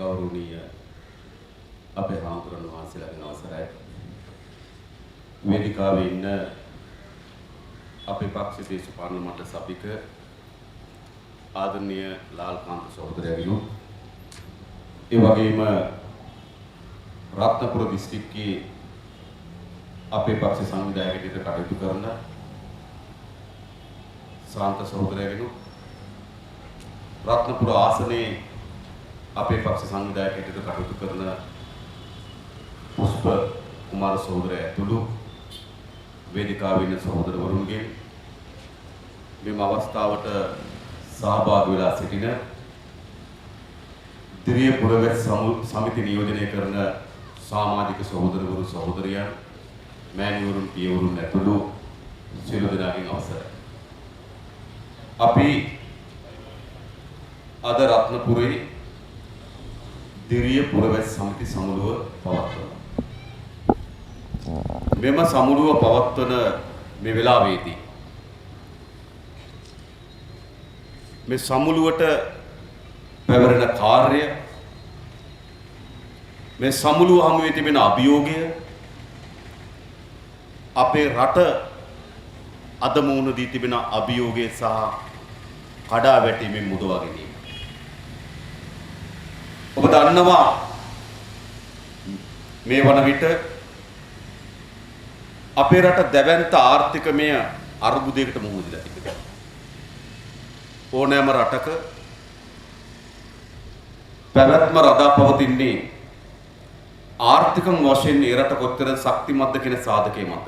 ගෞරවනීය අපේ හාමුදුරන් වහන්සේලාගෙන් අවසරයි වේදිකාවේ ඉන්න අපේ පක්ෂ දේශපාලන මණ්ඩල සභික ආදරණීය ලාල්කාන්ත සහෝදරයගිනු ඒ වගේම රත්නපුර දිස්ත්‍රික්කයේ අපේ පක්ෂ සංවිධායකයෙක් කටයුතු කරන සාන්ත සහෝදරයගිනු රත්නපුර ආසනයේ අපේ පක්ෂ සංවිධායකයෙක් කටයුතු කරන පුෂ්ප කුමාර සහෝදරයා ඇතුළු වේදිකාවේ ඉන්න සහෝදරවරුන්ගේ මෙම අවස්ථාවට සහභාගී වෙලා සිටින දිරිය පුරවැස් සමිති නියෝජනය කරන සමාජික සහෝදරවරු සහෝදරියන් මෑණිවරුන් පියවරුන් ඇතුළු සියලු දෙනාගෙන් අවසරයි. අපි අද රත්නපුරේ දිරිය පුරවැස් සමිති සමුළුව පවත්වනවා. මෙම සමුළුව පවත්වන මේ වෙලාවේදී මේ සමුළුවට පැවරෙන කාර්ය මේ සමුළුව හමුවේ තිබෙන අභියෝගය අපේ රට අද මුහුණ දී තිබෙන අභියෝගය සහ කඩා වැටීමෙන් මුදවා ගැනීම. ඔබ දන්නවා මේ වන විට අපේ රට දැවැන්ත ආර්ථිකමය අර්බුදයකට මුහුණ දීලා තිබෙනවා. ඕනෑම රටක පැවැත්ම රඳා පවතින්නේ ආර්ථිකම වශයෙන් ඒ රට කොච්චර ශක්තිමත්ද කියන සාධකයේ මත.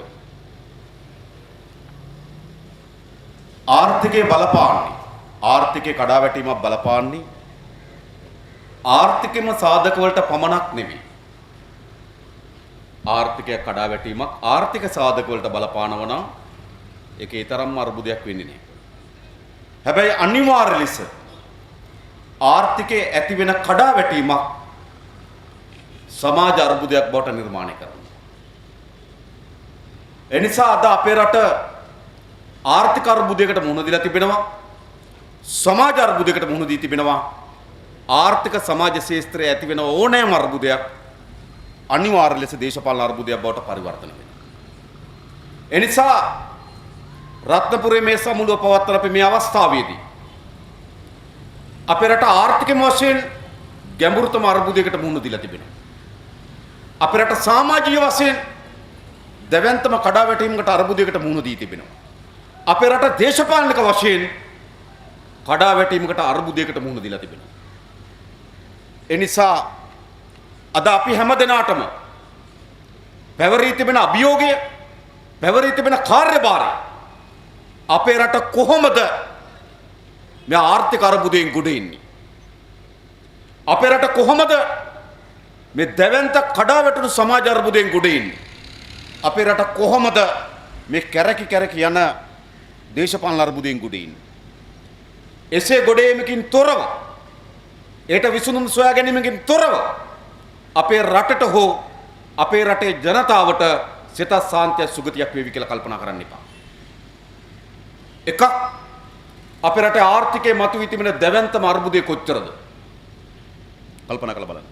ආර්ථිකයේ බලපාන්නේ ආර්ථිකයේ කඩාවැටීමක් බලපාන්නේ ආර්ථිකෙම සාධක වලට පමණක් නෙවෙයි. ආර්ථිකය කඩාවැටීමක් ආර්ථික සාධක වලට බලපානවා නම් ඒක ඒ තරම්ම අර්බුදයක් වෙන්නේ නැහැ. හැබැයි අනිවාර්ය ලෙස ආර්ථිකයේ ඇති වෙන කඩාවැටීමක් සමාජ අර්බුදයක් බවට නිර්මාණය කරනවා. එනිසා අද අපේ රට ආර්ථික අර්බුදයකට මුහුණ දීලා තිබෙනවා. සමාජ අර්බුදයකට මුහුණ දී තිබෙනවා. ආර්ථික සමාජ ශාස්ත්‍රයේ ඇති වෙන ඕනෑම අර්බුදයක් අනිවාර්ය ලෙස දේශපාලන අර්බුදයක් බවට පරිවර්තන වෙනවා. එනිසා රත්නපුරේ මේ සමුළුව පවත්වන අපේ මේ අවස්ථාවේදී අපේ රට ආර්ථික වශයෙන් ගැඹුරුතම අර්බුදයකට මුහුණ දීලා තිබෙනවා. අපේ රට සමාජීය වශයෙන් දැවැන්තම කඩාවැටීමකට අර්බුදයකට මුහුණ දී තිබෙනවා. අපේ රට දේශපාලනික වශයෙන් කඩාවැටීමකට අර්බුදයකට මුහුණ දීලා තිබෙනවා. එනිසා අද අපි හැමදෙනාටම පැවරී තිබෙන අභියෝගය පැවරී තිබෙන කාර්යභාරය අපේ රට කොහොමද මේ ආර්ථික අර්බුදයෙන් ගොඩ එන්නේ? අපේ රට කොහොමද මේ දැවැන්ත කඩාවැටුණු සමාජ අර්බුදයෙන් ගොඩ එන්නේ? අපේ රට කොහොමද මේ කැරකි යන දේශපාලන අර්බුදයෙන් ගොඩ එන්නේ? එසේ ගොඩ ඒමකින් තොරව ඒට විසඳුම් සොයා ගැනීමකින් තොරව අපේ රටට හෝ අපේ රටේ ජනතාවට සිත සාන්තිය සුගතියක් වේවි කියලා කල්පනා කරන්න එපා. එකක් අපේ රටේ ආර්ථිකයේ මතුවී තිබෙන දැවැන්තම අර්බුදය කොච්චරද? කල්පනා කරලා බලන්න.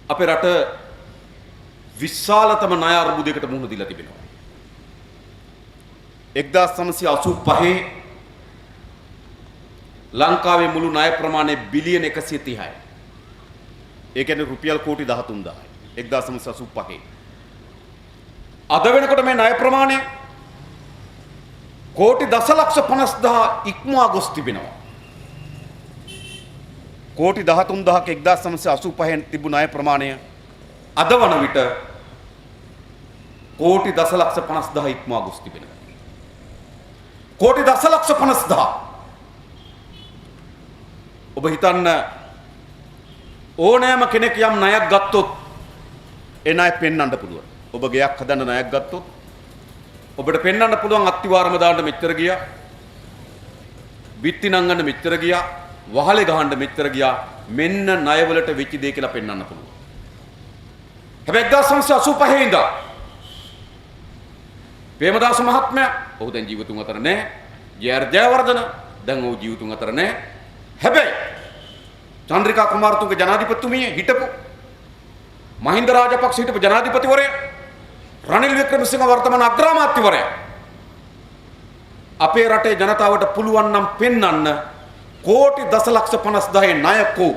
අපේ රට විශාලතම ණය අර්බුදයකට මුහුණ දීලා තිබෙනවා. 1985 ලංකාවේ මුළු ණය ප්‍රමාණය බිලියන 130යි. ඒ කියන්නේ රුපියල් කෝටි 13000යි 1985. අද වෙනකොට මේ ණය ප්‍රමාණය කෝටි දසලක්ෂ 50000 ඉක්මවා ගොස් තිබෙනවා. කෝටි 13000ක 1985 තිබුණු ණය ප්‍රමාණය අද වන විට කෝටි දසලක්ෂ 50000 ඉක්මවා ගොස් තිබෙනවා. කෝටි දසලක්ෂ 50000 ඔබ හිතන්න ඕනෑම කෙනෙක් යම් ණයක් ගත්තොත් ඒ ණය පෙන්වන්න පුළුවන්. ඔබ ගෙයක් හදන්න ණයක් ගත්තොත් ඔබට පෙන්වන්න පුළුවන් අත්තිවාරම දාන්න මෙච්චර ගියා. බිත්ති නංගන්න මෙච්චර ගියා. වහලේ ගහන්න මෙච්චර ගියා. මෙන්න ණයවලට වෙච්ච දේ කියලා පෙන්වන්න පුළුවන්. හැබැයි 1985 ඉඳන් ප්‍රේමදාස මහත්මයා ඔහු දැන් ජීවතුන් අතර නැහැ. ජයවර්ධන දැන් ඔහු ජීවතුන් අතර නැහැ. හැබැයි චන්ද්‍රිකා කුමාරතුංග ජනාධිපතිතුමිය හිටපු මහින්ද රාජපක්ෂ හිටපු ජනාධිපතිවරයා රනිල් වික්‍රමසිංහ වර්තමාන අග්‍රාමාත්‍යවරයා අපේ රටේ ජනතාවට පුළුවන් නම් පෙන්වන්න කෝටි දසලක්ෂ 50000 ණයකෝ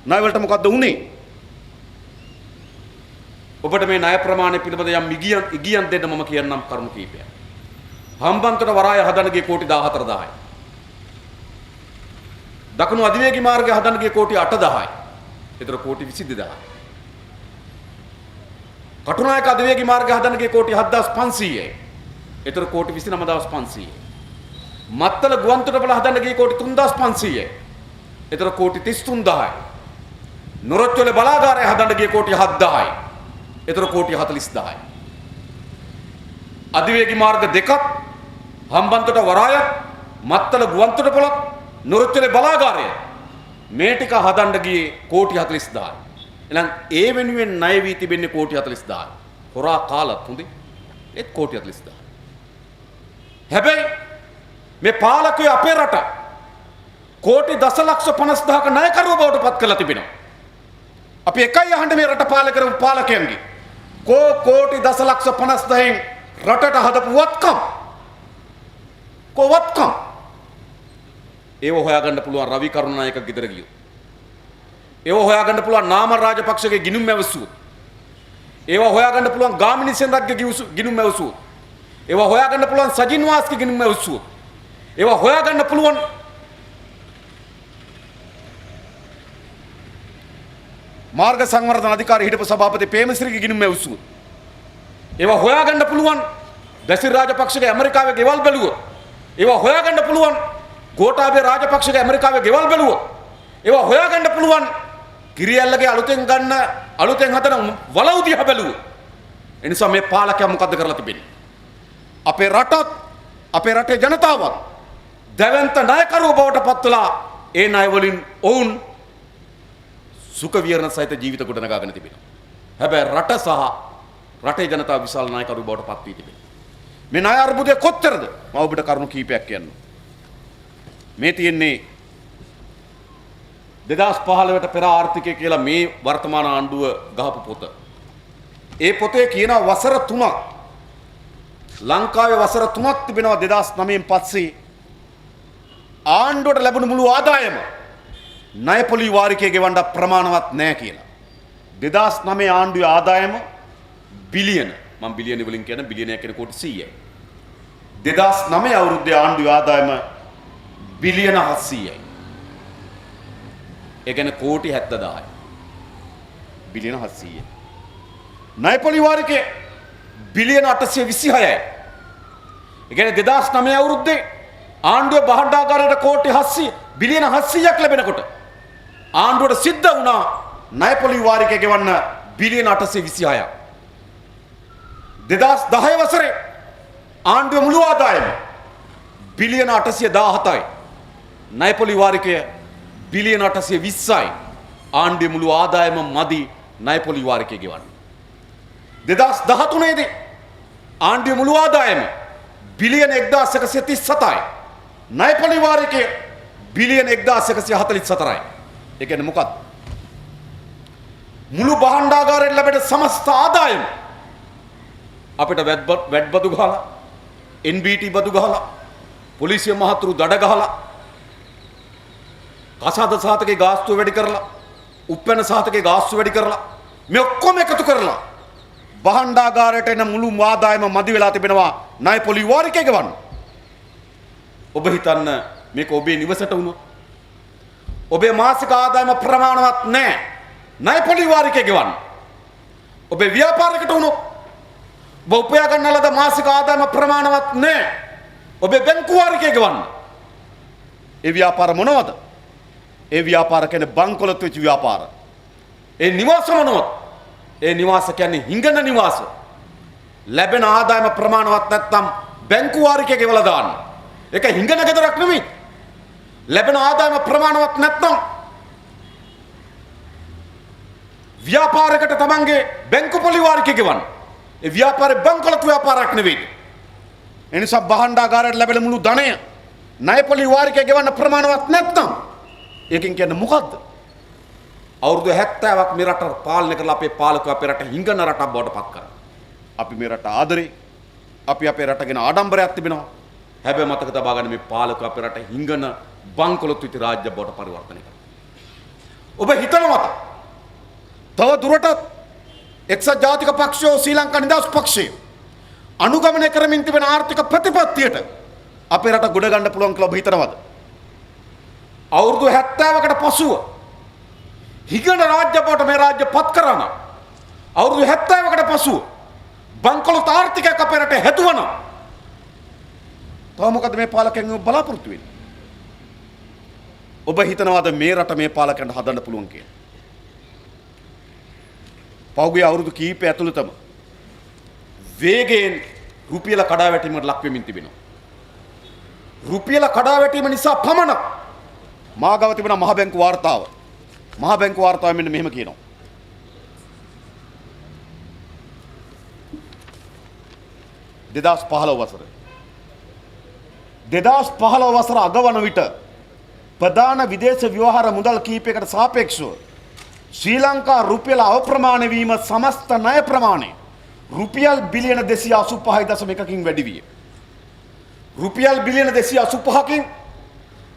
ණය වලට මොකද්ද උනේ? ඔබට මේ ණය ප්‍රමාණය පිළිබඳ යම් ඉගියන් දෙන්න මම කියන්නම් කරුණු කීපයක්. හම්බන්තොට වරාය හදන්න ගිය කෝටි 14000යි. දකුණු අධිවේගී මාර්ගය හදන්න ගිය කෝටි 8000යි. ඒතර කෝටි 22000යි. කටුනායක අධිවේගී මාර්ගය හදන්න ගිය කෝටි 7500යි. ඒතර කෝටි 29500යි. මත්තල ගුවන්තොටුපළ හදන්න ගිය කෝටි 3500යි. ඒතර කෝටි 33000යි. නොරොච්චොල බලාගාරය හදන්න ගිය කෝටි 7000යි. ඒතර කෝටි 40000යි. අධිවේගී මාර්ග දෙකක් හම්බන්තොට වරාය මත්තල ගුවන්තොටුපළ නොරොච්චොල බලාගාරය මේ ටික හදන්න ගියේ කෝටි 40000යි. එහෙනම් ඒ වෙනුවෙන් ණය වී තිබෙන්නේ කෝටි 40000යි. හොරා කාලත් හොඳේ ඒත් කෝටි 40000යි. හැබැයි මේ පාලකයෝ අපේ රට කෝටි දසලක්ෂ 50000ක ණයකරුව බවට පත් කරලා තිබෙනවා. අපි එකයි අහන්න මේ රට පාලක කරපු පාලකයන්ගේ කෝටි දසලක්ෂ 50000න් රටට හදපු වත්කම් කොවත්කම් ඒව හොයාගන්න පුළුවන් රවි කරුණානායක ගෙදර ගියොත්. ඒව හොයාගන්න පුළුවන් නාමල් රාජපක්ෂගේ ගිණුම් ඇවසුවොත්. ඒව හොයාගන්න පුළුවන් ගාමිණී සෙනරත්ගේ ගිණුම් ඇවසුවොත්. ඒව හොයාගන්න පුළුවන් සජින් වාස්ගේ ගිණුම් ඇවසුවොත්. ඒව හොයාගන්න පුළුවන් මාර්ග සංවර්ධන අධිකාරිය හිටපු සභාපති ප්‍රේමසිරිගේ ගිණුම් ඇවසුවොත්. ඒව හොයාගන්න පුළුවන් බැසිල් රාජපක්ෂගේ ඇමරිකාවේ ගෙවල් බැලුවොත්. ඒව හොයාගන්න පුළුවන් ගෝඨාභය රාජපක්ෂගේ ඇමරිකාවේ ගෙවල් බැලුවොත්. ඒව හොයාගන්න පුළුවන් කිරියල්ලගේ අලුතෙන් හදන වලව් දිහා බැලුවොත්. ඒ නිසා මේ පාලකයා මොකද්ද කරලා තිබෙන්නේ? අපේ රටත් අපේ රටේ ජනතාවත් දැවැන්ත ණයකරුවෝ බවට පත්වලා ඒ ණය වලින් ඔවුන් සුඛ විහරණ සහිත ජීවිත ගොඩනගාගෙන තිබෙනවා. හැබැයි රට සහ රටේ ජනතාව විශාල ණයකරුවෝ බවට පත් වී තිබෙනවා. මේ ණය අර්බුදය කොච්චරද? මම ඔබට කරුණු කීපයක් කියන්නම්. මේ තියෙන්නේ 2015ට පෙර ආර්ථිකය කියලා මේ වර්තමාන ආණ්ඩුව ගහපු පොත. ඒ පොතේ කියනවා වසර 3ක් ලංකාවේ වසර 3ක් තිබෙනවා 2009න් පස්සේ ආණ්ඩුවට ලැබුණු මුළු ආදායම ණය පොලි වාරිකයේ ගෙවන්න ප්‍රමාණවත් නැහැ කියලා. 2009 ආණ්ඩුවේ ආදායම බිලියන මම බිලියන වලින් කියන බිලියනයක් කියන කෝටි 100යි. 2009 අවුරුද්දේ ආණ්ඩුවේ ආදායම බිලියන 700යි. ඒ කියන්නේ කෝටි 70000යි. බිලියන 700යි. ණය පොලි වාරිකයේ බිලියන 826යි. ඒ කියන්නේ 2009 අවුරුද්දේ ආණ්ඩුවේ බහණ්ඩාගාරයට කෝටි 700 බිලියන 700ක් ලැබෙනකොට ආණ්ඩුවට සිද්ධ වුණා ණය පොලි වාරිකය ගෙවන්න බිලියන 826ක්. 2010 වසරේ ආණ්ඩුවේ මුළු ආදායම බිලියන 817යි. ණය පොලි වාරිකය බිලියන 820යි. ආණ්ඩුවේ මුළු ආදායම මදි ණය පොලි වාරිකය ගෙවන්න. 2013 දී ආණ්ඩුවේ මුළු ආදායම බිලියන 1137යි. ණය පොලි වාරිකය බිලියන 1144යි. ඒ කියන්නේ මොකක්ද? මුළු බහණ්ඩාගාරයෙන් ලැබෙන සමස්ත ආදායම අපිට වැට් බදු ගහලා NBT බදු ගහලා පොලිසිය මහතුරු දඩ ගහලා කසාද සාතකේ ගාස්තුව වැඩි කරලා උප්පැන්න සාතකේ ගාස්තුව වැඩි කරලා මේ ඔක්කොම එකතු කරලා බහණ්ඩාගාරයට එන මුළු ආදායම මදි වෙලා තිබෙනවා ණය පොලි වාරිකය ගෙවන්න. ඔබ හිතන්න මේක ඔබේ නිවසට වුණොත් ඔබේ මාසික ආදායම ප්‍රමාණවත් නැහැ ණය පොලි වාරිකය ගෙවන්න. ඔබේ ව්‍යාපාරයකට වුණොත් ඔබ උපයා ගන්න ලද මාසික ආදායම ප්‍රමාණවත් නැහැ ඔබේ බැංකු වාරිකය ගෙවන්න. ඒ ව්‍යාපාර මොනවද? ඒ ව්‍යාපාර කියන්නේ බංකොලොත් වෙච්ච ව්‍යාපාර. ඒ නිවාස මොනවද? ඒ නිවාස කියන්නේ හිඟන නිවාස. ලැබෙන ආදායම ප්‍රමාණවත් නැත්නම් බැංකු වාරිකය ගෙවලා දාන්න. ඒක හිඟන ගෙදරක් නෙමෙයි. ලැබෙන ආදායම ප්‍රමාණවත් නැත්නම් ව්‍යාපාරයකට තමන්ගේ බැංකු පොලි වාරිකය ගෙවන්න. ඒ ව්‍යාපාරේ බංකොලොත් ව්‍යාපාරයක් නෙවෙයි. ඒ නිසා බහණ්ඩාගාරයට ලැබෙන මුළු ධනය ණය පොලි වාරිකය ගෙවන්න ප්‍රමාණවත් නැත්නම් ඒකෙන් කියන්නේ මොකද්ද? අවුරුදු 70ක් මේ රට පාලනය කරලා අපේ පාලකයෝ අපේ රට හිඟන රටක් බවට පත් කරා. අපි මේ රට ආදරේ. අපි අපේ රට ගැන ආඩම්බරයක් තිබෙනවා. හැබැයි මතක තබා ගන්න මේ පාලකයෝ අපේ රට හිඟන බංකොලොත් විති රාජ්‍ය බවට පරිවර්තනය කරා. ඔබ හිතනවද? තව දුරටත් එක්සත් ජාතික පක්ෂය ශ්‍රී ලංකා නිදහස් පක්ෂය අනුගමනය කරමින් තිබෙන ආර්ථික ප්‍රතිපත්තියට අපේ රට ගොඩ ගන්න පුළුවන් කියලා ඔබ හිතනවද? අවුරුදු 70කට පසුව හිඟන රාජ්‍ය බවට මේ රාජ්‍ය පත් කරන අවුරුදු 70කට පසුව බංකොලොත් ආර්ථිකයක් අපේ රටේ හැදුවනම් තව මොකද මේ පාලකයන් බලාපොරොත්තු වෙන්නේ? ඔබ හිතනවාද මේ රට මේ පාලකයන්ට හදන්න පුළුවන් කියලා? පෞගේ අවුරුදු කීපය ඇතුළතම වේගයෙන් රුපියල කඩාවැටීමකට ලක් වෙමින් තිබෙනවා. රුපියල කඩාවැටීම නිසා පමණක් මා ගාව තිබෙන මහ බැංකු වාර්තාව. මහ බැංකු වාර්තාව මෙන්න මෙහෙම කියනවා. දෙදස් 15 වසර අගවන විට ප්‍රධාන විදේශ ව්‍යවහාර මුදල් කීපයකට සාපේක්ෂව ශ්‍රී ලංකා රුපියල අප්‍රමාණ වීම සමස්ත ණය ප්‍රමාණය රුපියල් බිලියන 285.1කින් වැඩි විය. රුපියල් බිලියන 285කින්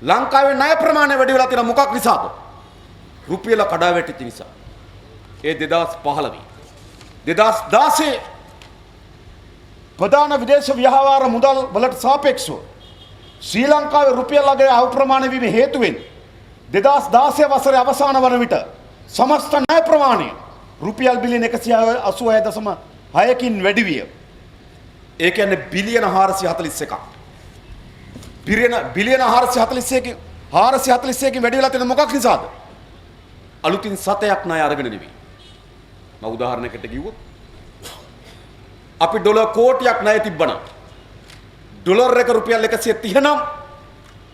ලංකාවේ ණය ප්‍රමාණය වැඩි වෙලා තියෙන මොකක් නිසාද? රුපියල කඩාවැටිච්ච නිසා. ඒ 2015 2016 ප්‍රධාන විදේශ ව්‍යවහාර මුදල් වලට සාපේක්ෂව ශ්‍රී ලංකාවේ රුපියල් අගය අප්‍රමාණ වීම හේතුවෙන් 2016 වසරේ අවසාන වන විට සමස්ත ණය ප්‍රමාණය රුපියල් බිලියන 186.6කින් වැඩි විය. ඒ කියන්නේ බිලියන 441ක්. බිලියන 441කින් වැඩි වෙලා තියෙන මොකක් නිසාද? අලුතින් සතයක් ණය අරගෙන නෙවෙයි. මම උදාහරණයකට කිව්වොත් අපි ඩොලර් කෝටියක් ණය තිබ්බනම් ඩොලර් එක රුපියල් 130 නම්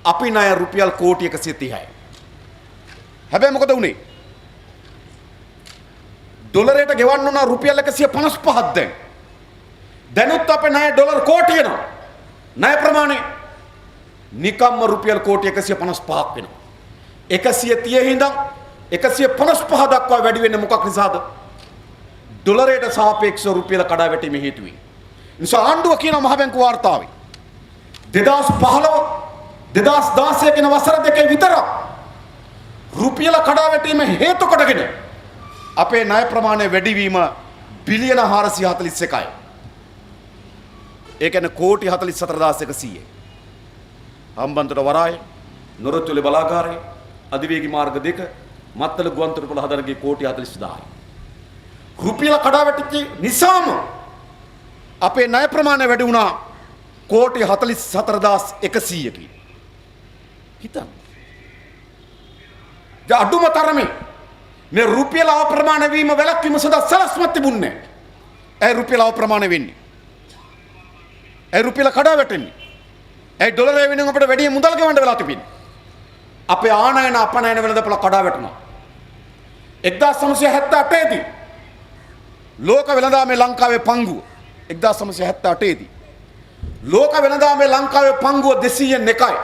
අපි ණය රුපියල් කෝටි 130යි. හැබැයි මොකද වුනේ? ඩොලරයට ගෙවන්න උනා රුපියල් 155ක් දැන්. දැනුත් අපේ ණය ඩොලර් කෝටිය නවා. ණය ප්‍රමාණය නිකම්ම රුපියල් කෝටි 155ක් වෙනවා. 130 ඉඳන් 155 දක්වා වැඩි වෙන්නේ මොකක් නිසාද? ඩොලරයට සාපේක්ෂව රුපියල කඩාවැටීම හේතුවෙන්. නිසා ආණ්ඩුව කියන මහ බැංකු වාර්තාවේ 2015 2016 කියන වසර දෙකේ විතර රුපියල කඩාවැටීම හේතු කොටගෙන අපේ ණය ප්‍රමාණය වැඩිවීම බිලියන 441යි. ඒ කියන්නේ කෝටි 44100යි. හම්බන්තොට වරාය, නොරොච්චොලේ බලාගාරය, අධිවේගී මාර්ග දෙක, මත්තල ගුවන්තොටුපළ හදනගේ කෝටි 40000යි. රුපියල කඩාවැටිච්ච නිසාම අපේ ණය ප්‍රමාණය වැඩි වුණා කෝටි 44100කින්. හිතන්න. දැන් අඩුම තරමේ මේ රුපියල අප්‍රමාණ වීම වැළැක්වීම සඳහා සලස්මක් තිබුණේ නැහැ. ඒ රුපියල අප්‍රමාණ වෙන්නේ. ඒ රුපියල කඩාවැටෙන්නේ. ඒ ඩොලරය වෙනුවෙන් අපිට වැඩි මුදල් ගෙවන්න වෙලා තිබින්නේ. අපේ ආනයන අපනයන වෙළඳපොළ කඩාවැටුණා. 1978 දී ලෝක වෙළඳාමේ ලංකාවේ පංගුව 1978 දී ලෝක වෙළඳාමේ ලංකාවේ පංගුව 201යි.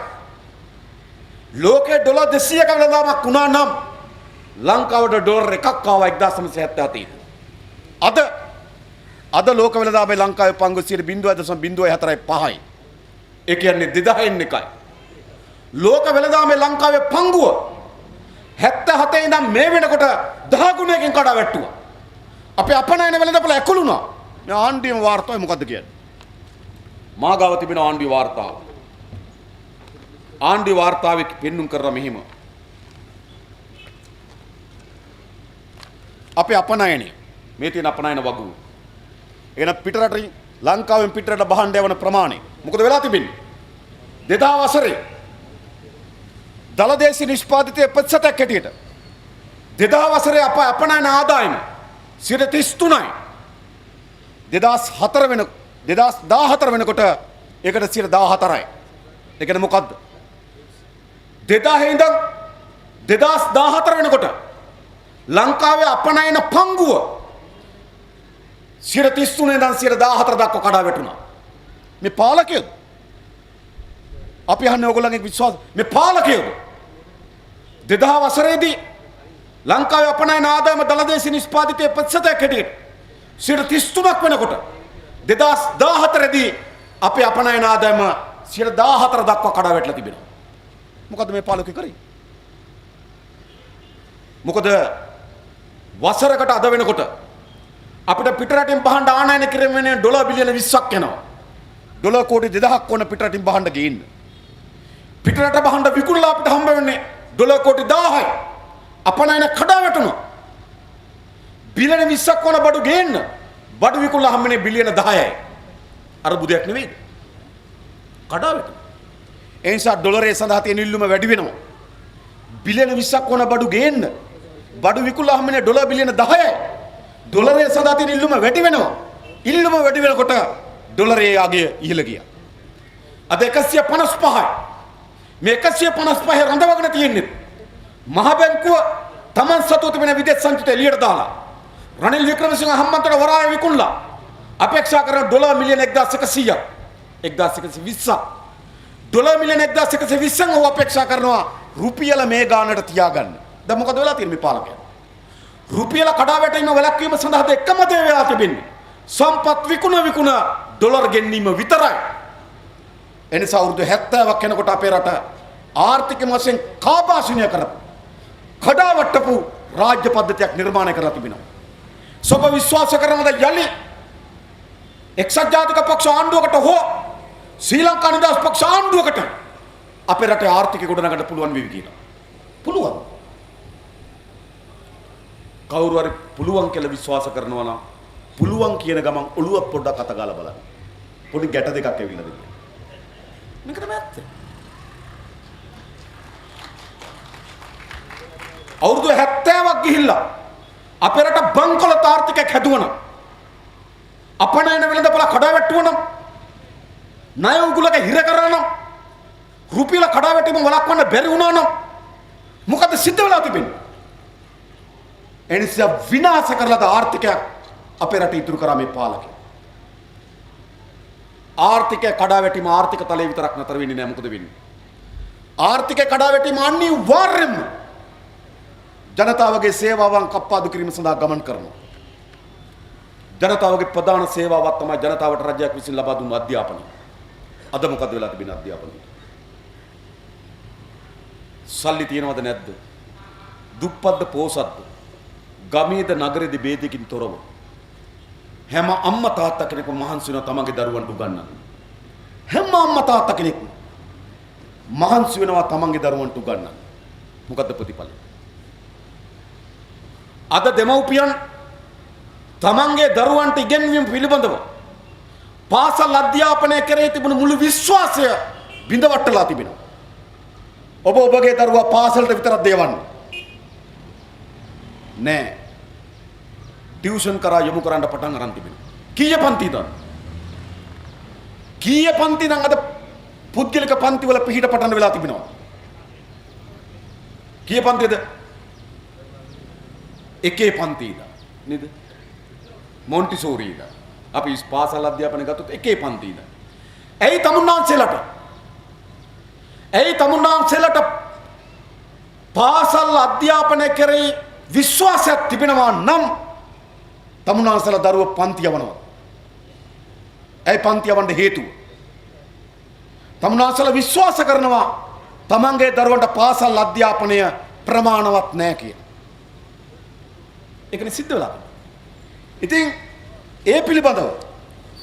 ලෝකේ ඩොලර් 200ක වෙළඳාමක් වුණා නම් ලංකාවට ඩොලර් එකක් ආවා 1977 දී. අද ලෝක වෙළඳාමේ ලංකාවේ පංගුව 0.04.5යි. ඒ කියන්නේ 2000න් එකයි. ලෝක වෙළඳාමේ ලංකාවේ පංගුව 77 ඉඳන් මේ වෙනකොට 10 ගුණයකින් කඩාවැට්ටුවා. අපේ අපනයන වෙළඳපොළ ඇකුළුණා. මේ ආණ්ඩුවේ වාර්තාව මොකද්ද කියන්නේ? මා ගාව තිබෙන ආණ්ඩුවේ වාර්තාව. ආණ්ඩුවේ වාර්තාවේ පෙන්눔 කරලා මෙහිම. අපේ අපනයනේ මේ තියෙන අපනයන වගුව. එන පිටරටින් ලංකාවෙන් පිටරට බහණ්ඩ යවන ප්‍රමාණය මොකද වෙලා තිබෙන්නේ? 2000 වසරේ දලදේශී නිෂ්පාදිතයේ ප්‍රතිශතයක් හැටියට 2000 වසරේ අපනයන ආදායම 33යි. 2014 වෙනකොට ඒකට 14යි. ඒ කියන්නේ මොකද්ද? 2000 ඉඳන් 2014 වෙනකොට ලංකාවේ අපනයන පංගුව 33 ඉඳන් 14 දක්වා කඩාවැටුණා. මේ පාලකයෝ අපි අහන්නේ ඕගොල්ලන්ගේ විශ්වාස මේ පාලකයෝ 2000 වසරේදී ලංකාවේ අපනයන ආදායම දළදේශ නිෂ්පාදිතයේ ප්‍රතිශතයක් හැටියට 33ක් වෙනකොට 2014 දී අපේ අපනයන ආදායම 14 දක්වා කඩා වැටලා තිබෙනවා. මොකද මේ පාලකයෝ කරේ? මොකද වසරකට අද වෙනකොට අපිට පිටරටින් බහන්න ආනයන කිරීම වෙන ඩොලර් බිලියන 20ක් යනවා. ඩොලර් කෝටි 2000ක් වුණ පිටරටින් බහන්න ගින්න. පිටරට බහන්න විකුණලා අපිට හම්බ වෙන්නේ ඩොලර් කෝටි 1000යි. අපනයන කඩා වැටුණා. බිලියන 20ක් වුණ බඩු ගේන්න බඩු විකුණලා හම්බෙන්නේ බිලියන 10යි. අර බුදයක් නෙවෙයිද? කඩා වැටුණා. ඒ නිසා ඩොලරේ සඳහා තියෙන ඉල්ලුම වැඩි වෙනවා. බිලියන 20ක් වුණ බඩු ගේන්න බඩු විකුණලා හම්බෙන්නේ ඩොලර් බිලියන 10යි. ඩොලරේ සඳහා තියෙන ඉල්ලුම වැඩි වෙනවා. ඉල්ලුම වැඩි වෙනකොට ඩොලරේ අගය ඉහළ ගියා. අද 155යි. මේ 155 රඳවගෙන තියෙන්නේ මහ බැංකුව තමන් සතුව තිබෙන විදේශ සංචිත එළියට දාලා රනිල් වික්‍රමසිංහ හම්බන්තොට වරාය විකුණලා අපේක්ෂා කරන ඩොලර් මිලියන 1120ක් 1120ක් ඩොලර් මිලියන 1120ක් ඔහු අපේක්ෂා කරනවා රුපියල මේ ගානට තියාගන්න. දැන් මොකද වෙලා තියෙන්නේ මේ පාලකයන්? රුපියල කඩා වැටීම වැළැක්වීම සඳහා එකම දේ වෙලා තිබෙන්නේ සම්පත් විකුණ ඩොලර් ගෙන්වීම විතරයි. එනිසා අවුරුදු 70ක් යනකොට අපේ රට ආර්ථික වශයෙන් කාබාසිනිය කරපු කඩාවට්ටපු රාජ්‍ය පද්ධතියක් නිර්මාණය කරලා තිබෙනවා. සොබ විශ්වාස කරනවද යලි එක්සත් ජාතික පක්ෂ ආණ්ඩුවකට හෝ ශ්‍රී ලංකා නිදහස් පක්ෂ ආණ්ඩුවකට අපේ රටේ ආර්ථිකය ගොඩනගන්න පුළුවන් වෙවි කියලා? පුළුවන්. කවුරු හරි පුළුවන් කියලා විශ්වාස කරනවා නම් පුළුවන් කියන ගමන් ඔළුව පොඩ්ඩක් අත ගාලා බලන්න. පොඩි ගැට දෙකක් ඇවිල්ලා දෙන්න. මේක තමයි ඇත්ත. අවුරුදු 70ක් ගිහිල්ලා අපේ රට බංකොලොත් ආර්ථිකයක් හැදුවනම් අපනයන වෙළඳපොළ කඩා වැටුවනම් ණය උගුලක හිර කරා නම් රුපියල කඩා වැටීම වළක්වන්න බැරි වුණා නම් මොකද සිද්ධ වෙලා තිබෙන්නේ? එනිසා විනාශ කරලාද ආර්ථිකයක් අපේ රට ඉතුරු කරා මේ පාලකයා. ආර්ථිකය කඩා වැටීම ආර්ථික තලයේ විතරක් නතර වෙන්නේ නැහැ. මොකද වෙන්නේ? ආර්ථිකය කඩා වැටීම අනිවාර්යයෙන්ම ජනතාවගේ සේවාවන් කප්පාදු කිරීම සඳහා ගමන් කරනවා. ජනතාවගේ ප්‍රධාන සේවාවක් තමයි ජනතාවට රජයක් විසින් ලබා දුන්නු අධ්‍යාපනය. අද මොකද වෙලා තිබෙන්නේ අධ්‍යාපනයේ? සල්ලි තියනවද නැද්ද? දුප්පත්ද පොහොසත්ද? ගමේද නගරේද ભેදකින් තොරව හැම අම්මා තාත්තා කෙනෙක්ම මහන්සි වෙනවා තමන්ගේ දරුවන්ට උගන්වන්න. හැම අම්මා තාත්තා කෙනෙක්ම මහන්සි වෙනවා තමන්ගේ දරුවන්ට උගන්වන්න. මොකද්ද ප්‍රතිඵලය? අද දෙමව්පියන් තමන්ගේ දරුවන්ට ඉගෙනීම පිළිබඳව පාසල් අධ්‍යාපනය කරේ තිබුණු මුළු විශ්වාසය බිඳවට්ටලා තිබෙනවා. ඔබ ඔබගේ දරුවා පාසලට විතරක් දේවන්න නෑ. ටියුෂන් කරා යොමු කරන්න පටන් අරන් තිබෙනවා. කීය පන්තිද? කීය පන්ති නම් අද පුද්ගලික පන්ති වල පිහිට පටන් වෙලා තිබෙනවා. කීය පන්තිද? එකේ පන්තිද නේද? මොන්ටිසෝරිද? අපි පාසල් අධ්‍යාපනය ගත්තොත් එකේ පන්තිද? ඇයි තමුන්නාන්සෙලට පාසල් අධ්‍යාපනය කරේ විශ්වාසයක් තිබෙනවා නම් තමුන්නාන්සලා දරුවෝ පන්ති යවනවා. ඇයි පන්ති යවන්න හේතුව? තමුන්නාන්සලා විශ්වාස කරනවා තමන්ගේ දරුවන්ට පාසල් අධ්‍යාපනය ප්‍රමාණවත් නැහැ කියලා. ඒකනේ සිද්ධ වෙලා. ඉතින් ඒ පිළිබඳව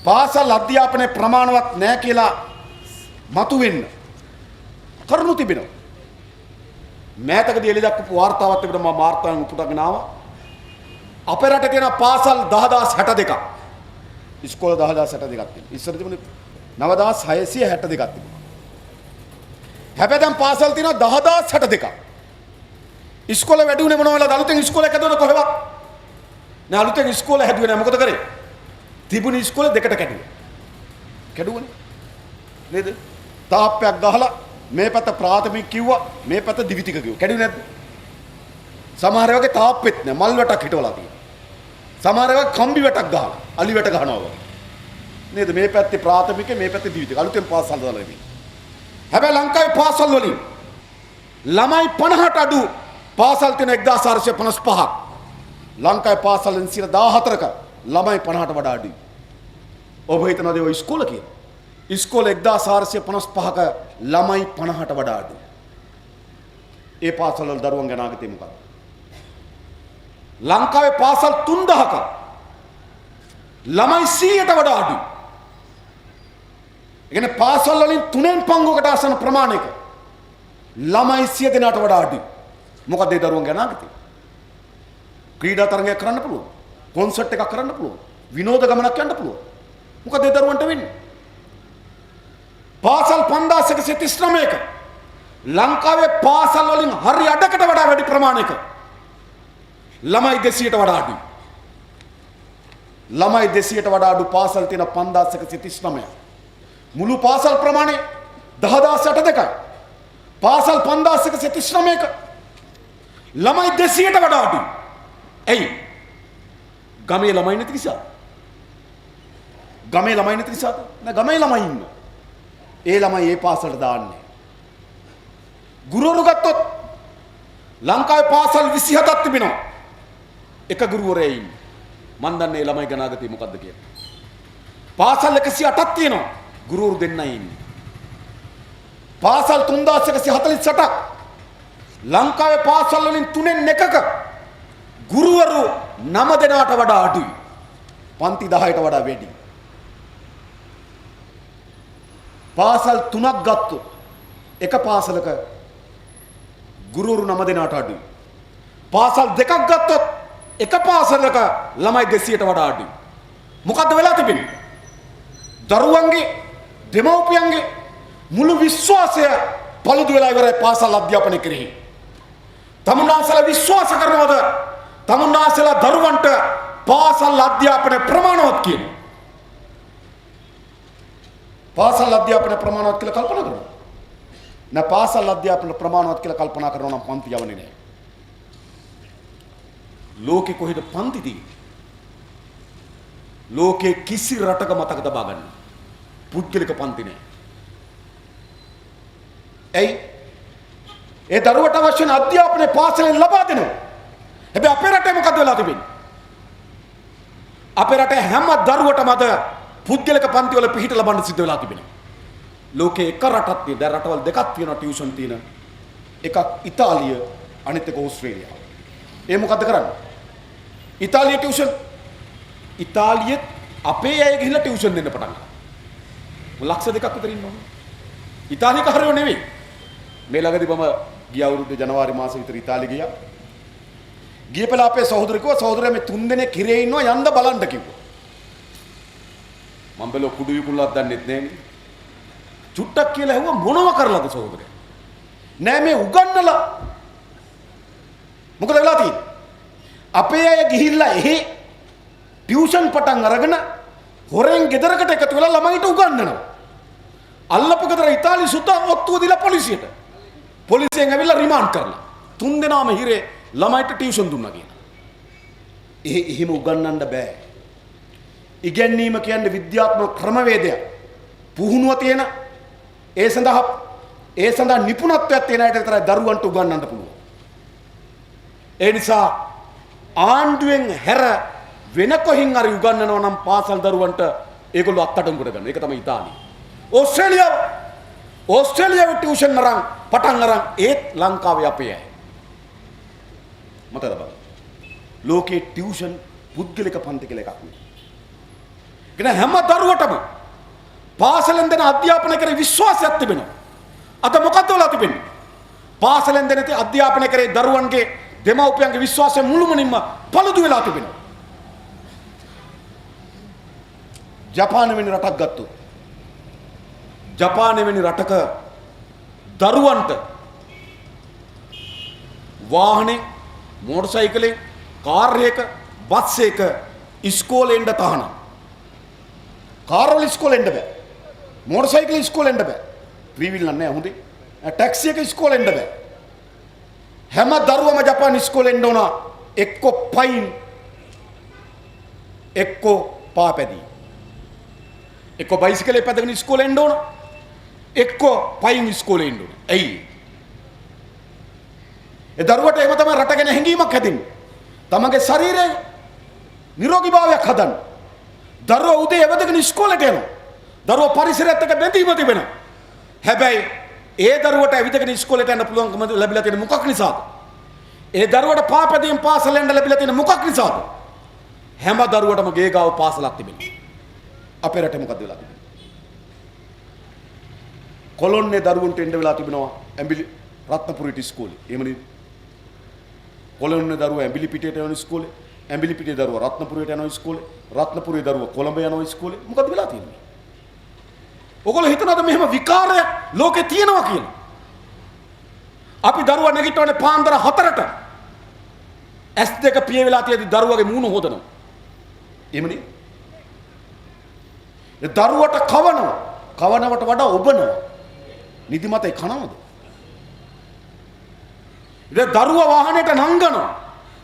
පාසල් අධ්‍යාපනය ප්‍රමාණවත් නැහැ කියලා මතුවෙන්න කරුණු තිබෙනවා. මෑතකදී එළි දක්වපු වාර්තාවක් තිබුණා. මම වාර්තාවෙන් උපුටගෙන ආවා. අපේ රටේ තියෙන පාසල් 10062ක්. ඉස්කෝල 10062ක් තියෙනවා. ඉස්සර තිබුණේ 9662ක් තිබුණා. හැබැයි දැන් පාසල් තියෙනවා 10062ක්. ඉස්කෝල වැඩි උනේ මොනවා වෙලාද? අලුතෙන් ඉස්කෝලයක් හදුවද කොහෙවත්? නෑ, අලුතෙන් ඉස්කෝල හැදුවේ නෑ. මොකද කරේ? තිබුණු ඉස්කෝල දෙකට කැඩුවා. කැඩුවනේ නේද? තාප්පයක් ගහලා මේ පැත්ත ප්‍රාථමික කිව්වා, මේ පැත්ත දිවිතික කිව්වා. කැඩුවේ නැද්ද? සමහර වගේ තාප්පෙත් නෑ, මල් වැටක් හිටවලා තියෙනවා. සමහර වගේ කම්බි වැටක් ගහලා අලි වැට ගහනවා වගේ. නේද? මේ පැත්තේ ප්‍රාථමික, මේ පැත්තේ දිවිතික. අලුතෙන් පාසල් දාලා ඉන්නේ. හැබැයි ලංකාවේ පාසල් වලින් ළමයි 50ට අඩු පාසල් තියෙන 1455ක්. ලංකාවේ පාසල් 14ක ළමයි 50ට වඩා අඩුයි. ඔබ හිතනවාද ඔය ඉස්කෝල කියලා? ඉස්කෝල 1455ක ළමයි 50ට වඩා අඩුයි. ඒ පාසල් වල දරුවන්ගේ අනාගතය මොකක්ද? ලංකාවේ පාසල් 3000ක ළමයි 100ට වඩා අඩුයි. ඒ කියන්නේ පාසල් වලින් 3න් පංගුවකට ආසන ප්‍රමාණයක ළමයි 100 දෙනාට වඩා අඩුයි. මොකද ඒ දරුවන්ගේ අනාගතය? ක්‍රීඩා තරගයක් කරන්න පුළුවන්. කොන්සර්ට් එකක් කරන්න පුළුවන්. විනෝද ගමනක් යන්න පුළුවන්. මොකද ඒ දරුවන්ට වෙන්නේ? පාසල් 5139ක ලංකාවේ පාසල් වලින් හරි අඩකට වඩා වැඩි ප්‍රමාණයක ළමයි 200ට වඩා අඩුයි. ළමයි 200ට වඩා අඩු පාසල් තියෙන 5139. මුළු පාසල් ප්‍රමාණය 10082යි. පාසල් 5139ක ළමයි 200ට වඩා අඩුයි. ඇයි? ගමේ ළමයි නැති නිසා. ගමේ ළමයි නැති නිසාද? නෑ, ගමේ ළමයි ඉන්න. ඒ ළමයි ඒ පාසලට දාන්නේ. ගුරුවරු ගත්තොත් ලංකාවේ පාසල් 27ක් තිබෙනවා. එක ගුරුවරයෙක් ඉන්නේ. මන් දන්නේ ළමයි ගණාගතේ මොකද්ද කියලා. පාසල් 108ක් තියෙනවා. ගුරුවරු දෙන්නයි ඉන්නේ. පාසල් 3148ක් ලංකාවේ පාසල් වලින් 3න් එකක ගුරුවරු 9 දෙනාට වඩා අඩුයි. පන්ති 10ට වඩා වැඩි. පාසල් 3ක් ගත්තොත් එක පාසලක ගුරුවරු 9 දෙනාට අඩුයි. පාසල් 2ක් ගත්තොත් එක පාසලක ළමයි 200ට වඩා අඩුයි. මොකද්ද වෙලා තිබෙන්නේ? දරුවන්ගේ දෙමව්පියන්ගේ මුළු විශ්වාසය පළුදු වෙලා ඉවරයි පාසල් අධ්‍යාපනය කෙරෙහි. තමුන්නාසලා විශ්වාස කරනවද තමුන්නාසලා දරුවන්ට පාසල් අධ්‍යාපනය ප්‍රමාණවත් කියන? පාසල් අධ්‍යාපනය ප්‍රමාණවත් කියලා කල්පනා කරනවා. නෑ, පාසල් අධ්‍යාපනය ප්‍රමාණවත් කියලා කල්පනා කරනවා නම් පන්ති යවන්නේ නෑ. ලෝකෙ කොහෙද පන්ති තියෙන්නේ? ලෝකේ කිසි රටක මතක තබා ගන්න පුද්ගලික පන්ති නෑ. ඇයි? ඒ දරුවට අවශ්‍ය අධ්‍යාපනය පාසලෙන් ලබා දෙනවා. හැබැයි අපේ රටේ මොකද වෙලා තිබෙන්නේ? අපේ රටේ හැම දරුවටම අද පුද්ගලික පන්ති වල පිහිට ලබන්න සිද්ධ වෙලා තිබෙනවා. ලෝකේ එක රටක් තියෙන, දැන් රටවල් දෙකක් තියෙනවා ටියුෂන් තියෙන. එකක් ඉතාලිය, අනිත් එක ඕස්ට්‍රේලියාව. ඒ මොකද්ද කරන්නේ? ඉතාලිය ටියුෂන්. ඉතාලියෙත් අපේ අය ගිහිල්ලා ටියුෂන් දෙන්න පටන් ගත්තා. ලක්ෂ දෙකක් විතර ඉන්නවා. ඉතාලියක හරියෝ නෙවෙයි. මේ ළඟදී මම ගිය අවුරුද්දේ ජනවාරි මාසෙ විතර ඉතාලිය ගියා. ගියපෙල අපේ සහෝදරයෙක් කිව්වා සහෝදරයා මේ 3 දෙනෙක් හිරේ ඉන්නවා යන්න බලන්න කිව්වා. මම බැලුවා කුඩු විකුණලක් දන්නෙත් නෑනේ. චුට්ටක් කියලා ඇහුවා මොනව කරලාද සහෝදරයා? නෑ මේ උගන්නලා. මොකද වෙලා තියෙන්නේ? අපේ අය ගිහිල්ලා එහෙ ටියුෂන් පටන් අරගෙන හොරෙන් ගෙදරකට එකතු වෙලා ළමයිට උගන්වනවා. අල්ලපු ගෙදර ඉතාලි සුද්දා ඔත්තුව දීලා පොලිසියට. පොලිසියෙන් ඇවිල්ලා රිමාන්ඩ් කරලා 3 දෙනාම හිරේ ළමයිට ටියුෂන් දුන්නා කියලා. එහෙම උගන්වන්න බෑ. ඉගැන්වීම කියන්නේ විද්‍යාත්මක ක්‍රමවේදයක්. පුහුණුව තියෙන ඒ සඳහා නිපුණත්වයක් තියෙන අයට විතරයි දරුවන්ට උගන්වන්න පුළුවන්. ඒ නිසා ආණ්ඩුවෙන් හැර වෙන කොහින් හරි උගන්වනවා නම් පාසල් දරුවන්ට ඒගොල්ලෝ අත්අඩංගුවට ගන්නවා. ඒක තමයි ඉතාලිය. ඕස්ට්‍රේලියාව ටියුෂන් අරන් පටන් අරන් ඒත් ලංකාවේ අපේ අය. මතකද බලන්න. ලෝකේ ටියුෂන් පුද්ගලික පන්ති කියලා එකක් නෙවෙයි. කියන හැම දරුවටම පාසලෙන් දෙන අධ්‍යාපනය කරේ විශ්වාසයක් තිබෙනවා. අද මොකක්ද වෙලා තිබෙන්නේ? පාසලෙන් දෙන අධ්‍යාපනය කරේ දරුවන්ගේ දෙමව්පියන්ගේ විශ්වාසය මුළුමනින්ම පළුදු වෙලා තිබෙනවා. ජපානය වෙන රටක් ගත්තොත් ජපානය වෙන රටක දරුවන්ට වාහනේ, මෝටර් සයිකලේ, කාර් එක, බස් එක ඉස්කෝලේ එන්න තහනම්. කාර් වල ඉස්කෝලේ එන්න බෑ. මෝටර් සයිකල් ඉස්කෝලේ එන්න බෑ. ත්‍රිවිල් නෑ හොඳේ. ටැක්සි එක ඉස්කෝලේ එන්න බෑ. හැම දරුවම ජපාන ඉස්කෝලේ එන්න ඕන එක්ක පයින් එක්ක පාපැදී. එක්ක බයිසිකලේ පැදගෙන ඉස්කෝලේ එන්න ඕන එක්ක පයින් ඉස්කෝලේ එන්න ඕන. ඇයි? ඒ දරුවට එහෙම තමයි රට ගැන හැඟීමක් හැදෙන්නේ. තමගේ ශරීරයේ නිරෝගීභාවයක් හදන්න. දරුවා උදේ එවදගෙන ඉස්කෝලේට යනවා. දරුවා පරිසරයත් එක්ක බැඳීම තිබෙනවා. හැබැයි ඒ දරුවට ඇවිදගෙන ඉස්කෝලේට යන්න පුළුවන්කම ලැබිලා තියෙන මොකක් නිසාද? ඒ දරුවට පාපදීම් පාසල යන්න ලැබිලා තියෙන මොකක් නිසාද? හැම දරුවටම ගේ ගාව පාසලක් තිබෙනවා. අපේ රටේ මොකද වෙලා තිබෙන්නේ? කොළොන්නේ දරුවන්ට එන්න වෙලා තිබෙනවා ඇඹිලි රත්නපුරේට ඉස්කෝලේ. එහෙම නේද? කොළොන්නේ දරුවා ඇඹිලි පිටියට යන ඉස්කෝලේ. ඇඹිලි පිටියේ දරුවා රත්නපුරේට යන ඉස්කෝලේ. රත්නපුරේ දරුවා කොළඹ යන ඉස්කෝලේ. මොකද වෙලා තියෙන්නේ? ඔයගොල්ලෝ හිතනවාද මෙහෙම විකාරයක් ලෝකේ තියෙනවා කියලා? අපි දරුවා නැගිටවන්නේ පාන්දර 4ට. S2 පිය වෙලා තියදී දරුවගේ මූණ හොදනවා. එහෙමනේ. ඒ දරුවට කවනවා. කවනවට වඩා ඔබනවා. නිදිමතේ කනවද? ඒ දරුවා වාහනේට නංගනවා.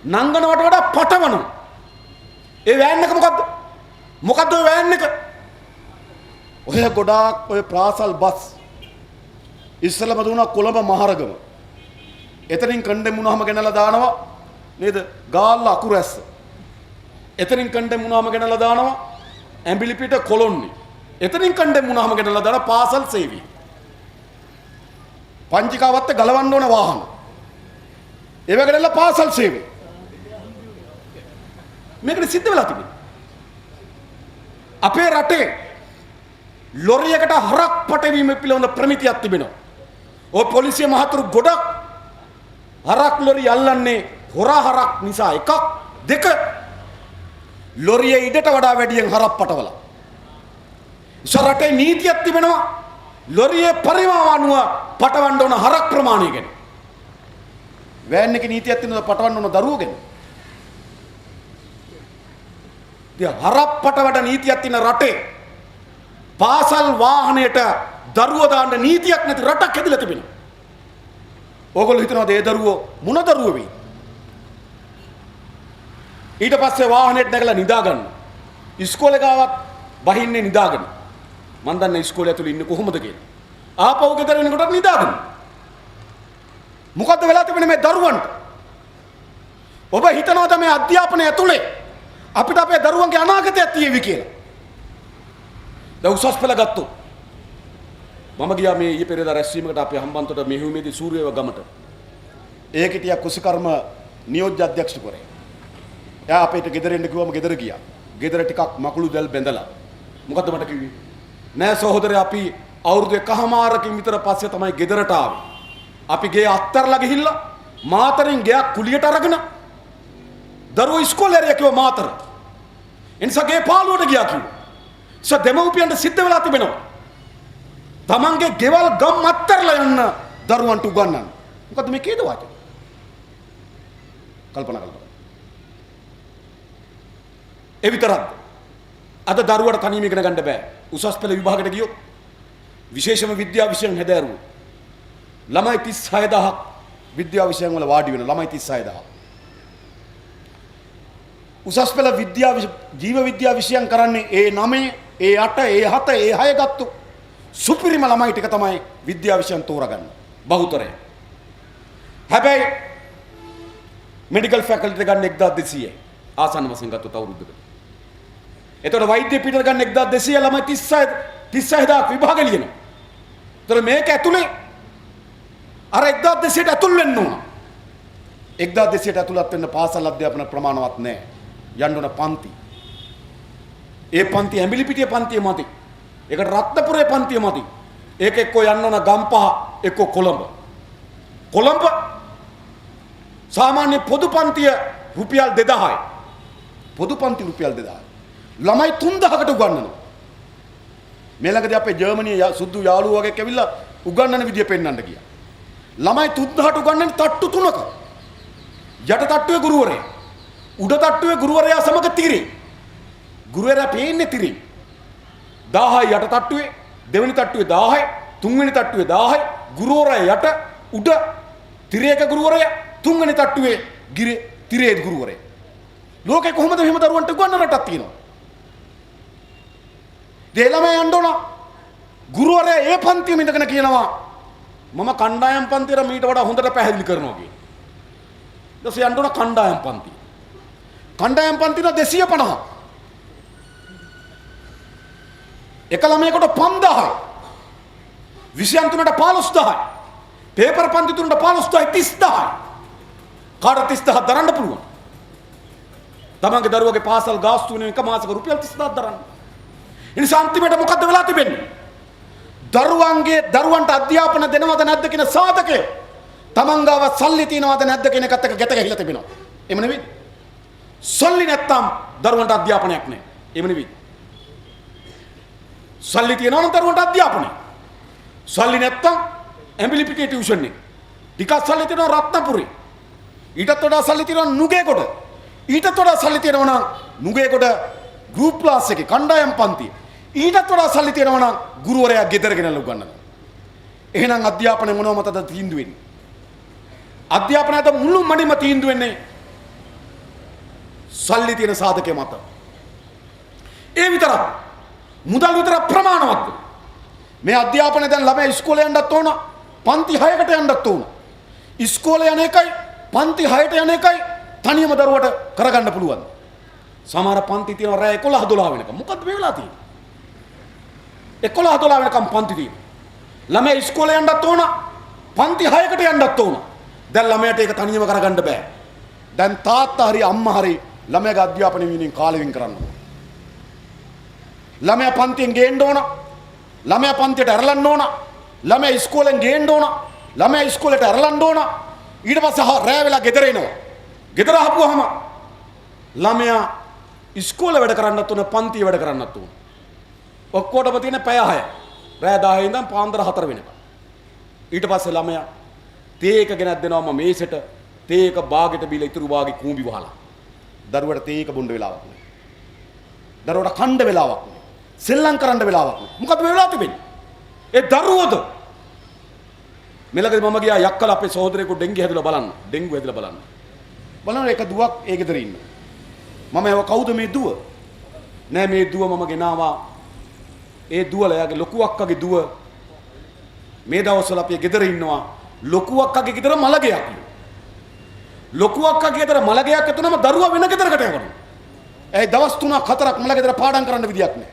නංගනවට වඩා පටවනවා. ඒ වෑන් එක මොකද්ද? මොකද්ද ඔය වෑන් එක? ඔය ගොඩාක් ඔය ප්‍රාසල් බස් ඉස්සලම දුණා කොළඹ මහරගම. එතනින් කණ්ඩෙම් වුණාම ගෙනලා දානවා නේද? ගාල්ල අකුරැස්ස. එතනින් කණ්ඩෙම් වුණාම ගෙනලා දානවා ඇඹිලිපිට කොළොන්නේ. එතනින් කණ්ඩෙම් වුණාම ගෙනලා දාන පාසල් සේවී. පංචිකාවත්ත ගලවන්න ඕන වාහන. ඒව ගෙනලා පාසල් සේවී. මේකට සිද්ධ වෙලා තිබෙනවා. අපේ රටේ ලොරියකට හරක් පටවීම පිළිබඳ ප්‍රමිතියක් තිබෙනවා. ඔය පොලිසිය මහතුරු ගොඩක් හරක් ලොරි අල්ලන්නේ හොරා හරක් නිසා එකක් දෙක ලොරියේ ඉඩට වඩා වැඩියෙන් හරක් පටවලා. රටේ නීතියක් තිබෙනවා ලොරියේ පරිමාව අනුව පටවන්න ඕන හරක් ප්‍රමාණය ගැන. වෑන් එකේ නීතියක් තියෙනවා පටවන්න ඕන දරුවෝ ගැන. ඉතින් හරක් පටවඩ නීතියක් තියෙන රටේ පාසල් වාහනයට දරුවෝ දාන්න නීතියක් නැති රටක් හැදිලා තිබෙනවා. ඕගොල්ලෝ හිතනවාද ඒ දරුවෝ මොන දරුවෝ වෙයි? ඊට පස්සේ වාහනේට නැගලා නිදා ගන්න. ඉස්කෝලේ ගාවත් බහින්නේ නිදාගෙන. මන් දන්නේ ඉස්කෝලේ ඇතුළේ ඉන්නේ කොහොමද කියලා. ආපහු ගෙදර එනකොට නිදාගෙන. මොකද්ද වෙලා තිබෙන්නේ මේ දරුවන්ට? ඔබ හිතනවාද මේ අධ්‍යාපනය ඇතුළේ අපිට අපේ දරුවන්ගේ අනාගතයක් තියෙවි කියලා? දැන් උසස් පෙළ ගත්තොත් මම ගියා මේ ඊයේ පෙරේදා රැස්වීමකට අපේ හම්බන්තොට මෙහෙයුමේදී සූර්යව ගමට. ඒක හිටියා කුසකර්ම නියෝජ්‍ය අධ්‍යක්ෂකවරයා. එයා අපේට ගෙදර එන්න කිව්වම ගෙදර ගියා. ගෙදර ටිකක් මකුළු දැල් බැඳලා. මොකද්ද මට කිව්වේ? නෑ සහෝදරයා අපි අවුරුදු එකහමාරකින් විතර පස්සේ තමයි ගෙදරට ආවේ. අපි ගේ අත්තරලා ගිහිල්ලා මාතරින් ගයක් කුලියට අරගෙන දරුවෝ ඉස්කෝලේ ඇරියා කිව්වා මාතර. එනිසා ගේ පාළුවට ගියා කිව්වා. දෙමව්පියන්ට සිද්ධ වෙලා තිබෙනවා. තමන්ගේ ගෙවල් ගම් අත්තරලා යන්න දරුවන්ට උගන්වන්න. මොකද මේ කේද වාචක? කල්පනා කරලා. ඒ විතරක්ද? අද දරුවට තනියම ඉගෙන ගන්න බෑ. උසස් පෙළ විභාගයට ගියොත් විශේෂම විද්‍යා විෂයන් හැදෑරුවෝ. ළමයි 36000ක් විද්‍යා විෂයන් වල වාඩි වෙන ළමයි 36000. උසස් පෙළ ජීව විද්‍යා විෂයන් කරන්නේ ඒ 9 ඒ 8 ඒ 7 ඒ 6 ගත්තු සුපිරිම ළමයි ටික තමයි විද්‍යා විෂයන් තෝරගන්න බහුතරය. හැබැයි මෙඩිකල් ෆැකල්ටි ගන්න 1200යි ආසන්න වශයෙන් ගත්තොත් අවුරුද්දකට. එතකොට වෛද්‍ය පීඨයට ගන්න 1200 ළමයි 36000ක් විභාග ලියනවා. එතකොට මේක ඇතුලේ අර 1200ට ඇතුල් වෙන්න ඕන. 1200ට ඇතුළත් වෙන්න පාසල් අධ්‍යාපන ප්‍රමාණවත් නැහැ. යන්න ඕන පන්ති. ඒ පන්ති ඇඹිලිපිටිය පන්තිය මති. ඒක රත්නපුරේ පන්තිය මති. ඒක එක්කෝ යන්න ඕන ගම්පහ එක්කෝ කොළඹ. කොළඹ සාමාන්‍ය පොදු පන්තිය රුපියල් 2000යි. පොදු පන්ති රුපියල් 2000යි. ළමයි 3000කට උගන්වනවා. මේ ළඟදී අපේ ජර්මනියේ සුදු යාළුවෝ වගේ කැවිලා උගන්වන විදිය පෙන්වන්න ගියා. ළමයි 3000ට උගන්වන්නේ තට්ටු 3ක. යට තට්ටුවේ ගුරුවරයා. උඩ තට්ටුවේ ගුරුවරයා සමග තිරේ. ගුරුවරයා පේන්නේ තිරේ. 1000යි යට තට්ටුවේ, දෙවෙනි තට්ටුවේ 1000යි, තුන්වෙනි තට්ටුවේ 1000යි, ගුරුවරයා යට උඩ තිරේක ගුරුවරයා, තුන්වෙනි තට්ටුවේ තිරේ ගුරුවරයා. ලෝකේ කොහොමද මෙහෙම දරුවන්ට උගන්වන රටක් තියෙනවා? දෙලම යන්න ඕන. ගුරුවරයා ඒ පන්තියෙම ඉඳගෙන කියනවා මම කණ්ඩායම් පන්තියට මීට වඩා හොඳට පැහැදිලි කරනවා කියලා. ඊට යන්න ඕන කණ්ඩායම් පන්ති. කණ්ඩායම් පන්ති 250. එක ළමයෙකුට 5000යි. විෂයන් 3ට 15000යි. පේපර් පන්ති 3ට 15000යි 30000යි. කාට 30000ක් දරන්න පුළුවන්? තමන්ගේ දරුවගේ පාසල් ගාස්තු වෙන එක මාසෙක රුපියල් 30000ක් දරන්න. ඒ නිසා අන්තිමට මොකද්ද වෙලා තිබෙන්නේ? දරුවන්ට අධ්‍යාපන දෙනවද නැද්ද කියන සාධකය තමන් ගාව සල්ලි තියනවද නැද්ද කියන එකත් එක්ක ගැට ගැහිලා තිබෙනවා. එහෙම නෙවෙයි. සල්ලි නැත්තම් දරුවන්ට අධ්‍යාපනයක් නැහැ. එහෙම නෙවෙයි. සල්ලි තියනවා නම් දරුවන්ට අධ්‍යාපනය. සල්ලි නැත්තම් ඇඹිලි පිටේ ටියුෂන් එක. ටිකක් සල්ලි තියනවා රත්නපුරේ. ඊටත් වඩා සල්ලි තියනවා නුගේකොට. ඊටත් වඩා සල්ලි තියනවා නම් නුගේකොට ගෲප් ක්ලාස් එකේ කණ්ඩායම් පන්තිය. ඊටත් වඩා සල්ලි තියනවා නම් ගුරුවරයා ගෙදර ගෙනල්ලා උගන්වනවා. එහෙනම් අධ්‍යාපනය මොනව මතද තීන්දුව වෙන්නේ? අධ්‍යාපනයට මුළු මනින්ම තීන්දුව වෙන්නේ සල්ලි තියෙන සාධකයේ මත. ඒ විතරක් මුදල් විතර ප්‍රමාණවත්. මේ අධ්‍යාපනය දැන් ළමයි ඉස්කෝලේ යන්නත් ඕන, පන්ති 6කට යන්නත් ඕන. ඉස්කෝලේ යන එකයි පන්ති 6ට යන එකයි තනියම දරුවට කරගන්න පුළුවන්. සමහර පන්ති තියෙනවා රෑ 11 12 වෙනකම්. මොකද්ද මේ වෙලා තියෙන්නේ? 11 12 වෙනකම් පන්ති තියෙනවා. ළමයි ඉස්කෝලේ යන්නත් ඕන, පන්ති 6කට යන්නත් ඕන. දැන් ළමයට ඒක තනියම කරගන්න බෑ. දැන් තාත්තා හරි අම්මා හරි ළමයාගේ අධ්‍යාපනය වෙනුවෙන් කාලෙ වෙන් කරන්න ඕන. ළමයා පන්තියෙන් ගේන්න ඕන. ළමයා පන්තියට ඇරලන්න ඕන. ළමයා ඉස්කෝලෙන් ගේන්න ඕන. ළමයා ඉස්කෝලේට ඇරලන්න ඕන. ඊට පස්සේ රෑ වෙලා ගෙදර එනවා. ගෙදර ආපුවාම ළමයා ඉස්කෝලේ වැඩ කරන්නත් ඕන, පන්තියේ වැඩ කරන්නත් ඕන. ඔක්කොටම තියෙන පැය 6. රෑ 10 ඉඳන් පාන්දර 4 වෙනකම්. ඊට පස්සේ ළමයා තේ එක ගෙනත් දෙනවම මේසෙට තේ එක බාගෙට බීලා ඉතුරු බාගේ කූඹි වහලා. දරුවට තේ එක බොන්න වෙලාවක් නෑ. දරුවට කණ්ඩ වෙලාවක් නෑ. සෙල්ලම් කරන්න වෙලාවක් නෑ. මොකද මේ වෙලාව තිබෙන්නේ? ඒ දරුවෝද මෙලකදී මම ගියා යක්කල අපේ සහෝදරයෙකු ඩෙන්ගි හැදලා බලන්න. ඩෙන්ගු හැදලා බලන්න. බලන්න එක දුවක් ඒ ගෙදර ඉන්නවා. මම ඒව කවුද මේ දුව? නෑ මේ දුව මම ගෙනාවා. ඒ දුවල යාගේ ලොකු අක්කගේ දුව මේ දවස්වල අපි ගෙදර ඉන්නවා. ලොකු අක්කගේ ගෙදර මලගයක්. ලොකු අක්කගේ ගෙදර මලගයක් ඇතුනම දරුවා වෙන ගෙදරකට යනවා. ඒ දවස් 3ක් 4ක් මලගෙදර පාඩම් කරන්න විදියක් නෑ.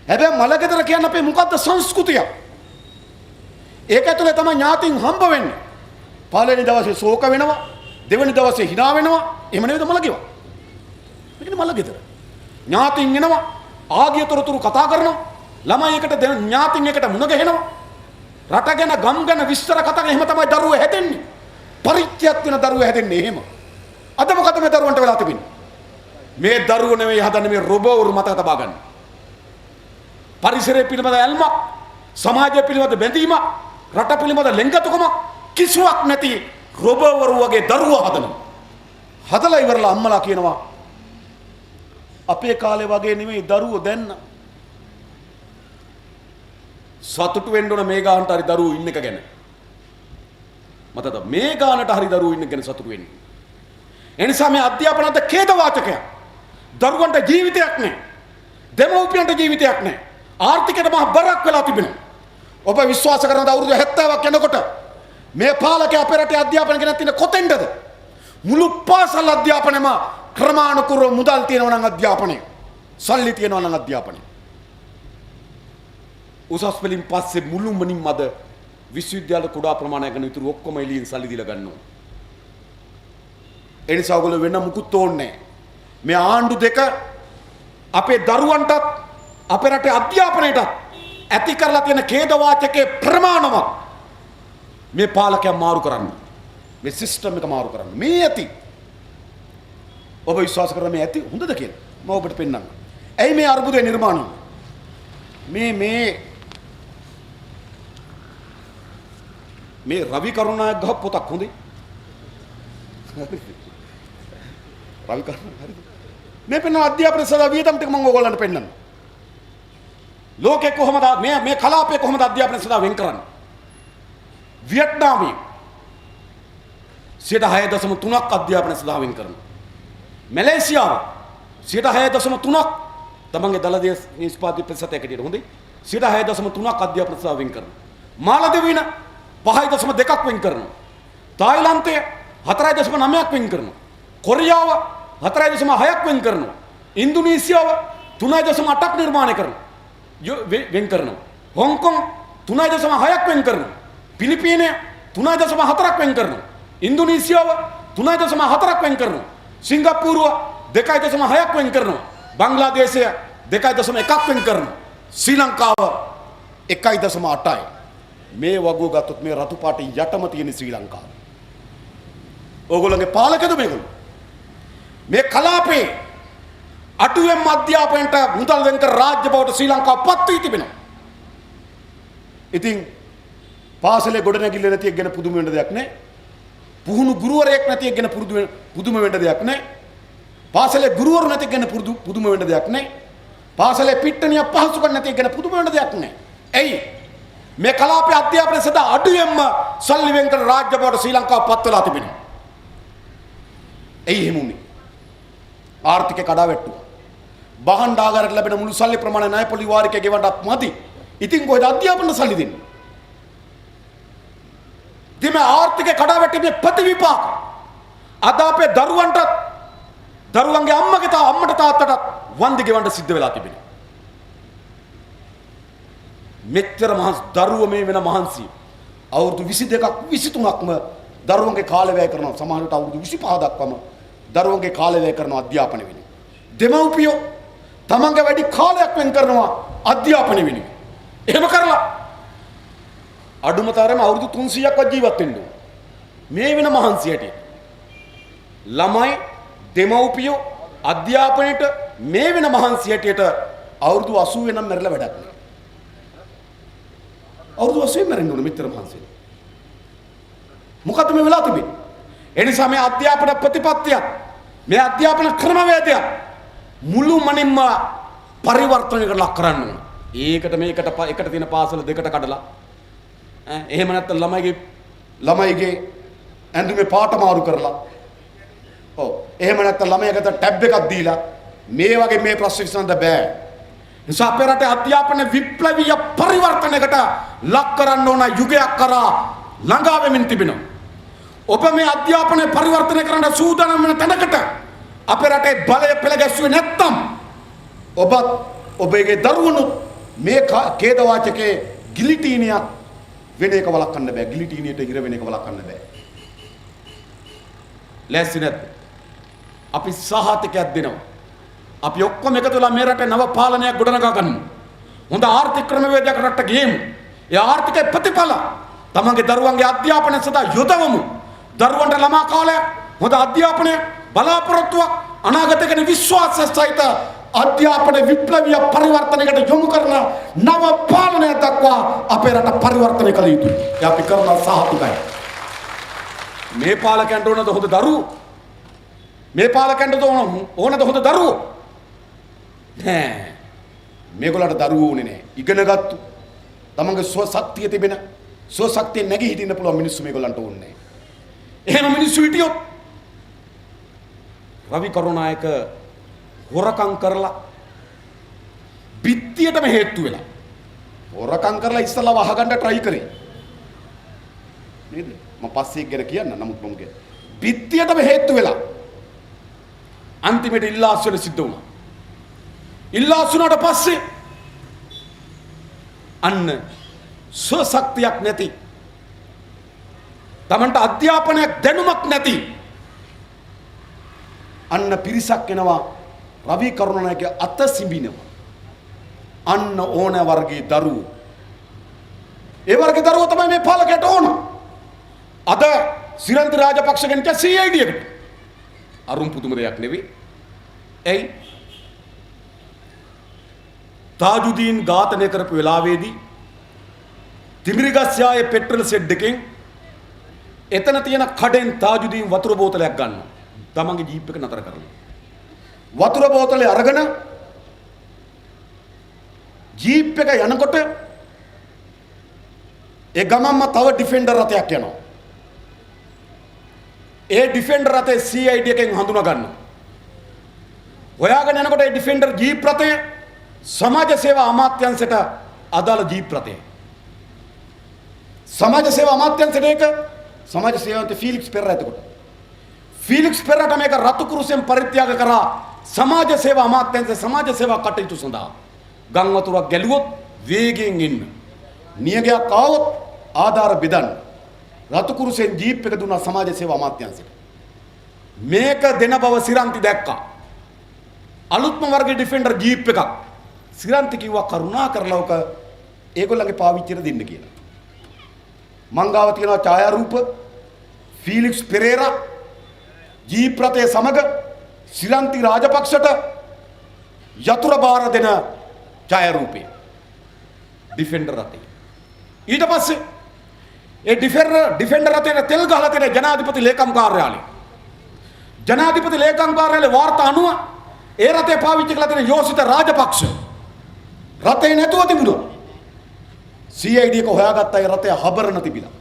හැබැයි මලගෙදර කියන්නේ අපේ මොකද්ද සංස්කෘතිය. ඒක ඇතුලේ තමයි ඥාතින් හම්බ වෙන්නේ. පළවෙනි දවසේ ශෝක වෙනවා, දෙවෙනි දවසේ hina වෙනවා. එහෙම නේද මලගෙව? මේකනේ මලගෙදර. ඥාතින් එනවා, ආගිය තොරතුරු කතා කරනවා. ළමයි එකට ඥාතින් එකට මුණ ගැහෙනවා. රට ගැන ගම් ගැන විස්තර කතා කරන එහෙම තමයි දරුවෝ හැදෙන්නේ. පරිත්‍යාග වෙන දරුවෝ හැදෙන්නේ එහෙම. අද මොකද මේ දරුවන්ට වෙලා තිබෙන්නේ? මේ දරුවෝ නෙවෙයි හදන්නේ මේ රොබෝවරු මතක තබා ගන්න. පරිසරය පිළිබඳ ඇල්මක්, සමාජය පිළිබඳ බැඳීමක්, රට පිළිබඳ ලෙන්ගතුකම කිසිවක් නැති රොබෝවරු වගේ දරුවෝ හදනවා. හදලා ඉවරලා අම්මලා කියනවා අපේ කාලේ වගේ නෙමෙයි දරුවෝ දැන් සතුටු වෙන්න ඕන මේ ගානට හරි දරුවෝ ඉන්න එක ගැන. මතද මේ ගානට හරි දරුවෝ ඉන්න ගැන සතුටු වෙන්න. ඒ නිසා මේ අධ්‍යාපනයත් ඛේද වාචකයක්. දරුවන්ට ජීවිතයක් නැහැ. දෙමව්පියන්ට ජීවිතයක් නැහැ. ආර්ථිකයට මහ බරක් වෙලා තිබෙනවා. ඔබ විශ්වාස කරනද අවුරුදු 70ක් යනකොට මේ පාලකයා අපේ රටේ අධ්‍යාපනය ගැන තියෙන කොතෙන්ද? මුළු පාසල් අධ්‍යාපනයම ක්‍රමානුකූලව මුදල් තියෙනවා නම් අධ්‍යාපනය. සල්ලි තියෙනවා නම් අධ්‍යාපනය. උසස් පෙළින් පස්සේ මුළුමනින්ම අද විශ්වවිද්‍යාල කුඩා ප්‍රමාණයක් ගන්න විතර ඔක්කොම එළියෙන් සල්ලි දීලා ගන්නවා. ඒ නිසා ඔයගොල්ලෝ වෙන මුකුත් ඕනේ මේ ආණ්ඩු දෙක අපේ දරුවන්ටත් අපේ රටේ අධ්‍යාපනයටත් ඇති කරලා තියෙන ඛේද වාචකයේ ප්‍රමාණවත් මේ පාලකයන් මාරු කරන්න. මේ සිස්ටම් එක මාරු කරන්න. මේ ඇති. ඔබ විශ්වාස කරන මේ ඇති හොඳද කියලා මම ඔබට පෙන්නන්නම්. ඇයි මේ අර්බුදය නිර්මාණය මේ රවි කරුණායක ගහ පොතක් හොඳයි. රවි කරුණායක හරිද? මේ පෙන්වන අධ්‍යාපන සදා වියදම් ටික මම ඔයගොල්ලන්ට පෙන්නන්නම්. ලෝකේ කොහමද මේ කලාපයේ කොහමද අධ්‍යාපන සදා වෙන් කරන්නේ? වියට්නාමයේ 6.3ක් අධ්‍යාපන සදා වෙන් කරනවා. මැලේසියාව 6.3ක් තමන්ගේ දලදේ නිෂ්පාදිත ප්‍රතිශතයකට හොඳයි 6.3ක් අධ්‍යාපන සදා වෙන් කරනවා. මාලදිවයින 5.2ක් වෙන් කරනවා. තායිලන්තය 4.9ක් වෙන් කරනවා. කොරියාව 4.6ක් වෙන් කරනවා. ඉන්දුනීසියාව 3.8ක් නිර්මාණය කරනවා. වෙන් කරනවා. හොංකොං 3.6ක් වෙන් කරනවා. පිලිපීනය 3.4ක් වෙන් කරනවා. ඉන්දුනීසියාව 3.4ක් වෙන් කරනවා. සිංගප්පූරුව 2.6ක් වෙන් කරනවා. බංග්ලාදේශය 2.1ක් වෙන් කරනවා. ශ්‍රී ලංකාව 1.8යි. මේ වගුව ගත්තොත් මේ රතු පාට යටම තියෙන ශ්‍රී ලංකාව. ඕගොල්ලන්ගේ පාලකද මේගොල්ලෝ? මේ කලාපේ අටුවෙන් අධ්‍යාපනයට මුදල් වෙන් කර රාජ්‍ය බවට ශ්‍රී ලංකාව පත් වී තිබෙනවා. ඉතින් පාසලේ ගොඩනැගිල්ල නැති එක ගැන පුදුම වෙන්න දෙයක් නැහැ. පුහුණු ගුරුවරයෙක් නැති එක ගැන පුදුම වෙන්න දෙයක් නැහැ. පාසලේ ගුරුවරු නැති එක ගැන පුදුම වෙන්න දෙයක් නැහැ. පාසලේ පිට්ටනිය පහසුකම් නැති එක ගැන පුදුම වෙන්න දෙයක් නැහැ. එයි මේ කලාපයේ අධ්‍යාපනය සඳහා අඩුවෙන්ම සල්ලි වෙන් කර රාජ්‍ය බවට ශ්‍රී ලංකාව පත් වෙලා තිබෙනවා. එයි එහෙමුනේ. ආර්ථිකය කඩාවැට්ටුවා. බහන්ඩාගාරයට ලැබෙන මුළු සල්ලි ප්‍රමාණය ණය පොලි වාරිකය ගෙවන්නත් මදි. ඉතින් කොහෙද අධ්‍යාපන සල්ලි දෙන්නේ? ඉතින් මේ ආර්ථිකය කඩාවැටීමේ ප්‍රතිවිපාක අද අපේ දරුවන්ගේ අම්මට තාත්තට වන්දි ගෙවන්න සිද්ධ වෙලා තිබෙනවා. මෙච්චර මහන්සි දරුවෝ මේ වෙන මහන්සි අවුරුදු 22ක් 23ක්ම දරුවන්ගේ කාලය වැය කරනවා. සමහරවිට අවුරුදු 25 දක්වාම දරුවන්ගේ කාලය වැය කරන අධ්‍යාපන වෙනුවෙන්. දෙමව්පියෝ තමන්ගේ වැඩි කාලයක් වෙන් කරනවා අධ්‍යාපන වෙනුවෙන්. එහෙම කරලා අඩුම තරම අවුරුදු 300ක්වත් ජීවත් වෙන්න ඕන. මේ වෙන මහන්සි හැටියට ළමයි දෙමව්පියෝ අධ්‍යාපනයට මේ වෙන මහන්සි හැටියට අවුරුදු 80 වෙනම මැරලා වැඩක් නෑ. අවුරුදු 80 මැරෙන්න ඕන මෙච්චර මහන්සි. මොකද මේ වෙලා තිබෙන්නේ? ඒ නිසා මේ අධ්‍යාපන ප්‍රතිපත්තිය මේ අධ්‍යාපන ක්‍රමවේදය මුළුමනින්ම පරිවර්තනයකට ලක් කරන්න ඕන. ඒකට මේකට එකට තියෙන පාසල දෙකට කඩලා එහෙම නැත්නම් ළමයිගේ ඇඳුමේ පාට මාරු කරලා ඔව් එහෙම නැත්නම් ළමයාට ටැබ් එකක් දීලා මේ වගේ මේ ප්‍රශ්න විසඳන්න බෑ. නිසා අපේ රටේ අධ්‍යාපන විප්ලවීය පරිවර්තනයකට ලක් කරන්න ඕන යුගයක් කරා ළඟා වෙමින් තිබෙනවා. ඔබ මේ අධ්‍යාපනය පරිවර්තනය කරන්න සූදානම් වෙන තැනකට අපේ රටේ බලය පෙළ ගැස්සුවේ නැත්නම් ඔබගේ දරුවනුත් මේ ඛේදවාචකයේ ගිලිටීනියක් වෙන එක වළක්වන්න බෑ. ගිලිටීනියට හිර වෙන එක වළක්වන්න බෑ. ලෑස්ති නැද්ද? අපි සහතිකයක් දෙනවා. අපි ඔක්කොම එකතු වෙලා මේ රටේ නව පාලනයක් ගොඩනගා ගන්නමු. හොඳ ආර්ථික ක්‍රමවේදයක් රටට ගෙමු. ඒ ආර්ථිකයේ ප්‍රතිඵල තමන්ගේ දරුවන්ගේ අධ්‍යාපනය සඳහා යොදවමු. දරුවන්ට ළමා කාලයක් හොඳ අධ්‍යාපනය බලාපොරොත්තුවක් අනාගතය ගැන විශ්වාසය සහිත අධ්‍යාපන විප්ලවීය පරිවර්තනයකට යොමු කරන නව පාලනය දක්වා අපේ රට පරිවර්තනය කළ යුතුයි. ඒ අපි කරන සහතිකයි. මේ පාලකයන්ට ඕනද හොඳ දරුවෝ? මේ පාලකයන්ට ඕනද හොඳ දරුවෝ? නෑ. මේගොල්ලන්ට දරුවෝ ඕනේ නෑ. ඉගෙනගත්තු තමන්ගේ ස්වශක්තිය තිබෙන ස්වශක්තිය නැගී හිටින්න පුළුවන් මිනිස්සු මේගොල්ලන්ට ඕනේ නෑ. එහෙම මිනිස්සු හිටියොත් රවි කරුණායක හොරකම් කරලා බිත්තියටම හේතු වෙලා හොරකම් කරලා ඉස්සලා වහගන්න try කරේ නේද? මම පස්සේ ගැන කියන්න. නමුත් මම කියන්නේ බිත්තියටම හේතු වෙලා අන්තිමට ඉල්ලාස් වෙන සිද්ධ වුණා. ඉල්ලාස් වුණාට පස්සේ අන්න ස්වශක්තියක් නැති තමන්ට අධ්‍යාපනයක් දැනුමක් නැති අන්න පිරිසක් එනවා රවි කරුණානායකගේ අත සිඹිනවා. අන්න ඕන වර්ගයේ දරුවෝ. ඒ වර්ගයේ දරුවෝ තමයි මේ පාලකයට ඕන. අද සිරන්ති රාජපක්ෂගෙන් CID එකට අරුම් පුදුම දෙයක් නෙවෙයි. එයි තාජුදීන් ඝාතනය කරපු වෙලාවේදී තිමිරිගස්යායේ පෙට්‍රල් සෙඩ් එකෙන් එතන තියෙන කඩෙන් තාජුදීන් වතුර බෝතලයක් ගන්නවා. තමන්ගේ ජීප් එක නතර කරලා වතුර බෝතලේ අරගෙන ජීප් එක යනකොට ඒ ගමම්ම තව ඩිෆෙන්ඩර් රථයක් යනවා. ඒ ඩිෆෙන්ඩර් රථේ CID එකෙන් හඳුනා ගන්නවා. හොයාගෙන යනකොට ඒ ඩිෆෙන්ඩර් ජීප් රථය සමාජ සේවා අමාත්‍යාංශයට අදාළ ජීප් රථය. සමාජ සේවා අමාත්‍යාංශයට ඒක සමාජ සේවාන්ත ෆීලික්ස් පෙරේරා එතකොට ෆීලික්ස් පෙරේරාට මේක රතු කුරුසෙන් පරිත්‍යාග කරා සමාජ සේවා අමාත්‍යාංශයේ සමාජ සේවා කටයුතු සඳහා ගම් වතුරක් ගැලුවොත් වේගයෙන් ඉන්න. නියගයක් ආවොත් ආධාර බෙදන්න. රතු කුරුසෙන් ජීප් එක දුන්නා සමාජ සේවා අමාත්‍යාංශයට. මේක දෙන බව සිරන්ති දැක්කා. අලුත්ම වර්ගයේ ඩිෆෙන්ඩර් ජීප් එකක්. සිරන්ති කිව්වා කරුණා කරලා ඔක ඒගොල්ලන්ගේ පාවිච්චියට දෙන්න කියලා. මංගාව තියෙනවා ඡායාරූප ෆීලික්ස් පෙරේරා ජීප් රථයේ සමග සිරන්ති රාජපක්ෂට යතුරු බාර දෙන ඡායාරූපේ ඩිෆෙන්ඩර් රථේ. ඊට පස්සේ ඒ ඩිෆෙන්ඩර් රථේ තෙල් ගහලා තියෙන ජනාධිපති ලේකම් කාර්යාලය. ජනාධිපති ලේකම් කාර්යාලයේ වාර්තා අනුව ඒ රථේ පාවිච්චි කරලා තියෙන යෝසිත රාජපක්ෂ රථේ නැතුව තිබුණා. CID එක හොයාගත්තා ඒ රථය හබරන තිබිලා.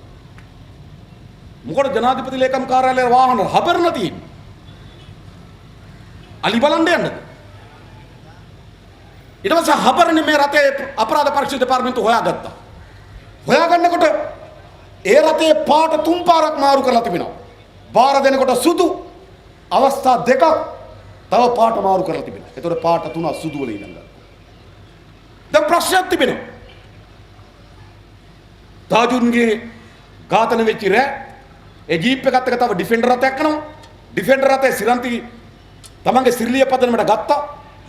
මොකද ජනාධිපති ලේකම් කාර්යාලයේ වාහන හබරන තියෙන්නේ. අලි බලන්න යන්නද? ඊට පස්සේ හබරනේ මේ රථේ අපරාධ පරීක්ෂා දෙපාර්තමේන්තුව හොයාගත්තා. හොයාගන්නකොට ඒ රථේ පාට තුන් පාරක් මාරු කරලා තිබෙනවා. බාර දෙනකොට සුදු අවස්ථා දෙකක් තව පාට මාරු කරලා තිබෙනවා. ඒතකොට පාට තුන සුදු වල ඉඳන්. දැන් ප්‍රශ්නයක් තිබෙනවා. තාජුන්ගේ ඝාතන වෙච්ච රෑ ඒ ජීප් එකත් එක්ක තව ඩිෆෙන්ඩර් රථයක් යනවා. ඩිෆෙන්ඩර් රථේ සිරන්ති තමන්ගේ සිරිලිය පදනමට ගත්තා.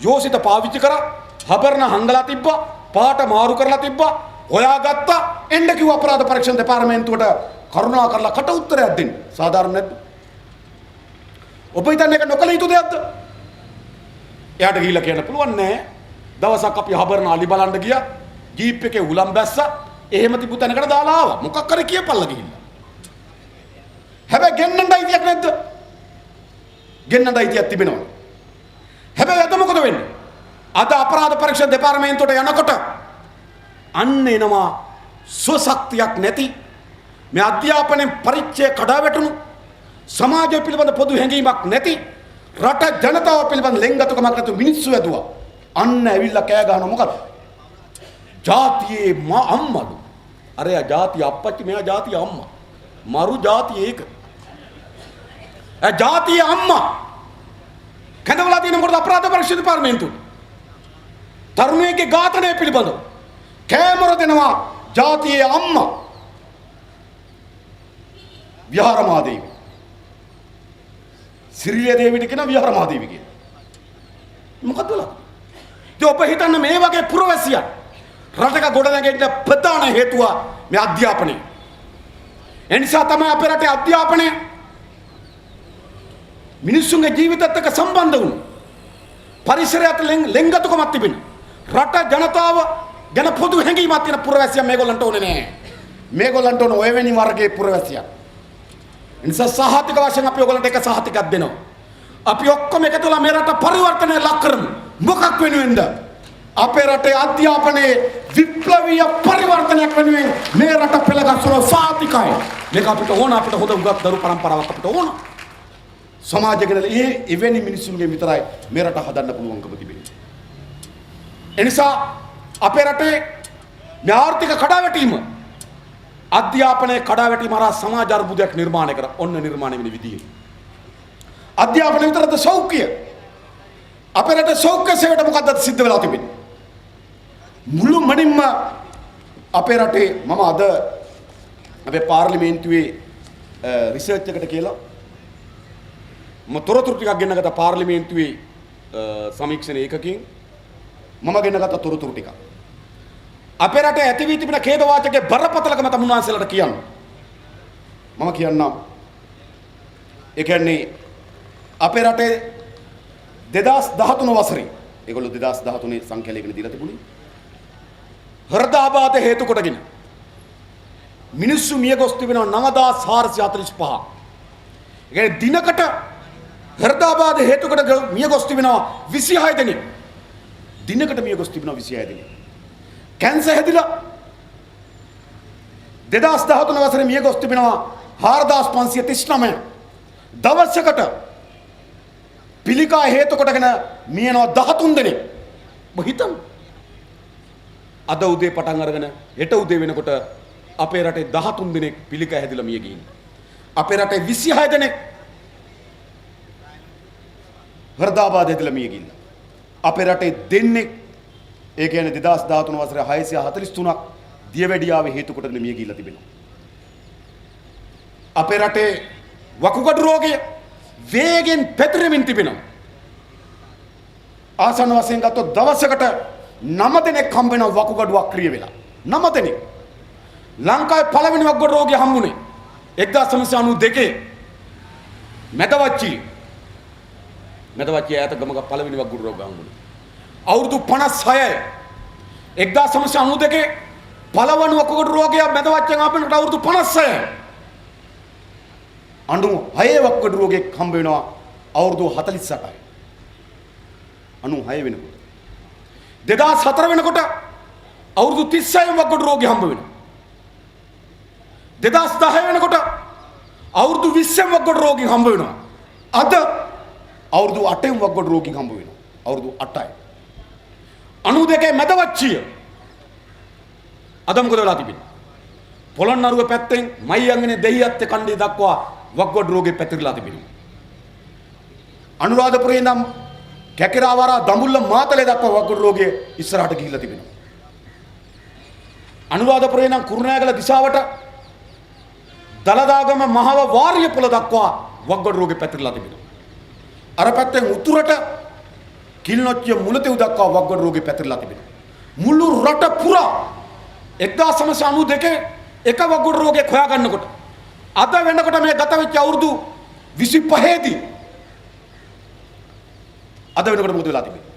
යෝසිත පාවිච්චි කරා. හබර්ණ හංගලා තිබ්බා. පාට මාරු කරලා තිබ්බා. හොයාගත්තා. එන්න කිව්ව අපරාධ පරීක්ෂණ දෙපාර්තමේන්තුවට කරුණා කරලා කට උත්තරයක් දෙන්න. සාධාරණ නැද්ද? ඔබ හිතන්නේ ඒක නොකල යුතු දෙයක්ද? එයාට ගිහිල්ලා කියන්න පුළුවන් නෑ. දවසක් අපි හබර්ණ අලි බලන්න ගියා. ජීප් එකේ උලම් බැස්සා. එහෙම තිබු තැනකට දාලා ආවා. මොකක් කර කියපල්ලා ගිහිල්ලා. හැබැයි ගෙන්නන්න අයිතියක් නැද්ද? ගෙන්නන්න අයිතියක් තිබෙනවා. හැබැයි අද මොකද වෙන්නේ? අද අපරාධ පරීක්ෂණ දෙපාර්තමේන්තුවට යනකොට අන්න එනවා සුවශක්තියක් නැති මේ අධ්‍යාපනයෙන් පරිච්ඡය කඩා වැටුණු සමාජය පිළිබඳ පොදු හැඟීමක් නැති රට ජනතාව පිළිබඳ ලෙන්ගතුකමක් නැතු මිනිස්සු ඇදුවා. අන්න ඇවිල්ලා කෑ ගහනවා මොකද? ජාතියේ අම්මලු. අරයා ජාතිය අප්පච්චි මෙයා ජාතිය අම්මා. මරු ජාතිය ඒක. ජාතිය අම්මා. කැඳවලා තියෙන මොකද අපරාධ පරීක්ෂණ දෙපාර්තමේන්තුව. තරුණයෙක්ගේ ඝාතනය පිළිබඳව කෑමර දෙනවා ජාතියේ අම්මා. විහාරමාදේවි. සිරිලිය දේවිට කියන විහාරමාදේවි කියන. මොකද්ද වල? ඉතින් ඔබ හිතන්න මේ වගේ පුරවැසියන් රටක ගොඩනැගෙන්න ප්‍රධාන හේතුව මේ අධ්‍යාපනය. එනිසා තමයි අපේ රටේ අධ්‍යාපනය මිනිස්සුන්ගේ ජීවිතත් එක්ක සම්බන්ධ වුණු. පරිසරයට ලෙන්ගතුකමක් තිබෙන. රට ජනතාව ගැන පොදු හැඟීමක් තියෙන පුරවැසියන් මේගොල්ලන්ට ඕනේ නෑ. මේගොල්ලන්ට ඕන ඔය වෙනි වර්ගයේ පුරවැසියන්. එනිසා සහතික වශයෙන් අපි ඔයගොල්ලන්ට එක සහතිකයක් දෙනවා. අපි ඔක්කොම එකතු වෙලා මේ රට පරිවර්තනය ලක් කරමු. මොකක් වෙනුවෙන්ද? අපේ රටේ අධ්‍යාපනයේ විප්ලවීය පරිවර්තනයක් වෙනුවෙන් මේ රට පෙළගස්සන සාතිකයි. මේක අපිට ඕන. අපිට හොඳ උගත් දරු පරම්පරාවක් අපිට ඕන. සමාජයක එවැනි මිනිස්සුන්ගේ විතරයි මේ රට හදන්න පුළුවන්කම තිබෙන්නේ. එනිසා අපේ රටේ මේ ආර්ථික කඩාවැටීම අධ්‍යාපනයේ කඩාවැටීම හරහා සමාජ අර්බුදයක් නිර්මාණය කර ඔන්න නිර්මාණය වෙන විදිය. අධ්‍යාපනය විතරද සෞඛ්‍ය. අපේ රටේ සෞඛ්‍ය සේවයට මොකක්ද සිද්ධ වෙලා තිබෙන්නේ? මුළු මනින්ම අපේ රටේ මම අද අපේ පාර්ලිමේන්තුවේ රිසර්ච් එකට කියලා මම තොරතුරු ටිකක් ගෙන ගත්තා පාර්ලිමේන්තුවේ සමීක්ෂණ ඒකකින් මම ගෙන ගත්ත තොරතුරු ටික. අපේ රටේ ඇති වී තිබෙන ඛේද වාචකයේ බරපතලකම තමුන්වහන්සේලාට කියන්න. මම කියන්නම්. ඒ කියන්නේ අපේ රටේ 2013 වසරේ ඒගොල්ලෝ 2013 සංඛ්‍යාලයකට දීලා තිබුණේ හෘදයාබාධ හේතු කොටගෙන මිනිස්සු මිය ගොස් තිබෙනවා 9445. ඒ කියන්නේ දිනකට හෘදයාබාධ හේතු කොට මිය ගොස් තිබෙනවා 26 දෙනෙක්. දිනකට මිය ගොස් තිබෙනවා 26 දෙනෙක්. කැන්සර් හැදිලා 2013 වසරේ මිය ගොස් තිබෙනවා 4539. දවසකට පිළිකා හේතු කොටගෙන මියනවා 13 දෙනෙක්. ඔබ හිතන්න. අද උදේ පටන් අරගෙන හෙට උදේ වෙනකොට අපේ රටේ 13 දෙනෙක් පිළිකා හැදිලා මිය ගිහින්. අපේ රටේ 26 දෙනෙක් හෘදාබාධ ඇදලා මිය ගිහිල්ලා. අපේ රටේ දෙන්නේ ඒ කියන්නේ 2013 වසරේ 643ක් දියවැඩියාවේ හේතු කොටගෙන මිය ගිහිල්ලා තිබෙනවා. අපේ රටේ වකුගඩු රෝගය වේගෙන් පැතිරෙමින් තිබෙනවා. ආසන්න වශයෙන් ගත්තොත් දවසකට 9 දෙනෙක් හම්බ වෙනවා වකුගඩු අක්‍රිය වෙලා. 9 දෙනෙක්. ලංකාවේ පළවෙනි වකුගඩු රෝගය හම්බුනේ 1992 මෙදවච්චි ඈත ගමක පළවෙනි වකුගඩු රෝගය හම්බුනේ. අවුරුදු 56යි 1992 පළවෙනි වකුගඩු රෝගය මෙදවච්චෙන් ආපෙන්නට අවුරුදු 56යි. 96 වකුගඩු රෝගයක් හම්බ වෙනවා අවුරුදු 48යි. 96 වෙනකොට 2004 වෙනකොට අවුරුදු 36 වකුගඩු රෝගී හම්බ වෙනවා. 2010 වෙනකොට අවුරුදු 20 වකුගඩු රෝගී හම්බ වෙනවා. අද අවුරුදු 8 වකුගඩු රෝගී හම්බ වෙනවා. අවුරුදු 8යි. 92 මැදවච්චිය. අද මොකද වෙලා තිබෙන්නේ? පොළොන්නරුව පැත්තෙන් මයියංගනේ දෙහියත් කණ්ඩේ දක්වා වකුගඩු රෝගේ පැතිරලා තිබෙනවා. අනුරාධපුරේ ඉඳන් කැකිරාවරා දඹුල්ල මාතලේ දක්වා වකුගඩු රෝගය ඉස්සරහට ගිහිල්ලා තිබෙනවා. අනුරාධපුරේ ඉඳන් කුරුණෑගල දිශාවට දලදාගම මහව වාරිය පොළ දක්වා වකුගඩු රෝගේ පැතිරලා තිබෙනවා. අර පැත්තෙන් උතුරට කිල්නොච්චිය මුලතෙව් දක්වා වකුගඩු රෝගේ පැතිරලා තිබෙනවා. මුළු රට පුරා 1992 එක වකුගඩු රෝගයක් හොයාගන්නකොට අද වෙනකොට මේ ගත වෙච්ච අවුරුදු 25 දී අද වෙනකොට මොකද වෙලා තිබෙන්නේ?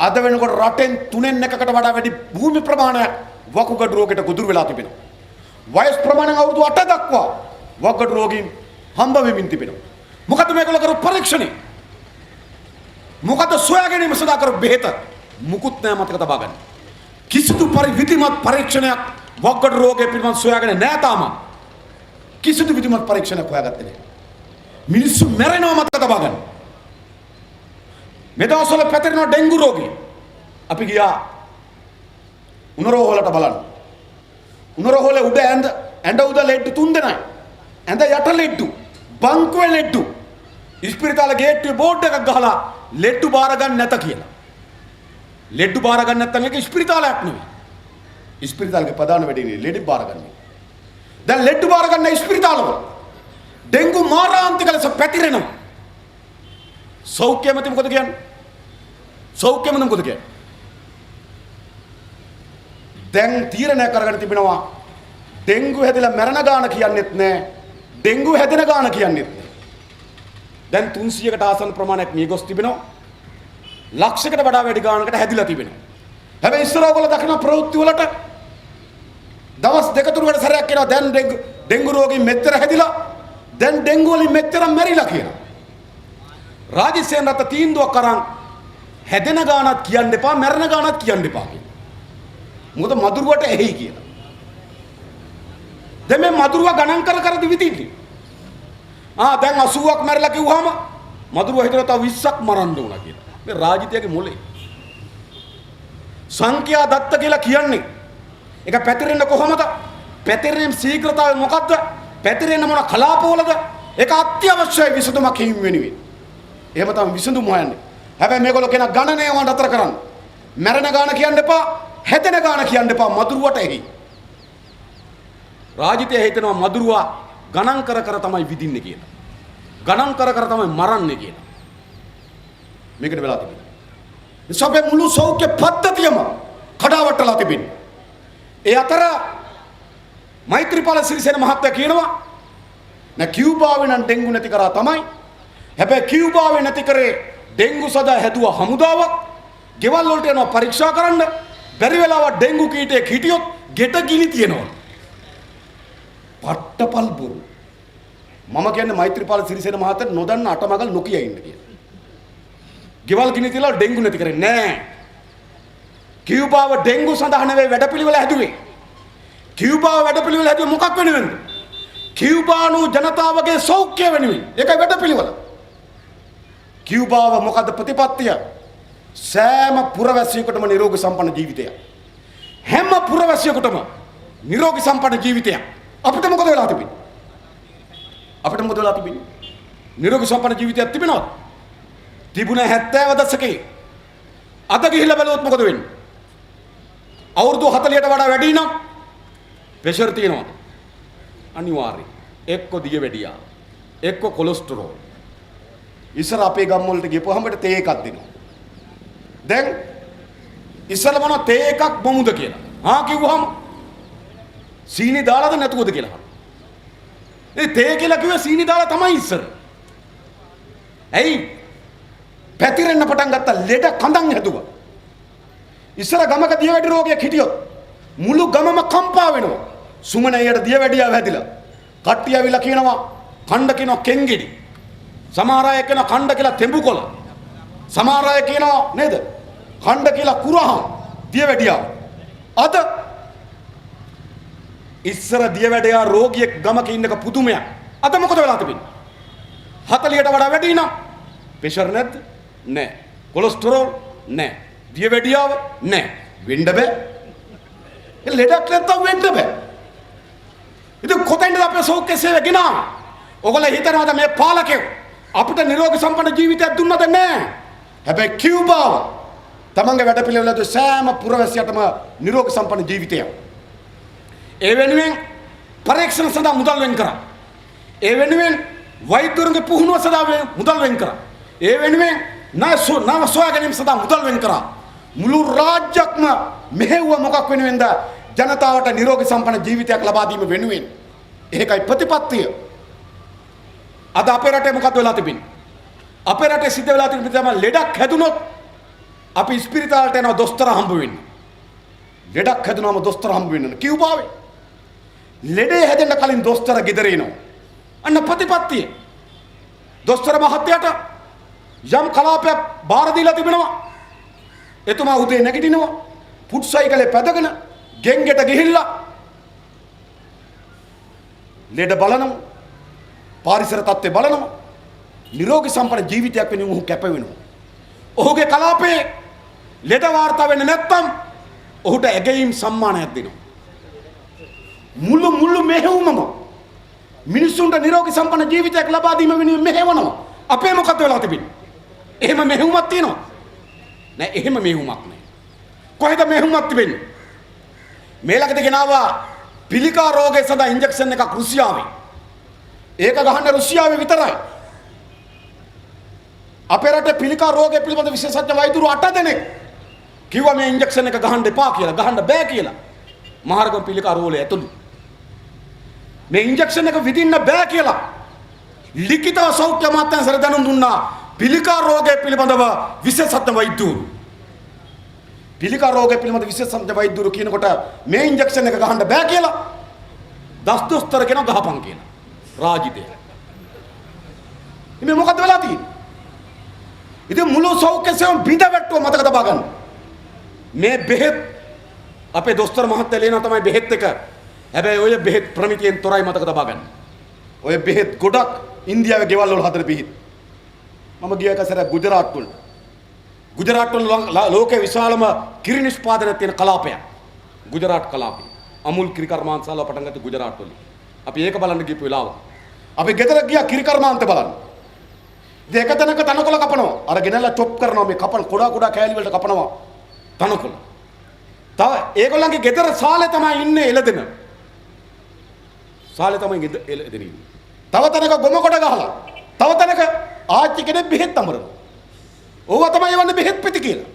අද වෙනකොට රටෙන් 3න් 1කට වඩා වැඩි භූමි ප්‍රමාණයක් වකුගඩු රෝගයට ගොදුරු වෙලා තිබෙනවා. වයස් ප්‍රමාණය අවුරුදු 8 දක්වා වකුගඩු රෝගීන් හම්බ වෙමින් තිබෙනවා. මොකද මේගොල්ලෝ කරු පරීක්ෂණේ? මොකද සොයා ගැනීම සඳහා කරු බෙහෙත මුකුත් නැහැ මතක තබා ගන්න. කිසිදු විධිමත් පරීක්ෂණයක් වකුගඩු රෝගය පිළිබඳ සොයාගෙන නැහැ තාම. කිසිදු විධිමත් පරීක්ෂණයක් හොයාගත්තේ නැහැ. මිනිස්සු මැරෙනවා මතක තබා ගන්න. මේ දවස්වල පැතිරෙන ඩෙන්ගු රෝගී අපි ගියා උණරෝහලට බලන්න. උණරෝහලේ උඩ ඇඳ උඩ ලෙඩ්ඩු 3 දෙනයි. ඇඳ යට ලෙඩ්ඩු, බංකුවේ ලෙඩ්ඩු. ඉස්පිරිතාලේ ගේට්ටුවේ බෝඩ් එකක් ගහලා ලෙඩ්ඩු බාර ගන්න නැත කියලා. ලෙඩ්ඩු බාර ගන්න නැත්නම් ඒක ඉස්පිරිතාලයක් නෙවෙයි. ඉස්පිරිතාලේ ප්‍රධාන වැඩේ ලෙඩ බාර ගන්න. දැන් ලෙඩ්ඩු බාර ගන්න ඉස්පිරිතාලවල ඩෙන්ගු මාරාන්තික ලෙස පැතිරෙනවා. සෞඛ්‍ය මැති මොකද කියන්නේ? සෞඛ්‍ය මැති මොකද කියන්නේ? දැන් තීරණය කරගෙන තිබෙනවා ඩෙන්ගු හැදලා මැරෙන ගාන කියන්නේත් නැහැ. ඩෙන්ගු හැදෙන ගාන කියන්නේත් නැහැ. දැන් 300කට ආසන්න ප්‍රමාණයක් මිය ගොස් තිබෙනවා. ලක්ෂයකට වඩා වැඩි ගානකට හැදිලා තිබෙනවා. හැබැයි ඉස්සර ඔයගොල්ලෝ දකින ප්‍රවෘත්ති වලට දවස් දෙක තුනකට සැරයක් කියනවා දැන් ඩෙන්ගු රෝගී මෙච්චර හැදිලා දැන් ඩෙන්ගු වලින් මෙච්චර මැරිලා කියලා. රාජසේන රට තීන්දුවක් අරන් හැදෙන ගානක් කියන්න එපා මැරෙන ගානක් කියන්න එපා කියලා. මොකද මදුරුවට එහි කියලා. දැන් මේ මදුරුව ගණන් කර දිවිතින්නේ. දැන් 80ක් මැරිලා කිව්වහම මදුරුව හිතනවා තව 20ක් මරන්න ඕන කියලා. මේ රාජිතයගේ මොලේ. සංඛ්‍යා දත්ත කියලා කියන්නේ ඒක පැතිරෙන්න කොහොමද? පැතිරෙන ශීඝ්‍රතාවය මොකද්ද? පැතිරෙන මොන කලාපවලද? ඒක අත්‍යවශ්‍යයි විසඳුමක් හිමි වෙනුවෙන්. එහෙම තමයි විසඳුම හොයන්නේ. හැබැයි මේගොල්ලෝ කියන ගණනය වන් අතර කරන්න. මැරෙන ගාන කියන්න එපා, හැදෙන ගාන කියන්න එපා මදුරුවට එහි. රාජිතය හිතනවා මදුරුවා ගණන් කර තමයි විදින්නේ කියලා. ගණන් කර තමයි මරන්නේ කියලා. මේකට වෙලා තිබෙනවා. සබේ මුළු සෞඛ්‍ය පද්ධතියම කඩාවැටලා තිබෙනවා. ඒ අතර මෛත්‍රීපාල සිරිසේන මහත්තයා කියනවා නා කියුබාවේ නම් ඩෙන්ගු නැති කරා තමයි. හැබැයි කියුබාවේ නැති කරේ ඩෙන්ගු සදා හැදුවා හමුදාවක්. ගෙවල් වලට යනවා පරීක්ෂා කරන්න. බැරි වෙලාවට ඩෙන්ගු කීටයක් හිටියොත් ගෙට ගිනි තියනවා. පට්ටපල් බොරු. මම කියන්නේ මෛත්‍රීපාල සිරිසේන මහත්තයා නොදන්න අටමගල් නොකිය ඉන්න කියලා. ගෙවල් ගිනි තියලා ඩෙන්ගු නැති කරේ නෑ. කියුබාව ඩෙන්ගු සඳහා නෙවෙයි වැඩපිළිවෙල හැදුවේ. කියුබාව වැඩපිළිවෙල හැදුවේ මොකක් වෙනුවෙන්ද? කියුබානු ජනතාවගේ සෞඛ්‍ය වෙනුවෙන්. ඒකයි වැඩපිළිවෙල. කියුබාව මොකද්ද ප්‍රතිපත්තිය? සෑම පුරවැසියෙකුටම නිරෝගී සම්පන්න ජීවිතයක්. හැම පුරවැසියෙකුටම නිරෝගී සම්පන්න ජීවිතයක්. අපිට මොකද වෙලා තිබෙන්නේ? අපිට මොකද වෙලා තිබෙන්නේ? නිරෝගී සම්පන්න ජීවිතයක් තිබෙනවද? තිබුණ 70 දශකේ අද ගිහිල්ලා බලුවොත් මොකද වෙන්නේ? අවුරුදු 40ට වඩා වැඩි නම් ප්‍රෙෂර් තියෙනවද? අනිවාර්යයෙන්. එක්ක දිය වැඩියා. එක්ක කොලෙස්ටරෝල්. ඉස්සර අපේ ගම් වලට ගිහපුවාම තේ එකක් දෙනවා. දැන් ඉස්සර මොන තේ එකක් බොමුද කියලා. කිව්වහම සීනි දාලාද නැතුවද කියලා. ඒ තේ කියලා කිව්වේ සීනි දාලා තමයි ඉස්සර. ඇයි? පැතිරෙන්න පටන් ගත්ත ලෙඩ කඳන් හැදුවා. ඉස්සර ගමක දියවැඩි රෝගයක් හිටියොත් මුළු ගමම කම්පා වෙනවා. සුමනයියට දියවැඩියා වැදිලා. කට්ටිය ඇවිල්ලා කියනවා කණ්ඩ කියනවා කෙන්ගෙඩි. සමහර අය කියනවා කණ්ඩ කියලා තෙඹුකොළ. සමහර අය කියනවා නේද? කණ්ඩ කියලා කුරහන් දියවැඩියා. අද ඉස්සර දියවැඩියා රෝගියෙක් ගමක ඉන්නක පුදුමයක්. අද මොකද වෙලා තිබෙන්නේ? 40ට වඩා වැඩි නම් ප්‍රෙෂර් නැද්ද? නැහැ. කොලෙස්ටරෝල් නැහැ. දියවැඩියාව නැහැ. වෙන්න බෑ. ලෙඩක් නැත්තම් වෙන්න බෑ. ඉතින් කොතෙන්ද අපේ සෞඛ්‍ය සේවය ගෙනාවේ? ඔයගොල්ලෝ හිතනවාද මේ පාලකයෝ අපිට නිරෝගී සම්පන්න ජීවිතයක් දුන්නද? නැහැ. හැබැයි කියුබාව තමන්ගේ වැඩ පිළිවෙලද සෑම පුරවැසියටම නිරෝගී සම්පන්න ජීවිතයක්. ඒ වෙනුවෙන් පරීක්ෂණ සඳහා මුදල් වෙන් කරා. ඒ වෙනුවෙන් වෛද්‍යවරුන්ගේ පුහුණුව සඳහා මුදල් වෙන් කරා. ඒ වෙනුවෙන් නව සොයා ගැනීම සඳහා මුදල් වෙන් කරා. මුළු රාජ්‍යයක්ම මෙහෙව්ව මොකක් වෙනුවෙන්ද? ජනතාවට නිරෝගී සම්පන්න ජීවිතයක් ලබා දීම වෙනුවෙන්. ඒකයි ප්‍රතිපත්තිය. අද අපේ රටේ මොකද වෙලා තිබෙන්නේ? අපේ රටේ සිද්ධ වෙලා තිබෙන්නේ තමයි ලෙඩක් හැදුනොත් අපි ස්පිරිතාලට යනවා දොස්තර හම්බ වෙන්න. ලෙඩක් හැදුනම දොස්තර හම්බ වෙන්න කියුබාවේ. ලෙඩේ හැදෙන්න කලින් දොස්තර ගෙදර එනවා. අන්න ප්‍රතිපත්තිය. දොස්තර මහත්තයාට යම් කලාපයක් බාර දීලා තිබෙනවා. එතුමා උදේ නැගිටිනවා. පුට් සයිකලේ පැදගෙන ගෙන්ගෙට ගිහිල්ලා ලෙඩ බලනවා. පාරිසර තත්ත්වය බලනවා. නිරෝගී සම්පන්න ජීවිතයක් වෙනුවෙන් ඔහු කැප වෙනවා. ඔහුගේ කලාපේ ලෙඩ වාර්තා වෙන්නේ නැත්නම් ඔහුට ඇගයීම් සම්මානයක් දෙනවා. මුළු මෙහෙවුමම මිනිසුන්ට නිරෝගී සම්පන්න ජීවිතයක් ලබා දීම වෙනුවෙන් මෙහෙවනවා. අපේ මොකද වෙලා තිබෙන්නේ? එහෙම මෙහෙවුමක් තියෙනවා? නෑ, එහෙම මෙහෙවුමක් නෑ. කොහෙද මෙහෙවුමක් තිබෙන්නේ? මේ ළඟදී ගෙනාවා පිළිකා රෝගය සඳහා ඉන්ජෙක්ෂන් එකක් රුසියාවේ. ඒක ගහන්නේ රුසියාවේ විතරයි. අපේ රටේ පිළිකා රෝගය පිළිබඳ විශේෂඥ වෛද්‍යවරු 8 දෙනෙක් කිව්වා මේ ඉන්ජෙක්ෂන් එක ගහන්න එපා කියලා, ගහන්න බෑ කියලා. මහරගම පිළිකා රෝලේ ඇතුළු. මේ ඉන්ජෙක්ෂන් එක විදින්න බෑ කියලා ලිඛිතව සෞඛ්‍ය අමාත්‍යාංශයට දැනුම් දුන්නා පිළිකා රෝගය පිළිබඳව විශේෂඥ වෛද්‍යවරු. පිළිකා රෝගය පිළිබඳ විශේෂඥ වෛද්‍යවරු කියනකොට මේ ඉන්ජෙක්ෂන් එක ගහන්න බෑ කියලා දස්දොස්තර කෙනා ගහපන් කියලා. රාජිතය. මේ මොකද වෙලා තියෙන්නේ? ඉතින් මුළු සෞඛ්‍ය සේවම බිඳවැට්ටුව මතක තබා ගන්න. මේ බෙහෙත් අපේ දොස්තර මහත්තයා ලියනවා තමයි බෙහෙත් එක. හැබැයි ඔය බෙහෙත් ප්‍රමිතියෙන් තොරයි මතක තබා ගන්න. ඔය බෙහෙත් ගොඩක් ඉන්දියාවේ ගෙවල් වල හදන බෙහෙත්. මම ගිය එක සැරයක් ගුජරාට් වල. ගුජරාට් වල ලෝකේ විශාලම කිරි නිෂ්පාදනය තියෙන කලාපයක්. ගුජරාට් කලාපය. අමුල් කිරි කර්මාන්තශාලාව පටන් ගත්තේ ගුජරාට් වල. අපි ඒක බලන්න ගිහපු වෙලාව. අපි ගෙදර ගියා කිරි කර්මාන්ත බලන්න. දෙක තැනක තනකොළ කපනවා. අර ගෙනල්ලා චොප් කරනවා මේ කපන කොඩා කෑලි වලට කපනවා තනකොළ. තව ඒගොල්ලන්ගේ ගෙදර සාලේ තමයි ඉන්නේ එළදෙන. සාලේ තමයි එළදෙන ඉන්නේ. තව තැනක ගොම කොට ගහලා. තව තැනක ආච්චි කෙනෙක් බෙහෙත් අඹරනවා. ඕවා තමයි වන්නේ බෙහෙත් පෙති කියලා.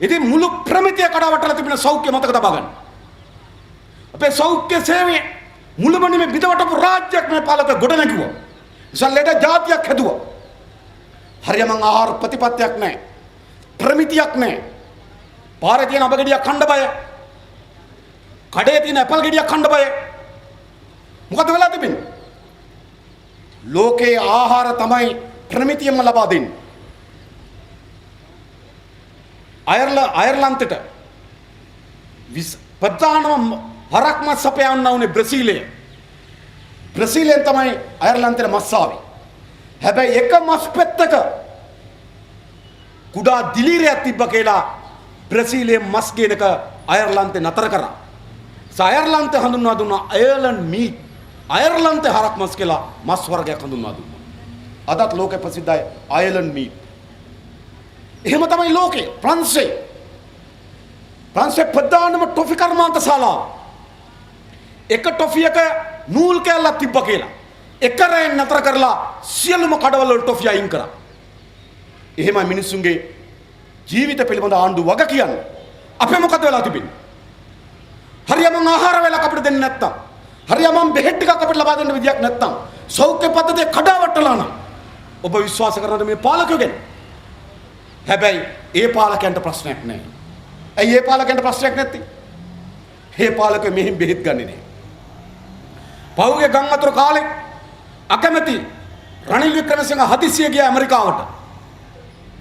ඉතින් මුළු ප්‍රමිතිය කඩාවටලා තිබෙන සෞඛ්‍ය මතක තබා ගන්න. අපේ සෞඛ්‍ය සේවයේ මුළුමනින්ම බිඳවටපු රාජ්‍යයක් මේ පාලක ගොඩ නැගුවා. ඉස්සල්ලේට ජාතියක් හැදුවා. හරියම ආහාර ප්‍රතිපත්තියක් නැහැ. ප්‍රමිතියක් නැහැ. පාරේ තියෙන අබ ගෙඩියක් කන්න බය. කඩේ තියෙන ඇපල් ගෙඩියක් කන්න බය. මොකද වෙලා තිබෙන්නේ? ලෝකේ ආහාර තමයි ප්‍රමිතියම ලබා දෙන්නේ. අයර්ලන්තයට ප්‍රධානම හරක් මස් සපයන්න උනේ බ්‍රසීලය. බ්‍රසීලයෙන් තමයි අයර්ලන්තයට මස් ආවේ. හැබැයි එක මස් පෙත්තක කුඩා දිලීරයක් තිබ්බ කියලා බ්‍රසීලයේ මස් ගේනක අයර්ලන්තේ නතර කරා. අයර්ලන්තේ හඳුන්වා දුන්නා අයර්ලන්ඩ් මීට්. අයර්ලන්තේ හරක් මස් කියලා මස් වර්ගයක් හඳුන්වා දුන්නා. අදත් ලෝකෙ ප්‍රසිද්ධයි අයර්ලන්ඩ් මීට්. එහෙම තමයි ලෝකේ ප්‍රංශේ ප්‍රධානම ටොෆි කර්මාන්ත ශාලාව. එක ටොෆි එක නූල් කෑල්ලක් තිබ්බ කියලා. එක රැයෙන් නතර කරලා සියලුම කඩවල වල ටොෆි අයින් කරා. එහෙමයි මිනිස්සුන්ගේ ජීවිත පිළිබඳ ආණ්ඩු වග කියන්නේ. අපේ මොකද වෙලා තිබෙන්නේ? හරියම ආහාර වේලක් අපිට දෙන්නේ නැත්තම්, හරියම බෙහෙත් ටිකක් අපිට ලබා දෙන්න විදියක් නැත්තම්, සෞඛ්‍ය පද්ධතිය කඩාවැටලා නම් ඔබ විශ්වාස කරනවද මේ පාලකයෝ ගැන? හැබැයි ඒ පාලකයන්ට ප්‍රශ්නයක් නැහැ. ඇයි ඒ පාලකයන්ට ප්‍රශ්නයක් නැත්තේ? මේ පාලකයෝ මෙහෙන් බෙහෙත් ගන්නේ නැහැ. පහුගිය ගම් වතුර කාලේ අකමැති රනිල් වික්‍රමසිංහ හදිසිය ගියා ඇමරිකාවට.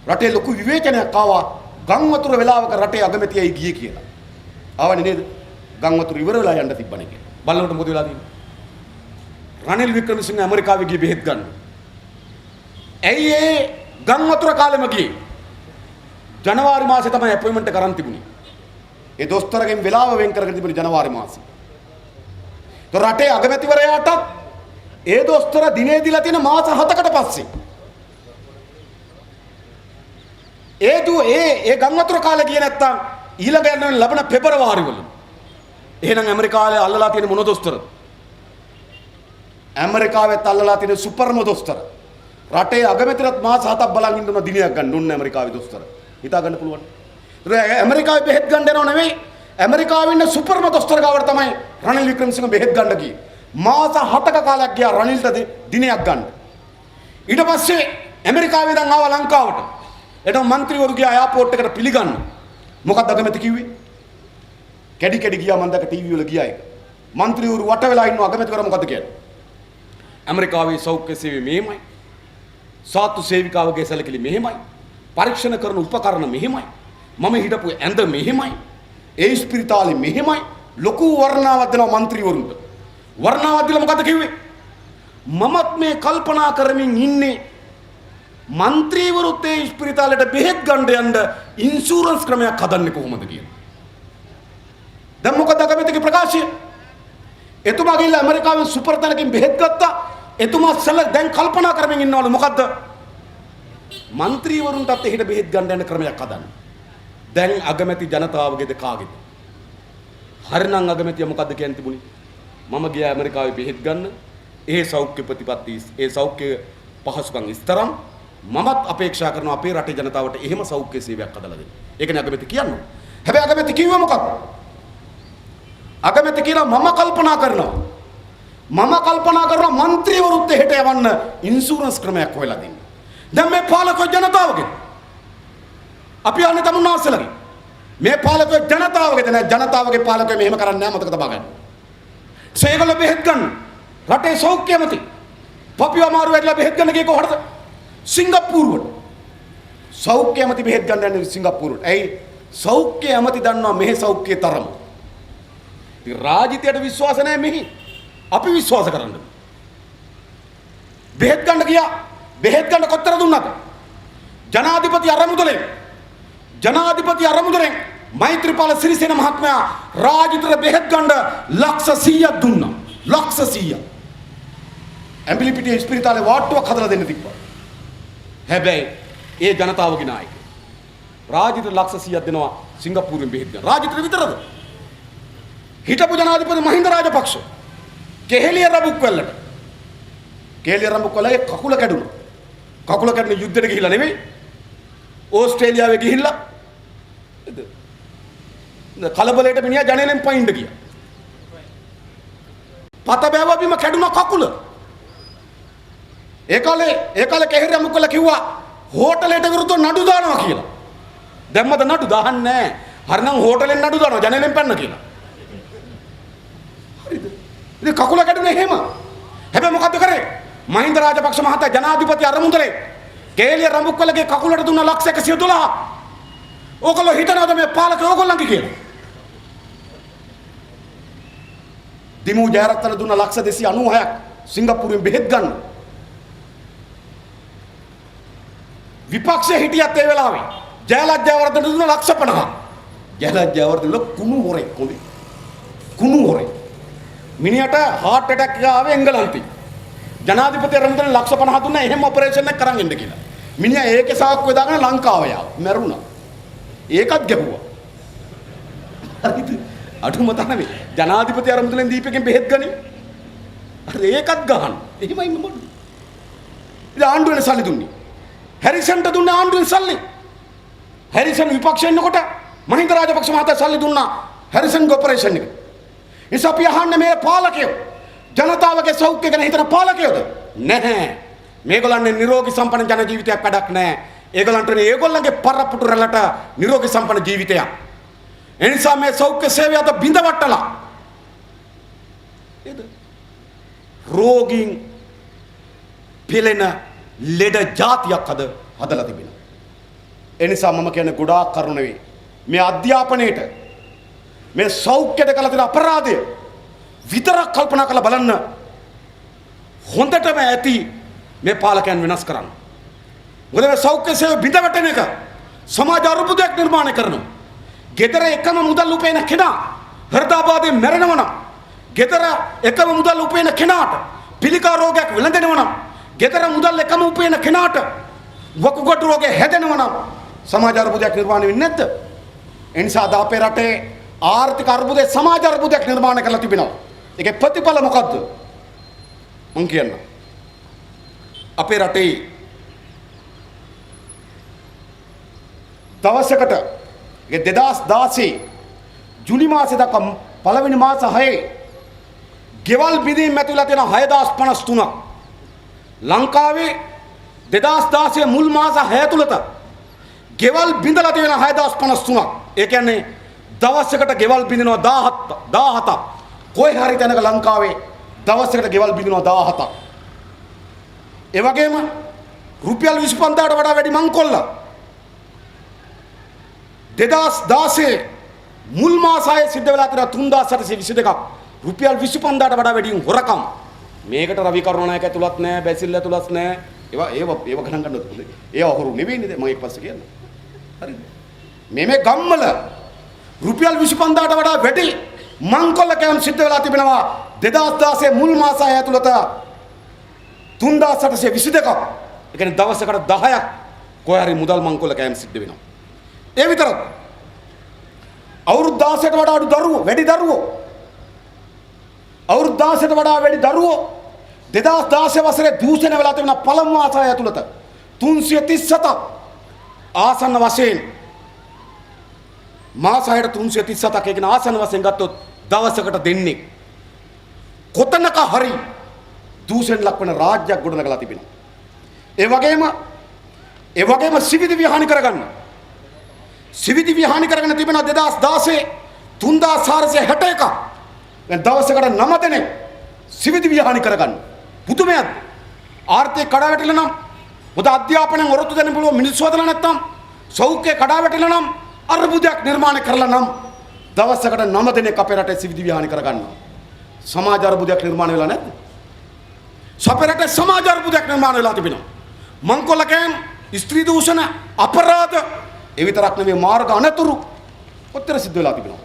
රටේ ලොකු විවේචනයක් ආවා ගම් වතුර වෙලාවක රටේ අගමැතියයි ගියේ කියලා. ආවනේ නේද? ගම් වතුර ඉවර වෙලා යන්න තිබ්බනේ කියලා. බලනකොට මොකද වෙලා තියෙන්නේ? රනිල් වික්‍රමසිංහ ඇමරිකාවේ ගියේ බෙහෙත් ගන්න. ඇයි ඒ ගම් වතුර කාලෙම ගියේ? ජනවාරි මාසේ තමයි අපොයින්ට්මන්ට් එක කරන් තිබුණේ. ඒ දොස්තරගෙන් වෙලාව වෙන් කරගෙන තිබුණේ ජනවාරි මාසේ. તો රටේ අගමැතිවරයාට ඒ දොස්තර දිනේ දීලා තියෙන මාස 7කට පස්සේ ඒ ගම් වතුර කාලේ ගියේ නැත්තම් ඊළඟ යන ලබන පෙබරවාරි වල එහෙනම් ඇමරිකාවේ අල්ලලා තියෙන මොන දොස්තරද? ඇමරිකාවෙත් අල්ලලා තියෙන සුපර්ම දොස්තර. රටේ අගමැතිරත් මාස 7ක් බලන් ඉන්න දිනයක් ගන්න ඕනේ ඇමරිකාවේ දොස්තර. හිතා ගන්න පුළුවන්. ඇමරිකාවේ බෙහෙත් ගන්න යනව නෙවෙයි. ඇමරිකාවේ ඉන්න සුපර්ම දොස්තර ගාවට තමයි රනිල් වික්‍රමසිංහ බෙහෙත් ගන්න ගියේ. මාස 7ක කාලයක් ගියා රනිල්ට දිනයක් ගන්න. ඊට පස්සේ ඇමරිකාවේ ඉඳන් ආවා ලංකාවට. එතන മന്ത്രിවරු ගියා එයාපෝට් එකට පිළිගන්න. මොකක්ද අගමැති කිව්වේ? කැඩි කැඩි ගියා මම දැක්ක ටීවී වල ගියා ඒක. മന്ത്രിවරු වට වෙලා ඉන්න අගමැතිවරු මොකද්ද කියන්නේ? ඇමරිකාවේ සෞඛ්‍ය සේවය මෙහෙමයි. සාතු සේවිකාවගේ සැලකිලි මෙහෙමයි. පරීක්ෂණ කරන උපකරණ මෙහෙමයි. මම හිටපු ඇඳ මෙහෙමයි. ඒ ස්පිරිතාලේ මෙහෙමයි. ලොකු වර්ණාවක් දෙනවා മന്ത്രിවරුන්ට. වර්ණාවක් දීලා මොකද්ද කිව්වේ? මමත් මේ කල්පනා කරමින් ඉන්නේ മന്ത്രിවරුත් ඒ ස්පිරිතාලේට බෙහෙත් ගන්න යන්න ඉන්ෂුරන්ස් ක්‍රමයක් හදන්නේ කොහොමද කියලා. දැන් මොකද අගමැතිගේ ප්‍රකාශය? එතුමා ගිහිල්ලා ඇමරිකාවෙන් සුපර් තැනකින් බෙහෙත් ගත්තා. එතුමා දැන් කල්පනා කරමින් ඉන්නවලු මොකද්ද? മന്ത്രിවරුන්ටත් එහෙට බෙහෙත් ගන්න යන ක්‍රමයක් හදන්න. දැන් අගමැති ජනතාවගේද කාගේද? හරිනම් අගමැතිය මොකද්ද කියන්නේ තිබුණේ? මම ගියා ඇමරිකාවේ බෙහෙත් ගන්න. ඒ සෞඛ්‍ය ප්‍රතිපත්ති ඒ සෞඛ්‍ය පහසුකම් ඉස්තරම් මමත් අපේක්ෂා කරනවා අපේ රටේ ජනතාවට එහෙම සෞඛ්‍ය සේවයක් හදලා දෙන්න. ඒකනේ අගමැති කියන්නේ. හැබැයි අගමැති කිව්වේ මොකක්ද? අගමැති කියලා මම කල්පනා කරනවා മന്ത്രിවරුත් එහෙට යවන්න ඉන්ෂුරන්ස් ක්‍රමයක් හොයලා දෙන්න. දැන් මේ පාලකෝ ජනතාවගේ අපි යන්නේ තමුන්නාස්සලගේ. මේ පාලකෝ ජනතාවගේ නෑ ජනතාවගේ පාලකෝ මෙහෙම කරන්නේ නෑ මතක තබා ගන්න. ඒගොල්ලෝ බෙහෙත් ගන්න රටේ සෞඛ්‍ය ඇමති පපියෝ අමාරු වෙලා බෙහෙත් ගන්න ගියේ කොහටද? සිංගප්පූරුවට. සෞඛ්‍ය ඇමති බෙහෙත් ගන්න යන්නේ සිංගප්පූරුවට. ඇයි? සෞඛ්‍ය ඇමති දන්නවා මෙහි සෞඛ්‍ය තරම. ඉතින් රාජිතයට විශ්වාස නැහැ මෙහි. අපි විශ්වාස කරන්න. බෙහෙත් ගන්න ගියා. බෙහෙත් ගන්න කොච්චර දුන්නද? ජනාධිපති අරමුදලෙන් මෛත්‍රීපාල සිරිසේන මහත්මයා රාජිතට බෙහෙත් ගන්න ලක්ෂ 100ක් දුන්නා. ලක්ෂ 100ක්. ඇඹිලිපිටිය ස්පිරිතාලේ වාට්ටුවක් හදලා දෙන්න තිබ්බා. හැබැයි ඒ ජනතාවගේ නායකය රාජිතට ලක්ෂ 100ක් දෙනවා සිංගප්පූරුවෙන් බෙහෙත් ගන්න. රාජිතට විතරද? හිටපු ජනාධිපති මහින්ද රාජපක්ෂ කෙහෙලිය රඹුක්වැල්ලට කකුල කැඩුණා. කකුල කැඩුණ යුද්ධෙට ගිහිල්ලා නෙවෙයි. ඕස්ට්‍රේලියාවේ ගිහිල්ලා කලබලයට මිනිහා ජනේලෙන් පයින්ද ගියා. පත බෑව බිම කැඩුණ කකුල. ඒ කාලේ කෙහෙලිය රඹුක්වැල්ල කිව්වා හෝටලයට විරුද්ධව නඩු දානවා කියලා. දැම්මද නඩු දාන්නේ නැහැ. හරිනම් හෝටලෙන් නඩු දානවා ජනේලෙන් පැන්න කියලා. ඉතින් කකුල කැඩුනේ එහෙම. හැබැයි මොකද්ද කරේ? මහින්ද රාජපක්ෂ මහතා ජනාධිපති අරමුදලේ කේලිය රඹුක්වැල්ලගේ කකුලට දුන්න ලක්ෂ 112. ඕගොල්ලෝ හිතනවාද මේ පාලකයෝ ඕගොල්ලන්ගේ කියලා? දිමු ජයරත්න දුන්න ලක්ෂ 296ක් සිංගප්පූරුවෙන් බෙහෙත් ගන්න. විපක්ෂයේ හිටියත් ඒ වෙලාවේ ජයලජ්ජාවර්ධන දුන්න ලක්ෂ 50ක්. ජයලජ්ජාවර්ධන කුණු හොරේ කොලේ. කුණු හොරේ. මිනිහට heart attack එක ආවේ එංගලන්තේ. ජනාධිපති රන්දන ලක්ෂ 50 දුන්නා එහෙම ඔපරේෂන් එක කරන් ඉන්න කියලා. මිනිහා ඒකේ සාක්කුවේ දාගෙන ලංකාව යාව. මැරුණා. ඒකත් ගැහුවා. හරිද? අඩුම තරමේ ජනාධිපති අරමුදලෙන් දීපකෙන් බෙහෙත් ගනි. හරි ඒකත් ගහන්න. එහෙමයි මම. ඉතින් ආණ්ඩුවේ සල්ලි දුන්නේ. හැරිසන්ට දුන්නේ ආණ්ඩුවේ සල්ලි. හැරිසන් විපක්ෂ ඉන්නකොට මහින්ද රාජපක්ෂ මහතා සල්ලි දුන්නා හැරිසන් ඔපරේෂන් එක. ඉතින් අපි අහන්නේ මේ පාලකයෝ ජනතාවගේ සෞඛ්‍ය ගැන හිතන පාලකයෝද? නැහැ. මේගොල්ලන්ගේ නිරෝගී සම්පන්න ජන ජීවිතයක් වැඩක් නැහැ. ඒගොල්ලන්ට ඒගොල්ලන්ගේ පරපුටු රැළට නිරෝගී සම්පන්න ජීවිතයක්. ඒ නිසා මේ සෞඛ්‍ය සේවය අද බිඳ වටලා. නේද? රෝගීන් පිළෙන ලෙඩ જાතියක් අද හදලා තිබෙනවා. ඒ නිසා මම කියන්නේ ගොඩාක් කරුණ නෙවෙයි. මේ අධ්‍යාපනයේට මේ සෞඛ්‍යයට කළ තියෙන අපරාධය විතරක් කල්පනා කරලා බලන්න හොඳටම ඇති මේ පාලකයන් වෙනස් කරන්න. මොකද මේ සෞඛ්‍ය සේව බිඳ වැටෙන එක සමාජ අර්බුදයක් නිර්මාණය කරනවා. ගෙදර එකම මුදල් උපයන කෙනා හෘදයාබාධයෙන් මැරෙනවා නම්, ගෙදර එකම මුදල් උපයන කෙනාට පිළිකා රෝගයක් වෙළඳෙනවා නම්, ගෙදර මුදල් එකම උපයන කෙනාට වකුගඩු රෝගය හැදෙනවා නම් සමාජ අර්බුදයක් නිර්මාණය වෙන්නේ නැද්ද? ඒ නිසා අද අපේ රටේ ආර්ථික අර්බුදේ සමාජ අර්බුදයක් නිර්මාණය කරලා තිබෙනවා. ඒකේ ප්‍රතිඵල මොකද්ද? මං කියන්න. අපේ රටේ දවසකට 2016 ජුලි මාසේ දක්වා පළවෙනි මාස 6 ගෙවල් බිඳීම් ඇතුළත තියෙන 6053ක් ලංකාවේ 2016 මුල් මාස 6 තුලත ගෙවල් බිඳලා තියෙන 6053ක්. ඒ කියන්නේ දවසකට ගෙවල් බිඳිනවා 17ක්. කොයි හරි තැනක ලංකාවේ දවසකට ගෙවල් බිඳිනවා 17ක්. ඒ වගේම රුපියල් 25000ට වඩා වැඩි මංකොල්ල 2016 මුල් මාසයේ සිද්ධ වෙලා තියෙන 3822ක්. රුපියල් 25000ට වඩා වැඩි හොරකම්. මේකට රවි කරුණානායක ඇතුළත් නැහැ, බැසිල් ඇතුළත් නැහැ. ඒව ගණන් ගන්නත් පුළුවන්. ඒවා හොරු නෙවෙයිනේ මම ඊපස්සේ කියන්නේ. හරිද? මේ ගම්වල රුපියල් 25000ට වඩා වැඩි මංකොල්ල කෑම සිද්ධ වෙලා තිබෙනවා 2016 මුල් මාසය ඇතුළත 3822ක්. ඒ කියන්නේ දවසකට 10ක් කොහේ හරි මුදල් මංකොල්ල කෑම සිද්ධ වෙනවා. ඒ විතරක් අවුරුදු 16ට වඩා අඩු දරුවෝ වැඩි දරුවෝ අවුරුදු 16ට වඩා වැඩි දරුවෝ 2016 වසරේ දූෂණය වෙලා තිබෙන පළමු මාසය ඇතුළත 337ක් ආසන්න වශයෙන් මාස 6ට 337ක් කියන ආසන්න වශයෙන් ගත්තොත් දවසකට දෙන්නේ කොතනක හරි දූෂණ ලක්වන රාජ්‍යයක් ගොඩනගලා තිබෙනවා. ඒ වගේම සිවිදි විහානි කරගන්න. සිවිදි විහානි කරගෙන තිබෙන 2016 3461ක්. දැන් දවසකට 9 දෙනෙක් සිවිදි විහානි කරගන්න. පුදුමයක්. ආර්ථික කඩාවැටිලා නම් මොකද අධ්‍යාපනයෙන් වරොත්තු දෙන්න පුළුවන් මිනිස්සු හදලා නැත්තම් සෞඛ්‍ය කඩාවැටිලා නම් අර්බුදයක් නිර්මාණය කරලා නම් දවසකට 9 දෙනෙක් අපේ රටේ සිවිදි විහානි කරගන්නවා. සමාජ අර්බුදයක් නිර්මාණය වෙලා නැද්ද? අපේ රටේ සමාජ අර්බුදයක් නිර්මාණය වෙලා තිබෙනවා. මංකොල්ල කෑම, ස්ත්‍රී දූෂණ, අපරාධ, ඒ විතරක් නෙවෙයි මාර්ග අනතුරු ඔච්චර සිද්ධ වෙලා තිබෙනවා.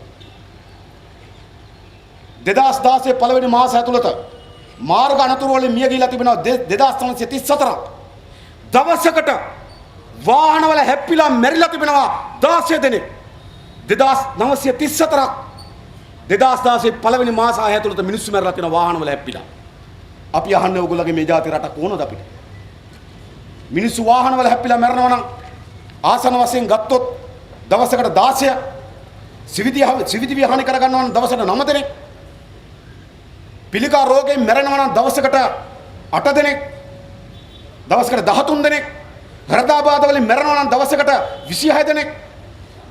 2016 පළවෙනි මාසය ඇතුළත මාර්ග අනතුරු වලින් මිය ගිහිලා තිබෙනවා 2934ක්. දවසකට වාහනවල හැප්පිලා මැරිලා තිබෙනවා 16 දෙනෙක්. 2934ක් 2016 පළවෙනි මාසය ඇතුළත මිනිස්සු මැරලා තියෙන වාහනවල හැප්පිලා. අපි අහන්නේ ඕගොල්ලෝගේ මේ ජාති රටක් ඕනද අපිට? මිනිස්සු වාහනවල හැප්පිලා මැරෙනවා නම් ආසන වශයෙන් ගත්තොත් දවසකට 16ක් සිවිදි විහානි කරගන්නවා නම් දවසකට 9 දෙනෙක්. පිළිකා රෝගයෙන් මැරෙනවා නම් දවසකට 8 දෙනෙක්. දවසකට 13 දෙනෙක්. හෘදයාබාධ වලින් මැරෙනවා නම් දවසකට 26 දෙනෙක්.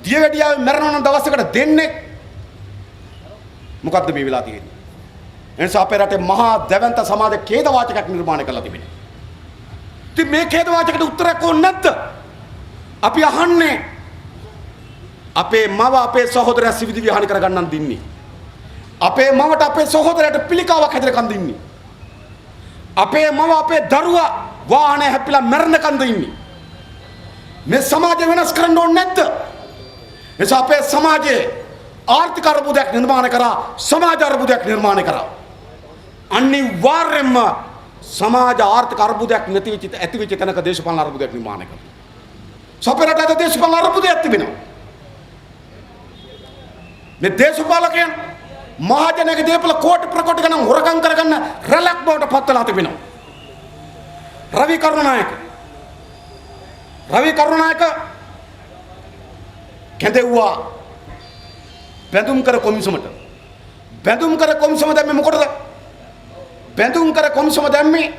දියවැඩියාවෙන් මැරෙනවා නම් දවසකට දෙන්නෙක්. මොකද්ද මේ වෙලා තියෙන්නේ? එනිසා අපේ රටේ මහා දැවැන්ත සමාජ ඛේදවාචකයක් නිර්මාණය කරලා තිබෙනවා. ඉතින් මේ ඛේදවාචකයට උත්තරයක් ඕනේ නැද්ද? අපි අහන්නේ අපේ මව අපේ සහෝදරයා සිවිදි විහානි කරගන්නන් දින්නේ. අපේ මවට අපේ සහෝදරයාට පිළිකාවක් හැදෙනකන් දින්නේ. අපේ මව අපේ දරුවා වාහනේ හැප්පිලා මැරෙනකන් දින්නේ. මේ සමාජය වෙනස් කරන්න ඕනේ නැද්ද? එනිසා අපේ සමාජයේ ආර්ථික අර්බුදයක් නිර්මාණය කරා, සමාජ අර්බුදයක් නිර්මාණය කරා. අනිවාර්යයෙන්ම සමාජ ආර්ථික අර්බුදයක් නැති වෙච්ච ඇති වෙච්ච තැනක දේශපාලන අර්බුදයක් නිර්මාණය කරනවා. සපරට අද දේශපාලන අර්බුදයක් තිබෙනවා. මේ දේශපාලකයන් මහජනගේ දේපල කෝටි ප්‍රකෝටි ගණන් හොරකම් කරගන්න රැලක් බවට පත්වලා තිබෙනවා. රවි කරුණායක කැඳෙව්වා බැඳුම් කර කොමිසමට. බැඳුම් කර කොමිසම දැම්මේ මොකටද? බැඳුම් කර කොමිසම දැම්මේ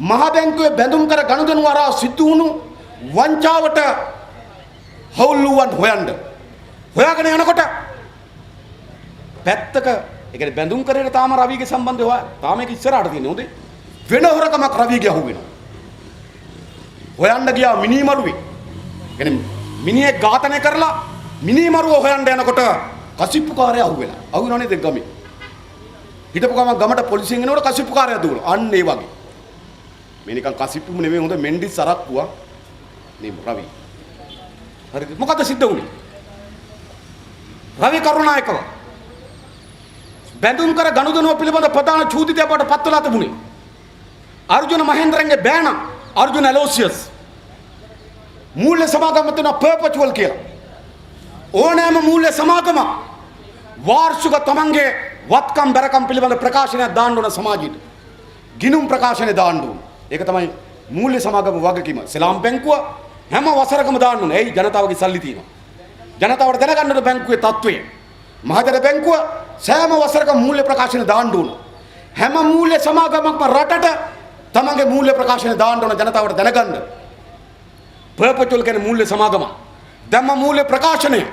මහ බැංකුවේ බැඳුම් කර ගනුදෙනු වරා සිදු වුණු වංචාවට හවුල්ලුවන් හොයාගෙන යනකොට පැත්තක ඒ කියන්නේ බැඳුම් කරේට තාම රවිගේ සම්බන්ධය තාම ඒක ඉස්සරහට තියෙන්නේ හොඳේ. වෙන හොරකමක් රවිගේ අහුවෙනවා. හොයන්න ගියා මිනිමරුවේ. කියන්නේ මිනිහෙක් ඝාතනය කරලා මිනිමරුව හොයන්න යනකොට කසිප්පුකාරයා අහුවෙලා. අහුවෙනවනේ දැන් ගමේ. හිටපු ගමන් ගමට පොලිසියෙන් එනකොට කසිප්පුකාරයා දුවලා. අන්න ඒ වගේ. මේ නිකන් කසිප්පුම නෙමෙයි හොඳ මෙන්ඩිස් සරක්කුවා. මේ රවි. හරිද? මොකද සිද්ධ වුනේ? රවි කරුණායකව බැඳුම් කර ගනුදෙනුව පිළිබඳ ප්‍රධාන චූදිතය බවට පත් වෙලා තිබුණේ අර්ජුන මහේන්ද්‍රන්ගේ බෑනා අර්ජුන ඇලෝසියස් මූල්‍ය සමාගම තියෙන පර්පචුවල් කියලා. ඕනෑම මූල්‍ය සමාගම වාර්ෂික තමන්ගේ වත්කම් බැරකම් පිළිබඳ ප්‍රකාශනයක් දාන්න ඕන සමාජයට. ගිණුම් ප්‍රකාශනය දාන්න ඕන. ඒක තමයි මූල්‍ය සමාගම වගකීම. සෙලාම් බැංකුව හැම වසරකම දාන්න ඕන. ඒයි ජනතාවගේ සල්ලි තියෙනවා. ජනතාවට දැනගන්න ඕන බැංකුවේ තත්ත්වය. මහජන බැංකුව සෑම වසරක මූල්‍ය ප්‍රකාශන දාන්න ඕන. හැම මූල්‍ය සමාගමක්ම රටට තමන්ගේ මූල්‍ය ප්‍රකාශන දාන්න ඕන ජනතාවට දැනගන්න. පර්පචුවල් කියන්නේ මූල්‍ය සමාගම. දැම්ම මූල්‍ය ප්‍රකාශනය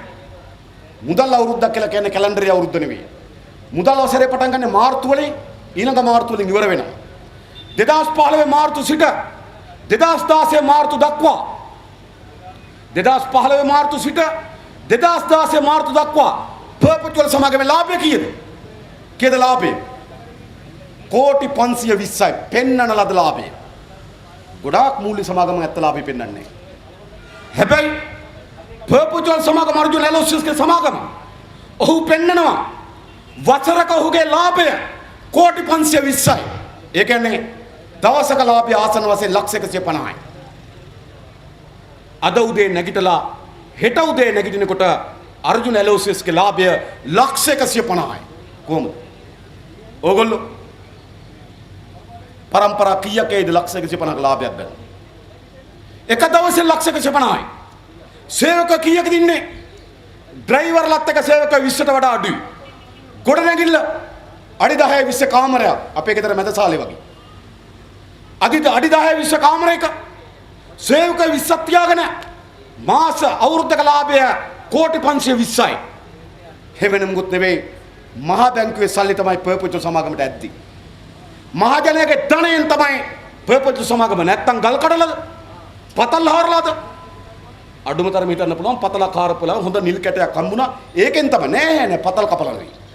මුදල් අවුරුද්දක් කියලා කියන්නේ කැලෙන්ඩර් අවුරුද්ද නෙවෙයි. මුදල් වසරේ පටන් ගන්න මාර්තු වලින් ඊළඟ මාර්තු වලින් ඉවර වෙනවා. 2015 මාර්තු සිට 2016 මාර්තු දක්වා 2015 මාර්තු සිට 2016 මාර්තු දක්වා පර්පචුවල් සමාගමේ ලාභය කීයද? කීයද ලාභය? කෝටි 520යි පෙන්නන ලද ලාභය. ගොඩාක් මූල්‍ය සමාගම ඇත්ත ලාභය පෙන්වන්නේ නැහැ. හැබැයි පර්පචුවල් සමාගම අර්ජුන ඇලෝසියස්ගේ සමාගම ඔහු පෙන්නනවා වසරක ඔහුගේ ලාභය කෝටි 520යි. ඒ කියන්නේ දවසක ලාභය ආසන වශයෙන් ලක්ෂ 150යි. අද උදේ නැගිටලා හෙට උදේ නැගිටිනකොට අර්ජුන ඇලෝසියස්ගේ ලාභය ලක්ෂ 150යි. කොහොමද? ඕගොල්ලෝ පරම්පරා කීයක් ඒද ලක්ෂ 150ක ලාභයක් ගන්න? එක දවසේ ලක්ෂ 150යි. සේවක කීයකද ඉන්නේ? ඩ්‍රයිවර්ලත් එක සේවක 20ට වඩා අඩුයි. ගොඩනැගිල්ල අඩි 10 20 කාමරයක් අපේ ගෙදර මැදසාලේ වගේ. අඩි 10 20 කාමරයක සේවක 20ක් තියාගෙන මාස අවුරුද්දක ලාභය කෝටි 520යි. හැවෙන මුකුත් නෙවෙයි. මහා බැංකුවේ සල්ලි තමයි පර්පචුවල් සමාගමට ඇද්දි. මහජනයාගේ ධනයෙන් තමයි පර්පචුවල් සමාගම නැත්තම් ගල් කඩලද? පතල් හරලාද? අඩුම තරම හිතන්න පුළුවන් පතල කාරපලා හොඳ නිල් කැටයක් හම්බුණා. ඒකෙන් තමයි නෑ පතල් කපලා නෙවෙයි.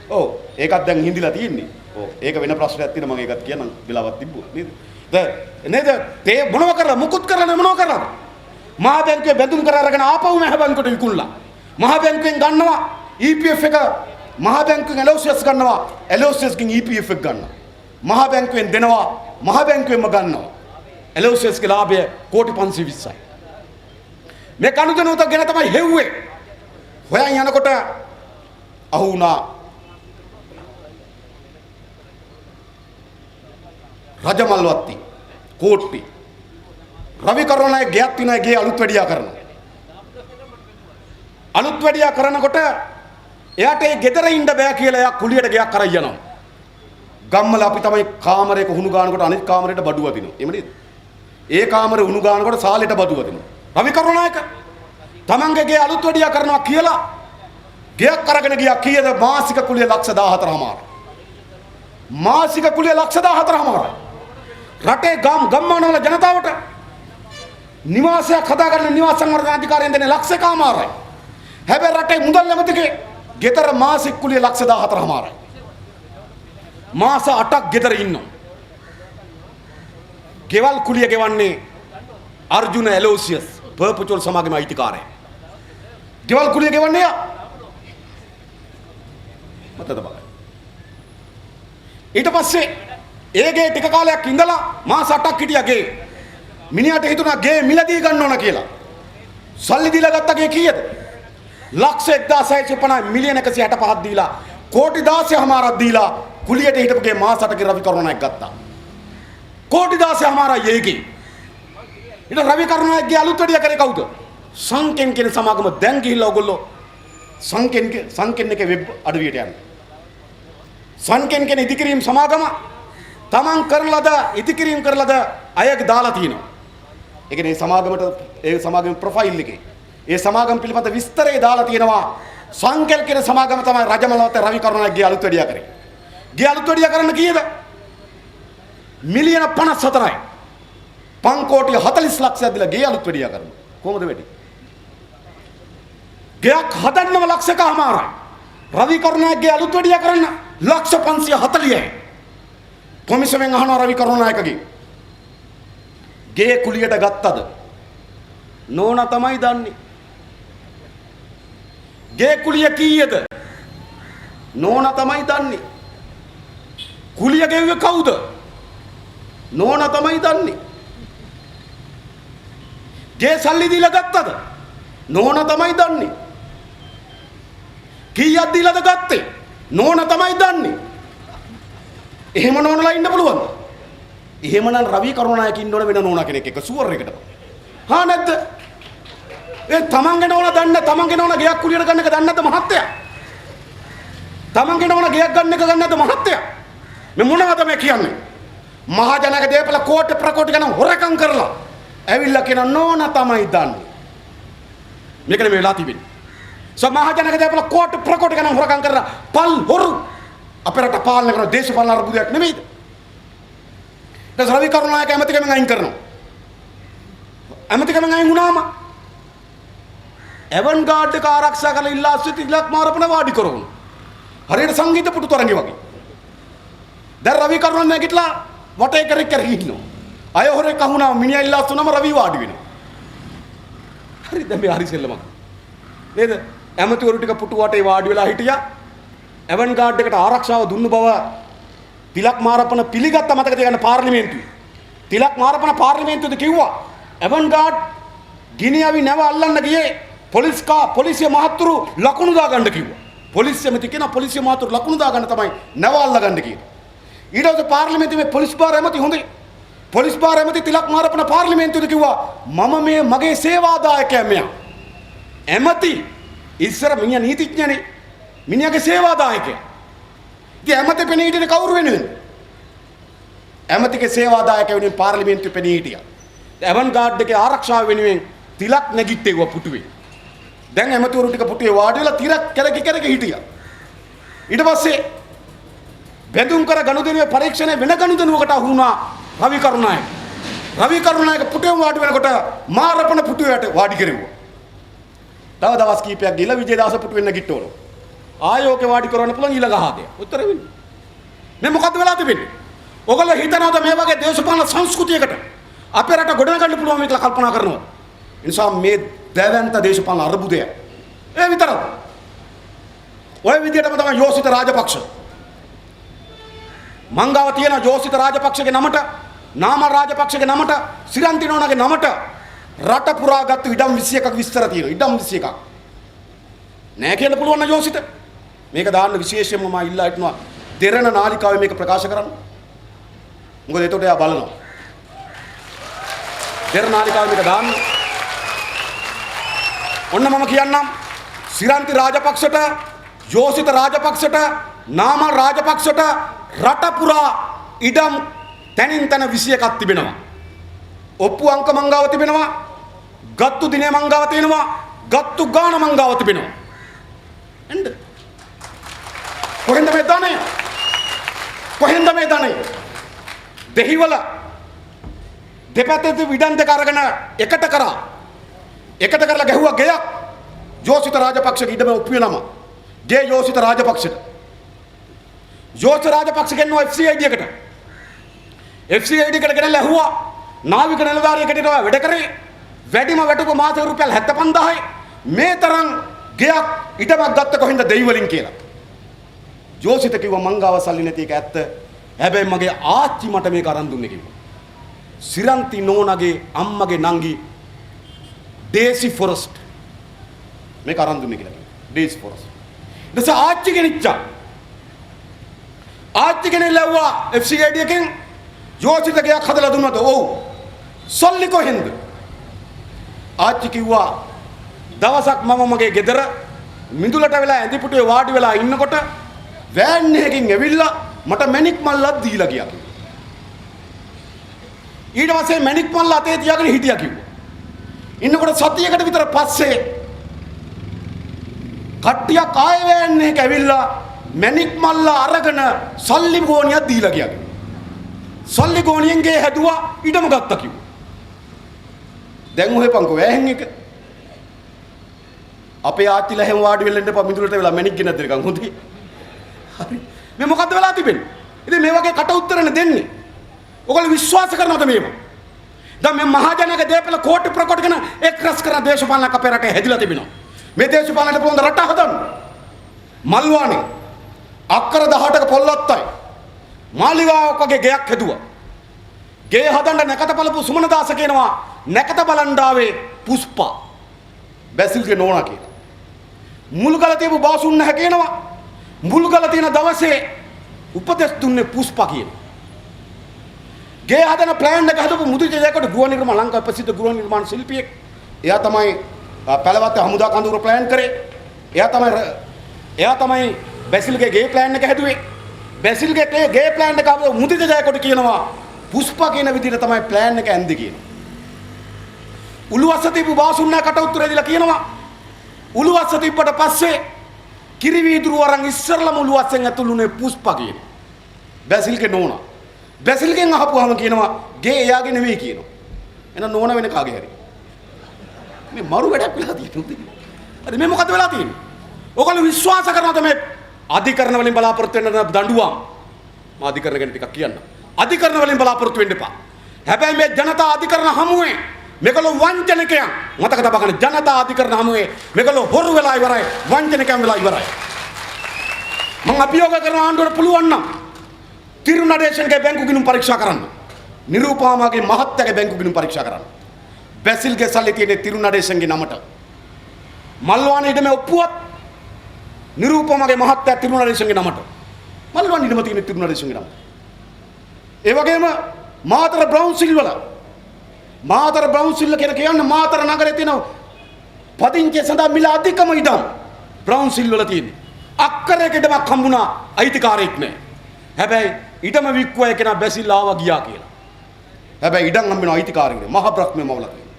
ඔව් ඒකත් දැන් හිඳිලා තියෙන්නේ. ඔව් ඒක වෙන ප්‍රශ්නයක් තියෙනවා මම ඒකත් කියන්නම් වෙලාවක් තිබ්බොත් නේද? නේද? තේ මොනව කරලා මුකුත් කරලා මොනව කරලා? මහා බැංකුවේ බැඳුම් කර අරගෙන ආපහු මහ බැංකුවට විකුණලා. මහා බැංකුවෙන් ගන්නවා EPF එක මහා බැංකුවෙන් ඇලෝසියස් ගන්නවා. ඇලෝසියස්ගෙන් EPF එක ගන්නවා. මහා බැංකුවෙන් දෙනවා මහා බැංකුවෙන්ම ගන්නවා. ඇලෝසියස්ගේ ලාභය කෝටි 520යි. මේ කනුදෙනුවත ගැන තමයි හෙව්වේ. හොයන් යනකොට අහු වුණා රජමල්වත්ති කෝට්ටි රවි කරුණාගේ ගයක් තියෙනවා ගේ අලුත් වැඩියා කරනවා. අලුත් වැඩියා කරනකොට එයාට ඒ ගෙදර ඉන්න බෑ කියලා එයා කුලියට ගයක් කරන් යනවා. ගම්මල අපි තමයි කාමරයක හුණු ගන්නකොට අනිත් කාමරයට බඩුව දිනවා. එහෙම නේද? ඒ කාමරේ හුණු ගන්නකොට සාලෙට බඩුව දිනවා. රවි කරුණායක තමන්ගේ ගේ අලුත් වැඩියා කරනවා කියලා ගයක් අරගෙන ගියා. කීයද මාසික කුලිය ලක්ෂ 14මාරයි. මාසික කුලිය ලක්ෂ 14මාරයි. රටේ ගම්මානවල ජනතාවට නිවාසයක් හදාගන්න නිවාස සංවර්ධන අධිකාරියෙන් දෙන්නේ ලක්ෂ 1මාරයි. හැබැයි රටේ මුදල් ඇමතිගේ ගෙදර මාසික කුලිය ලක්ෂ 14මාරයි. මාස 8ක් ගෙදර ඉන්නවා. ගෙවල් කුලිය ගෙවන්නේ අර්ජුන ඇලෝසියස් පර්පචුවල් සමාගමේ අයිතිකාරය. ගෙවල් කුලිය ගෙවන්නේ යා. මතද බලන්න. ඊට පස්සේ ඒ ගේ ටික කාලයක් ඉඳලා මාස 8ක් හිටියා ගේ. මිනිහට හිතුණා ගේ මිලදී ගන්න ඕන කියලා. සල්ලි දීලා ගත්ත ගේ කීයද? ලක්ෂ 1650 මිලියන 165ක් දීලා කෝටි 16මාරක් දීලා කුලියට හිටපු ගේ මාස 8කින් රවි කරුණානායක ගත්තා. කෝටි 16මාරයි ඒකේ. ඊට රවි කරුණානායකගේ අලුත් වැඩිය කරේ කවුද? සංකෙන් කියන සමාගම දැන් ගිහිල්ලා ඔයගොල්ලෝ සංකෙන් එකේ වෙබ් අඩවියට යන්න. සංකෙන් කියන ඉදිකිරීම් සමාගම තමන් කරන ලද ඉදිකිරීම් කරන ලද අයක දාලා තිනවා. ඒ කියන්නේ සමාගමට ඒ සමාගම ප්‍රොෆයිල් එකේ ඒ සමාගම පිළිබඳ විස්තරය දාලා තියෙනවා. සංකෙල් කියන සමාගම තමයි රජමලවත රවි කරුණානායකගේ අලුත් වැඩිය කරේ. ගේ අලුත් වැඩිය කරන්න කීයද? මිලියන 54යි. 5 කෝටි 40 ලක්ෂයක් දීලා ගේ අලුත් වැඩිය කරනවා. කොහොමද වෙන්නේ? ගයක් හදන්නම ලක්ෂකමාරයි. රවි කරුණානායකගේ අලුත් වැඩිය කරන්න ලක්ෂ 540යි. කොමිසමෙන් අහනවා රවි කරුණානායකගේ ගේ කුලියට ගත්තද? නෝනා තමයි දන්නේ. ගේ කුලිය කීයද? නෝනා තමයි දන්නේ. කුලිය ගෙව්වේ කවුද? නෝනා තමයි දන්නේ. ගේ සල්ලි දීලා ගත්තද? නෝනා තමයි දන්නේ. කීයක් දීලාද ගත්තේ? නෝනා තමයි දන්නේ. එහෙම නෝනලා ඉන්න පුළුවන්ද? එහෙමනම් රවි කරුණානායක ඉන්න ඕන වෙන නෝනා කෙනෙක් එක්ක සුවර් එකට. හා නැද්ද? ඒ තමන්ගේ නෝනා දන්නේ තමන්ගේ නෝනා ගයක් කුලියට ගන්න එක දන්නේ නැද්ද මහත්තයා? තමන්ගේ නෝනා ගයක් ගන්න එක දන්නේ නැද්ද මහත්තයා? මේ මොනවද මේ කියන්නේ? මහජනක දේපල කෝටි ප්‍රකෝටි ගණන් හොරකම් කරලා ඇවිල්ලා කියන නෝනා තමයි දන්නේ. මේකනේ මේ වෙලා තිබෙන්නේ. මහජනක දේපල කෝටි ප්‍රකෝටි ගණන් හොරකම් කරලා පල් හොරු අපේ රට පාලනය කරන දේශපාලන අර්බුදයක් නෙමෙයිද? දැන් රවි කරුණානායක ඇමතිකමෙන් අයින් කරනවා. ඇමතිකමෙන් අයින් වුණාම එවන් ගාඩ් එක ආරක්ෂා කරලා ඉල්ලා සිටි ඉලක්ක මාරපන වාඩි කරවන. හරියට සංගීත පුටු තරංගෙ වගේ. දැන් රවි කරුණානායක ඉట్లా වටේ කර ඉන්නවා. අය හොරේ කහුණා මිනිහා ඉල්ලා තුනම රවි වාඩි වෙනවා. හරිද මේ හරි සෙල්ලමක්. නේද? ඇමතිවරු ටික පුටු වටේ වාඩි වෙලා හිටියා. එවන් ගාඩ් එකට ආරක්ෂාව දුන්නු බව තිලක් මාරපන පිළිගත්ත මතක තියාගන්න පාර්ලිමේන්තුවේ. තිලක් මාරපන පාර්ලිමේන්තුවේද කිව්වා එවන් ගාඩ් ගිනියවි නැව අල්ලන්න ගියේ පොලිසිය මහත්තුරු ලකුණු දා ගන්න කිව්වා. පොලිසිය මෙති කියන පොලිසිය මහත්තුරු ලකුණු දා ගන්න තමයි නැව අල්ල ගන්න කිව්වා. ඊට පස්සේ පාර්ලිමේන්තුවේ පොලිස් බාර ඇමති හොඳේ. පොලිස් බාර ඇමති තිලක් මාරපන පාර්ලිමේන්තුවේද කිව්වා මම මේ මගේ සේවාදායකයා මෙයා. ඇමති ඉස්සර මිනිහා නීතිඥයනේ. මිනිහාගේ සේවාදායකයා. ඉතින් ඇමති පෙනී හිටියේ කවුරු වෙනුවෙන්ද? ඇමතිගේ සේවාදායක වෙනුවෙන් පාර්ලිමේන්තුවේ පෙනී හිටියා. එවන් ගාඩ් එකේ ආරක්ෂාව වෙනුවෙන් තිලක් නැගිට්ටේවා පුටුවේ. දැන් ඇමතිවරු ටික පුටුවේ වාඩි වෙලා තිරක් කරකි හිටියා. ඊට පස්සේ බෙදුම් කර ගනුදෙනුවේ පරීක්ෂණය වෙන ගනුදෙනුවකට අහු වුණා රවි කරුණානායක. රවි කරුණානායක පුටුවේ වාඩි වෙනකොට මාරපන පුටුවට වාඩි කෙරෙව්වා. තව දවස් කීපයක් ගිහලා විජේදාස පුටුවෙන් නැගිට්ටවලු. ආයෝගේ වාඩි කරවන්න පුළුවන් ඊළඟ ආදේ. උත්තර වෙන්නේ. මේ මොකද්ද වෙලා තිබෙන්නේ? ඔයගොල්ලෝ හිතනවාද මේ වගේ දේශපාලන සංස්කෘතියකට අපේ රට ගොඩනගන්න පුළුවන් මේක කල්පනා කරනවා. ඒ නිසා මේ දැවැන්ත දේශපාලන අර්බුදය ඒ විතරක්. ඔය විදිහටම තමයි යෝසිත රාජපක්ෂ. මංගාව තියෙන යෝසිත රාජපක්ෂගේ නමට නාම රාජපක්ෂගේ නමට සිරන්ති නෝනාගේ නමට රට පුරා ගත්ත ඉඩම් 21ක් විස්තර තියෙනවා. ඉඩම් 21ක්. නෑ කියන්න පුළුවන් නම් යෝසිත. මේක දාන්න විශේෂයෙන්ම මම ඉල්ලා හිටනවා දෙරණ නාලිකාවේ මේක ප්‍රකාශ කරන්න. මොකද එතකොට එයා බලනවා. දෙරණ නාලිකාවේ මේක දාන්න. ඔන්න මම කියන්නම් සිරන්ති රාජපක්ෂට යෝසිත රාජපක්ෂට නාම රාජපක්ෂට රට පුරා ඉඩම් තනින් තන 21ක් තිබෙනවා. ඔප්පු අංක මංගාව තිබෙනවා. ගත්තු දිනේ මංගාව තියෙනවා. ගත්තු ගාන මංගාව තිබෙනවා. එන්න කොහෙන්ද මේ ධනෙ? කොහෙන්ද මේ ධනෙ? දෙහිවල දෙපැත්තේ විඩන් දෙක අරගෙන එකට කරලා ගැහුවා ගෙයක්. යෝසිත රාජපක්ෂගේ ඉඩම ඔප්පු වෙනම ගේ යෝසිත රාජපක්ෂට. යෝසිත රාජපක්ෂ ගෙන්නවා FCID එකට. FCID එකට ගෙනල්ලා ඇහුවා නාවික නිලධාරියෙකුට වැඩ කරේ වැඩිම වැටුප මාස රුපියල් 75000යි මේ තරම් ගෙයක් ඉඩමක් ගත්ත කොහෙන්ද දෙයි වලින් කියලා. යෝසිත කිව්වා මංගාව සල්ලි නැති එක ඇත්ත. හැබැයි මගේ ආච්චි මට මේක අරන් දුන්නේ කිව්වා. සිරන්ති නෝනාගේ අම්මගේ නංගි ඩේසි ෆොරස්ට් මේක අරන් දුන්නේ කියලා කිව්වා. Daisy forest. ඊට ආච්චි කෙනෙක්චා. ආච්චි කෙනෙක් ලැබුවා FCAD එකෙන් යෝසිත ගයක් හදලා දුන්නද? ඔව්. සල්ලි කොහෙන්ද? ආච්චි කිව්වා දවසක් මම මගේ ගෙදර මිදුලට වෙලා ඇඳි පුටුවේ වාඩි වෙලා ඉන්නකොට වෑන් එකකින් ඇවිල්ලා මට මැණික් මල්ලක් දීලා ගියා කිව්වා. ඊට පස්සේ මැණික් මල්ල අතේ තියාගෙන හිටියා කිව්වා. ඉන්නකොට සතියකට විතර පස්සේ කට්ටියක් ආයෙ වෑන් එකක ඇවිල්ලා මැණික් මල්ල අරගෙන සල්ලි ගෝණියක් දීලා ගියා කිව්වා. සල්ලි ගෝණියෙන් ගේ හැදුවා ඊටම ගත්තා කිව්වා. දැන් ඔහෙ පංකෝ වෑහෙන් එක අපේ ආච්චිලා හැම වාඩි වෙලා ඉන්න මිදුලට වෙලා මැණික් ගෙනත් දෙනකන් හොඳයි. හරි. මේ මොකද්ද වෙලා තිබෙන්නේ? ඉතින් මේ වගේ කට උත්තරනේ දෙන්නේ. ඔයගොල්ලෝ විශ්වාස කරනවද මේව? දැන් මේ මහජනක දේපල කෝටි ප්‍රකෝටි කරන එක් රස කරන දේශපාලනයක් අපේ රටේ හැදිලා තිබෙනවා. මේ දේශපාලනයට පුළුවන් රට හදන්න. මල්වානේ අක්කර 18ක පොල්ලත්තයි මාලිගාවක් වගේ ගෙයක් හැදුවා. ගේ හදන්න නැකත බලපු සුමනදාස කියනවා නැකත බලන් ආවේ පුෂ්පා බැසිල්ගේ නෝනා කියලා. මුල්ගල තියපු බාසුන් නැහැ කියනවා. මුල්ගල තියෙන දවසේ උපදෙස් දුන්නේ පුෂ්පා කියන. ගේ හදන ප්ලෑන් එක හදපු මුදිත ජයකට ගෘහ නිර්මාණ ලංකාවේ ප්‍රසිද්ධ ගෘහ නිර්මාණ ශිල්පියෙක්. එයා තමයි පැලවත්තේ හමුදා කඳුර ප්ලෑන් කරේ. එයා තමයි බැසිල්ගේ ගේ ප්ලෑන් එක හැදුවේ. බැසිල්ගේ ගේ ප්ලෑන් එක ආව මුදිත ජයකට කියනවා පුෂ්පා කියන විදිහට තමයි ප්ලෑන් එක ඇන්දේ කියනවා. උළුවස්ස තිබු බාසුන්නා කට උත්තරේ දීලා කියනවා උළුවස්ස තිබ්බට පස්සේ කිරිවීදුරු වරන් ඉස්සරලම උළුවස්සෙන් ඇතුළුනේ පුෂ්පා කියන බැසිල්ගේ නෝනා. බැසිල්ගෙන් අහපුවාම කියනවා ගේ එයාගේ නෙවෙයි කියනවා. එහෙනම් නෝනා වෙන කාගේ හරි. මේ මරු වැඩක් වෙලා තියෙනවා. හරි මේ මොකද වෙලා තියෙන්නේ? ඔයගොල්ලෝ විශ්වාස කරනවද මේ අධිකරණ වලින් බලාපොරොත්තු වෙන දඬුවම්? මම අධිකරණ ගැන ටිකක් කියන්න. අධිකරණ වලින් බලාපොරොත්තු වෙන්න එපා. හැබැයි මේ ජනතා අධිකරණ හමුවේ මේගොල්ලෝ වංචනිකයන් මතක තබා ගන්න. ජනතා අධිකරණ හමුවේ මේගොල්ලෝ හොරු වෙලා ඉවරයි, වංචනිකයන් වෙලා ඉවරයි. මම අභියෝග කරන ආණ්ඩුවට පුළුවන් නම් තිරුනඩේශන්ගේ බැංකු ගිණුම් පරීක්ෂා කරන්න. නිරූපාමාගේ මහත්තයාගේ බැංකු ගිණුම් පරීක්ෂා කරන්න. බැසිල්ගේ සල්ලි තියෙන්නේ තිරුනඩේශන්ගේ නමට. මල්වානේ ඉඩමේ ඔප්පුවත් නිරූපමාගේ මහත්තයා තිරුනඩේශන්ගේ නමට. මල්වානේ ඉඩම තියෙන්නේ තිරුනඩේශන්ගේ නමට. ඒ වගේම මාතර බ්‍රවුන්සිල් වල මාතර බ්‍රවුන්සිල් කියන්නේ මාතර නගරයේ තියෙන පදිංචිය සඳහා මිල අධිකම ඉඩම් බ්‍රවුන්සිල් වල තියෙන්නේ. අක්කරයක ඉඩමක් හම්බුණා අයිතිකාරයෙක් නැහැ. හැබැයි ඉඩම වික්කුවා එකන බැසිල් ආවා ගියා කියලා. හැබැයි ඉඩම් හම්බෙන අයිතිකාරයෙක් නේ මහ බ්‍රහ්මයේ මවලා තියෙනවා.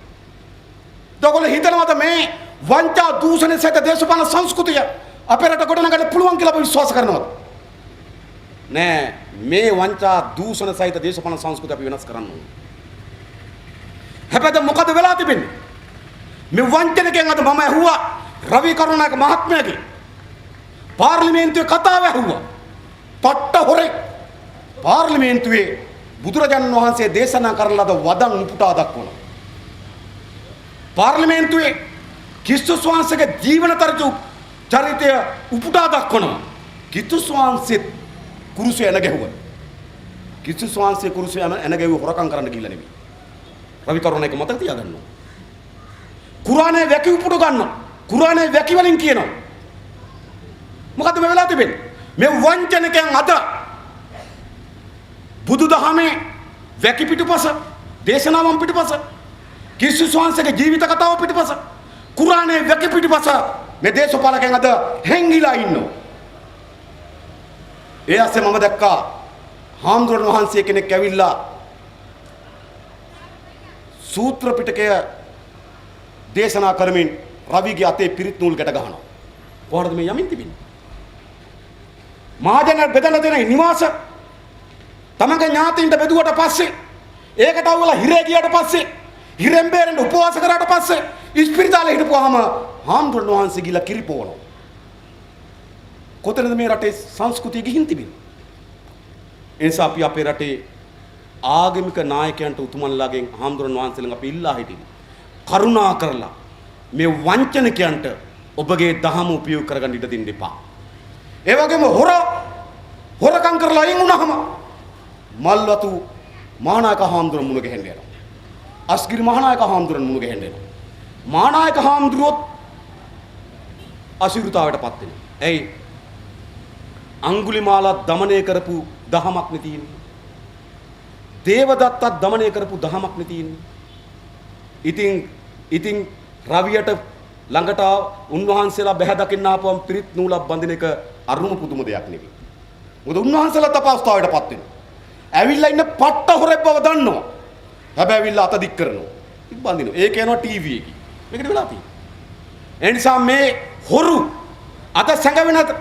දොගොල්ලෝ හිතනවාද මේ වංචා දූෂණ සහිත දේශපාලන සංස්කෘතිය අපේ රට ගොඩනගන්න පුළුවන් කියලා අපි විශ්වාස කරනවද? නෑ මේ වංචා දූෂණ සහිත දේශපාලන සංස්කෘතිය අපි වෙනස් කරන්න ඕනේ. හැබැයි මොකද වෙලා තිබෙන්නේ? මේ වංචනකෙන් අද මම ඇහුවා රවි කරුණාක මහත්මයාගේ පාර්ලිමේන්තුවේ කතාව ඇහුවා. පට්ට හොරෙක් පාර්ලිමේන්තුවේ බුදුරජාණන් වහන්සේ දේශනා කරන ලද වදන් උපුටා දක්වනවා. පාර්ලිමේන්තුවේ ක්‍රිස්තුස් වහන්සේගේ ජීවන චරිතය උපුටා දක්වනවා. ක්‍රිස්තුස් වහන්සේ කුරුසය එන ගැහුවා. ක්‍රිස්තුස් වහන්සේ කුරුසය එන ගැහුව හොරකම් කරන්න ගිහලා නෙමෙයි. රවි කරුණාක මතක තියාගන්න ඕන. කුරානයේ වැකි උපුට ගන්නවා. කුරානයේ වැකි වලින් කියනවා. මොකද මේ වෙලා තිබෙන්නේ? මේ වංචනකයන් අද බුදුදහමේ වැකි පිටුපස දේශනාවන් පිටුපස ක්‍රිස්තුස් වහන්සේගේ ජීවිත කතාව පිටුපස කුරානයේ වැකි පිටුපස මේ දේශපාලකයන් අද හැංගිලා ඉන්නවා. ඒ ඇස්සේ මම දැක්කා හාමුදුරන් වහන්සේ කෙනෙක් ඇවිල්ලා සූත්‍ර පිටකය දේශනා කරමින් රවිගේ අතේ පිරිත් නූල් ගැට ගහනවා. කොහොමද මේ යමින් තිබෙන්නේ? මහජන බෙදලා දෙන නිවාස තමගේ ඥාතීන්ට බෙදුවට පස්සේ ඒකට අවුලා හිරේ ගියාට පස්සේ හිරෙන් බේරෙන්න උපවාස කරාට පස්සේ ඉස්පිරිතාලේ හිටපුවාම හාමුදුරන් වහන්සේ ගිහලා කිරිපෝනවා. කොතනද මේ රටේ සංස්කෘතිය ගිහින් තිබෙන්නේ? ඒ නිසා අපි අපේ රටේ ආගමික නායකයන්ට උතුමන්ලාගෙන් හාමුදුරන් වහන්සේලන් අපි ඉල්ලා හිටින්නේ කරුණා කරලා මේ වංචනිකයන්ට ඔබගේ දහම උපයෝග කරගන්න ඉඩ දෙන්න එපා. ඒ වගේම හොරකම් කරලා අයින් වුණාම මල්වතු මහානායක හාමුදුරුවෝ මුණ ගැහෙන්න යනවා. අස්ගිරි මහානායක හාමුදුරුවෝ මුණ ගැහෙන්න යනවා. මහානායක හාමුදුරුවෝ අසිරුතාවටපත් වෙනවා. ඇයි? අඟුලිමාලා දමනය කරපු දහමක් නේ තියෙන්නේ. දේවදත්තත් දමනය කරපු දහමක් නේ තියෙන්නේ. ඉතින් රවියට ළඟට උන්වහන්සේලා බැහැ දකින්න ආපුවම පිරිත් නූලක් බඳින එක අරුම පුදුම දෙයක් නෙවෙයි. මොකද උන්වහන්සේලා තපස්තාවයටපත් වෙනවා. ඇවිල්ලා ඉන්න පට්ට හොරෙක් බව දන්නවා. හැබැයි ඇවිල්ලා අත දික් කරනවා. ඉතින් බඳිනවා. ඒක යනවා ටීවී එකේ. මේකට වෙලා තියෙන්නේ. ඒ නිසා මේ හොරු අද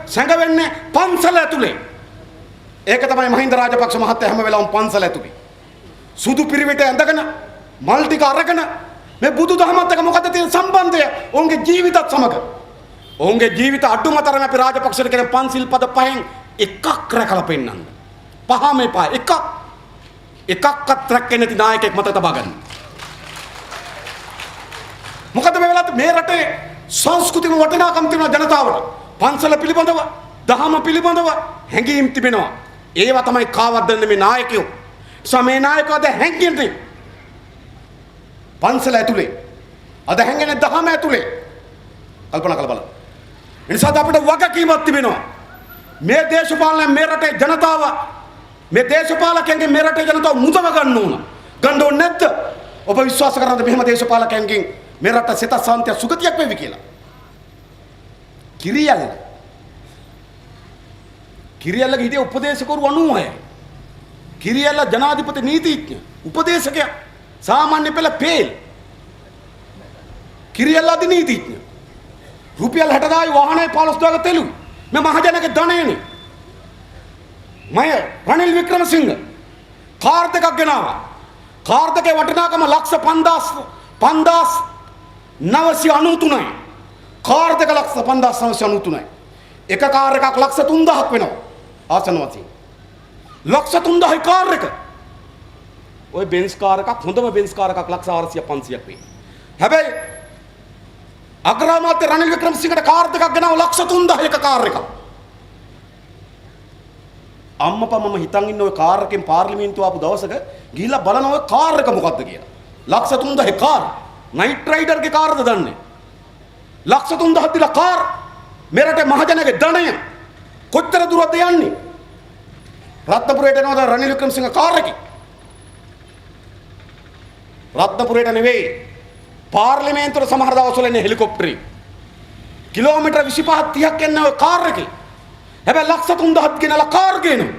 සංගවෙන්නේ පන්සල ඇතුලේ. ඒක තමයි මහින්ද රාජපක්ෂ මහත්තයා හැම වෙලාවම පන්සල ඇතුලේ. සුදු පිරිවෙට ඇඳගෙන මල් ටික අරගෙන මේ බුදුදහමත් එක්ක මොකද තියෙන සම්බන්ධය? ඔවුන්ගේ ජීවිතත් සමග. ඔවුන්ගේ ජීවිත අඩුමතරම අපි රාජපක්ෂට කියන පන්සිල් පද පහෙන් එකක් රැකලා පෙන්නන්න. පහම එපා. එකක්වත් රැකෙන්නේ නැති නායකයෙක් මත තබා ගන්න. මොකද මේ වෙලාවට මේ රටේ සංස්කෘතික වටිනාකම් තියෙන ජනතාවට පන්සල පිළිබඳව, දහම පිළිබඳව හැඟීම් තිබෙනවා. ඒවා තමයි කාවත් දෙන්නේ මේ නායකයෝ. සමේ නායකයෝද හැංගෙන්නේ පන්සල ඇතුලේ. අද හැංගෙන්නේ දහම ඇතුලේ. කල්පනා කරලා බලන්න. ඒ නිසා අපිට වගකීමක් තිබෙනවා. මේ දේශපාලන මේ රටේ ජනතාව මේ දේශපාලකයන්ගේ මේ රටේ ජනතාව මුදව ගන්න ඕන. ගන්න ඕනේ නැද්ද? ඔබ විශ්වාස කරනවද මෙහෙම දේශපාලකයන්ගෙන් මේ රට සිත සාන්තිය සුගතියක් වෙවි කියලා? කිරියල්ලගේ හිටිය උපදේශකවරු 96යි. කිරියල්ල ජනාධිපති නීතිඥ උපදේශකයා සාමාන්‍ය පෙළ පේල්. කිරියල්ල අධිනීතිඥ. රුපියල් 60000 වාහනේ 15000 තෙලු. මේ මහජනගේ ධනයනේ. මය රනිල් වික්‍රමසිංහ කාර් දෙකක් ගෙනාවා. කාර් දෙකේ වටිනාකම ලක්ෂ 5993යි. කාර් දෙක ලක්ෂ 5993යි. එක කාර් එකක් ලක්ෂ 3000ක් වෙනවා. ආසන වශයෙන්. ලක්ෂ 3000යි කාර් එක. ඔය බෙන්ස් කාර් එකක් හොඳම බෙන්ස් කාර් එකක් ලක්ෂ 400 500ක් වෙයි. හැබැයි අග්‍රාමාත්‍ය රනිල් වික්‍රමසිංහට කාර් දෙකක් ගෙනාවා ලක්ෂ 3000 එක කාර් එකක්. අම්මපා මම හිතන් ඉන්න ඔය කාර් එකෙන් පාර්ලිමේන්තුව ආපු දවසක ගිහිල්ලා බලනවා ඔය කාර් එක මොකද්ද කියලා. ලක්ෂ 3000 කාර්. නයිට් රයිඩර්ගේ කාර්ද දන්නේ. ලක්ෂ 3000ක් දීලා කාර් මේ රටේ මහජනගේ ධනය කොච්චර දුරද යන්නේ? රත්නපුරේට යනවාද රනිල් වික්‍රමසිංහ කාර් එකේ? රත්නපුරේට නෙවෙයි. පාර්ලිමේන්තුවට සමහර දවස්වල එන්නේ හෙලිකොප්ටරේ. කිලෝමීටර 25 30ක් යන ඔය කාර් එකේ. හැබැයි ලක්ෂ 3000ක් ගෙනලා කාර් ගේනවා.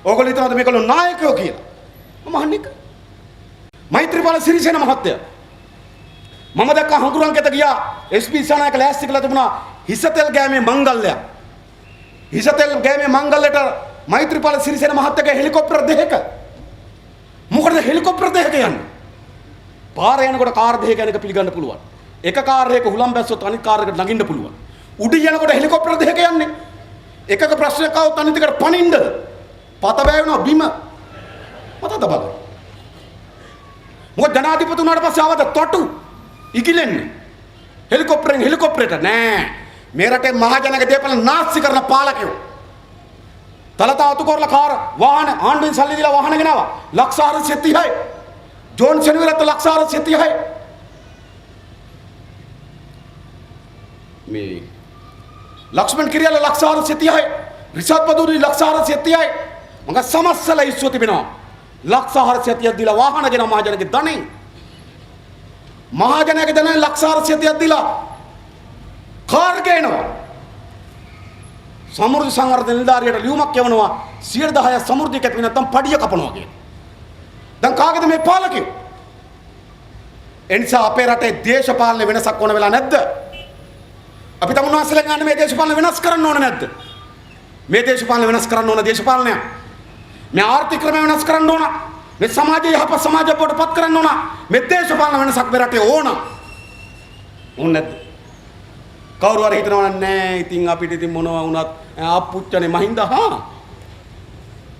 ඕගොල්ලෝ හිතනවාද මේගොල්ලෝ නායකයෝ කියලා? මම අහන්නේ. මෛත්‍රීපාල සිරිසේන මහත්තයා මම දැක්ක හඟුරන්කෙත ගියා SP සනායක ලෑස්ති කළා තිබුණා හිසතෙල් ගෑමේ මංගල්‍යය. හිසතෙල් ගෑමේ මංගල්‍යයට මෛත්‍රීපාල සිරිසේන මහත්තයාගේ හෙලිකොප්ටර් දෙකක. මොකටද හෙලිකොප්ටර් දෙකක යන්නේ? පාර යනකොට කාර් දෙකක යන එක පිළිගන්න පුළුවන්. එක කාර් එකක හුලම් බැස්සොත් අනිත් කාර් එකට නගින්න පුළුවන්. උඩින් යනකොට හෙලිකොප්ටර් දෙකක යන්නේ. එකක ප්‍රශ්නයක් ආවොත් අනිත් එකට පනින්නද? පත බෑවෙනවා බිම. මත තබගන්න. මොකද ජනාධිපති උනාට පස්සේ ආවද තොටු ඉගිලෙන්නේ. හෙලිකොප්ටරේට නෑ. මේ රටේ මහජනක දේපල නාස්ති කරන පාලකයෝ. තලතා අතු කරලා කාර් වාහන ආණ්ඩුවෙන් සල්ලි දීලා වාහන ගෙනාවා. ලක්ෂ 430යි. ජෝන් සෙනවිරත් ලක්ෂ 430යි. මේ ලක්ෂ්මන් කිරියල ලක්ෂ 430යි. රිෂාඩ් පදූරි ලක්ෂ 430යි. මංග සමස්සල ඉස්සුව තිබෙනවා. ලක්ෂ 430ක් දීලා වාහන ගෙන මහජනගේ ධනෙන්. මහජනගේ ධනෙන් ලක්ෂ 430ක් දීලා කාර් ගේනවා. සමෘද්ධි සංවර්ධන නිලධාරියට ලියුමක් යවනවා 10% සමෘද්ධිය කැපෙන්නේ නැත්නම් පඩිය කපනවා කියලා. දැන් කාගේද මේ පාලකයෝ? එනිසා අපේ රටේ දේශපාලන වෙනසක් ඕන වෙලා නැද්ද? අපි තමුන්වහන්සේලා ගන්න මේ දේශපාලන වෙනස් කරන්න ඕන නැද්ද? මේ දේශපාලන වෙනස් කරන්න ඕන දේශපාලනය. මේ ආර්ථික ක්‍රම වෙනස් කරන්න ඕන. මේ සමාජය යහපත් සමාජයක් බවට පත් කරන්න ඕන. මේ දේශපාලන වෙනසක් මේ රටේ ඕන. ඕන නැද්ද? කවුරු හරි හිතනවා නෑ ඉතින් අපිට ඉතින් මොනවා වුණත් අප්පුච්චනේ මහින්ද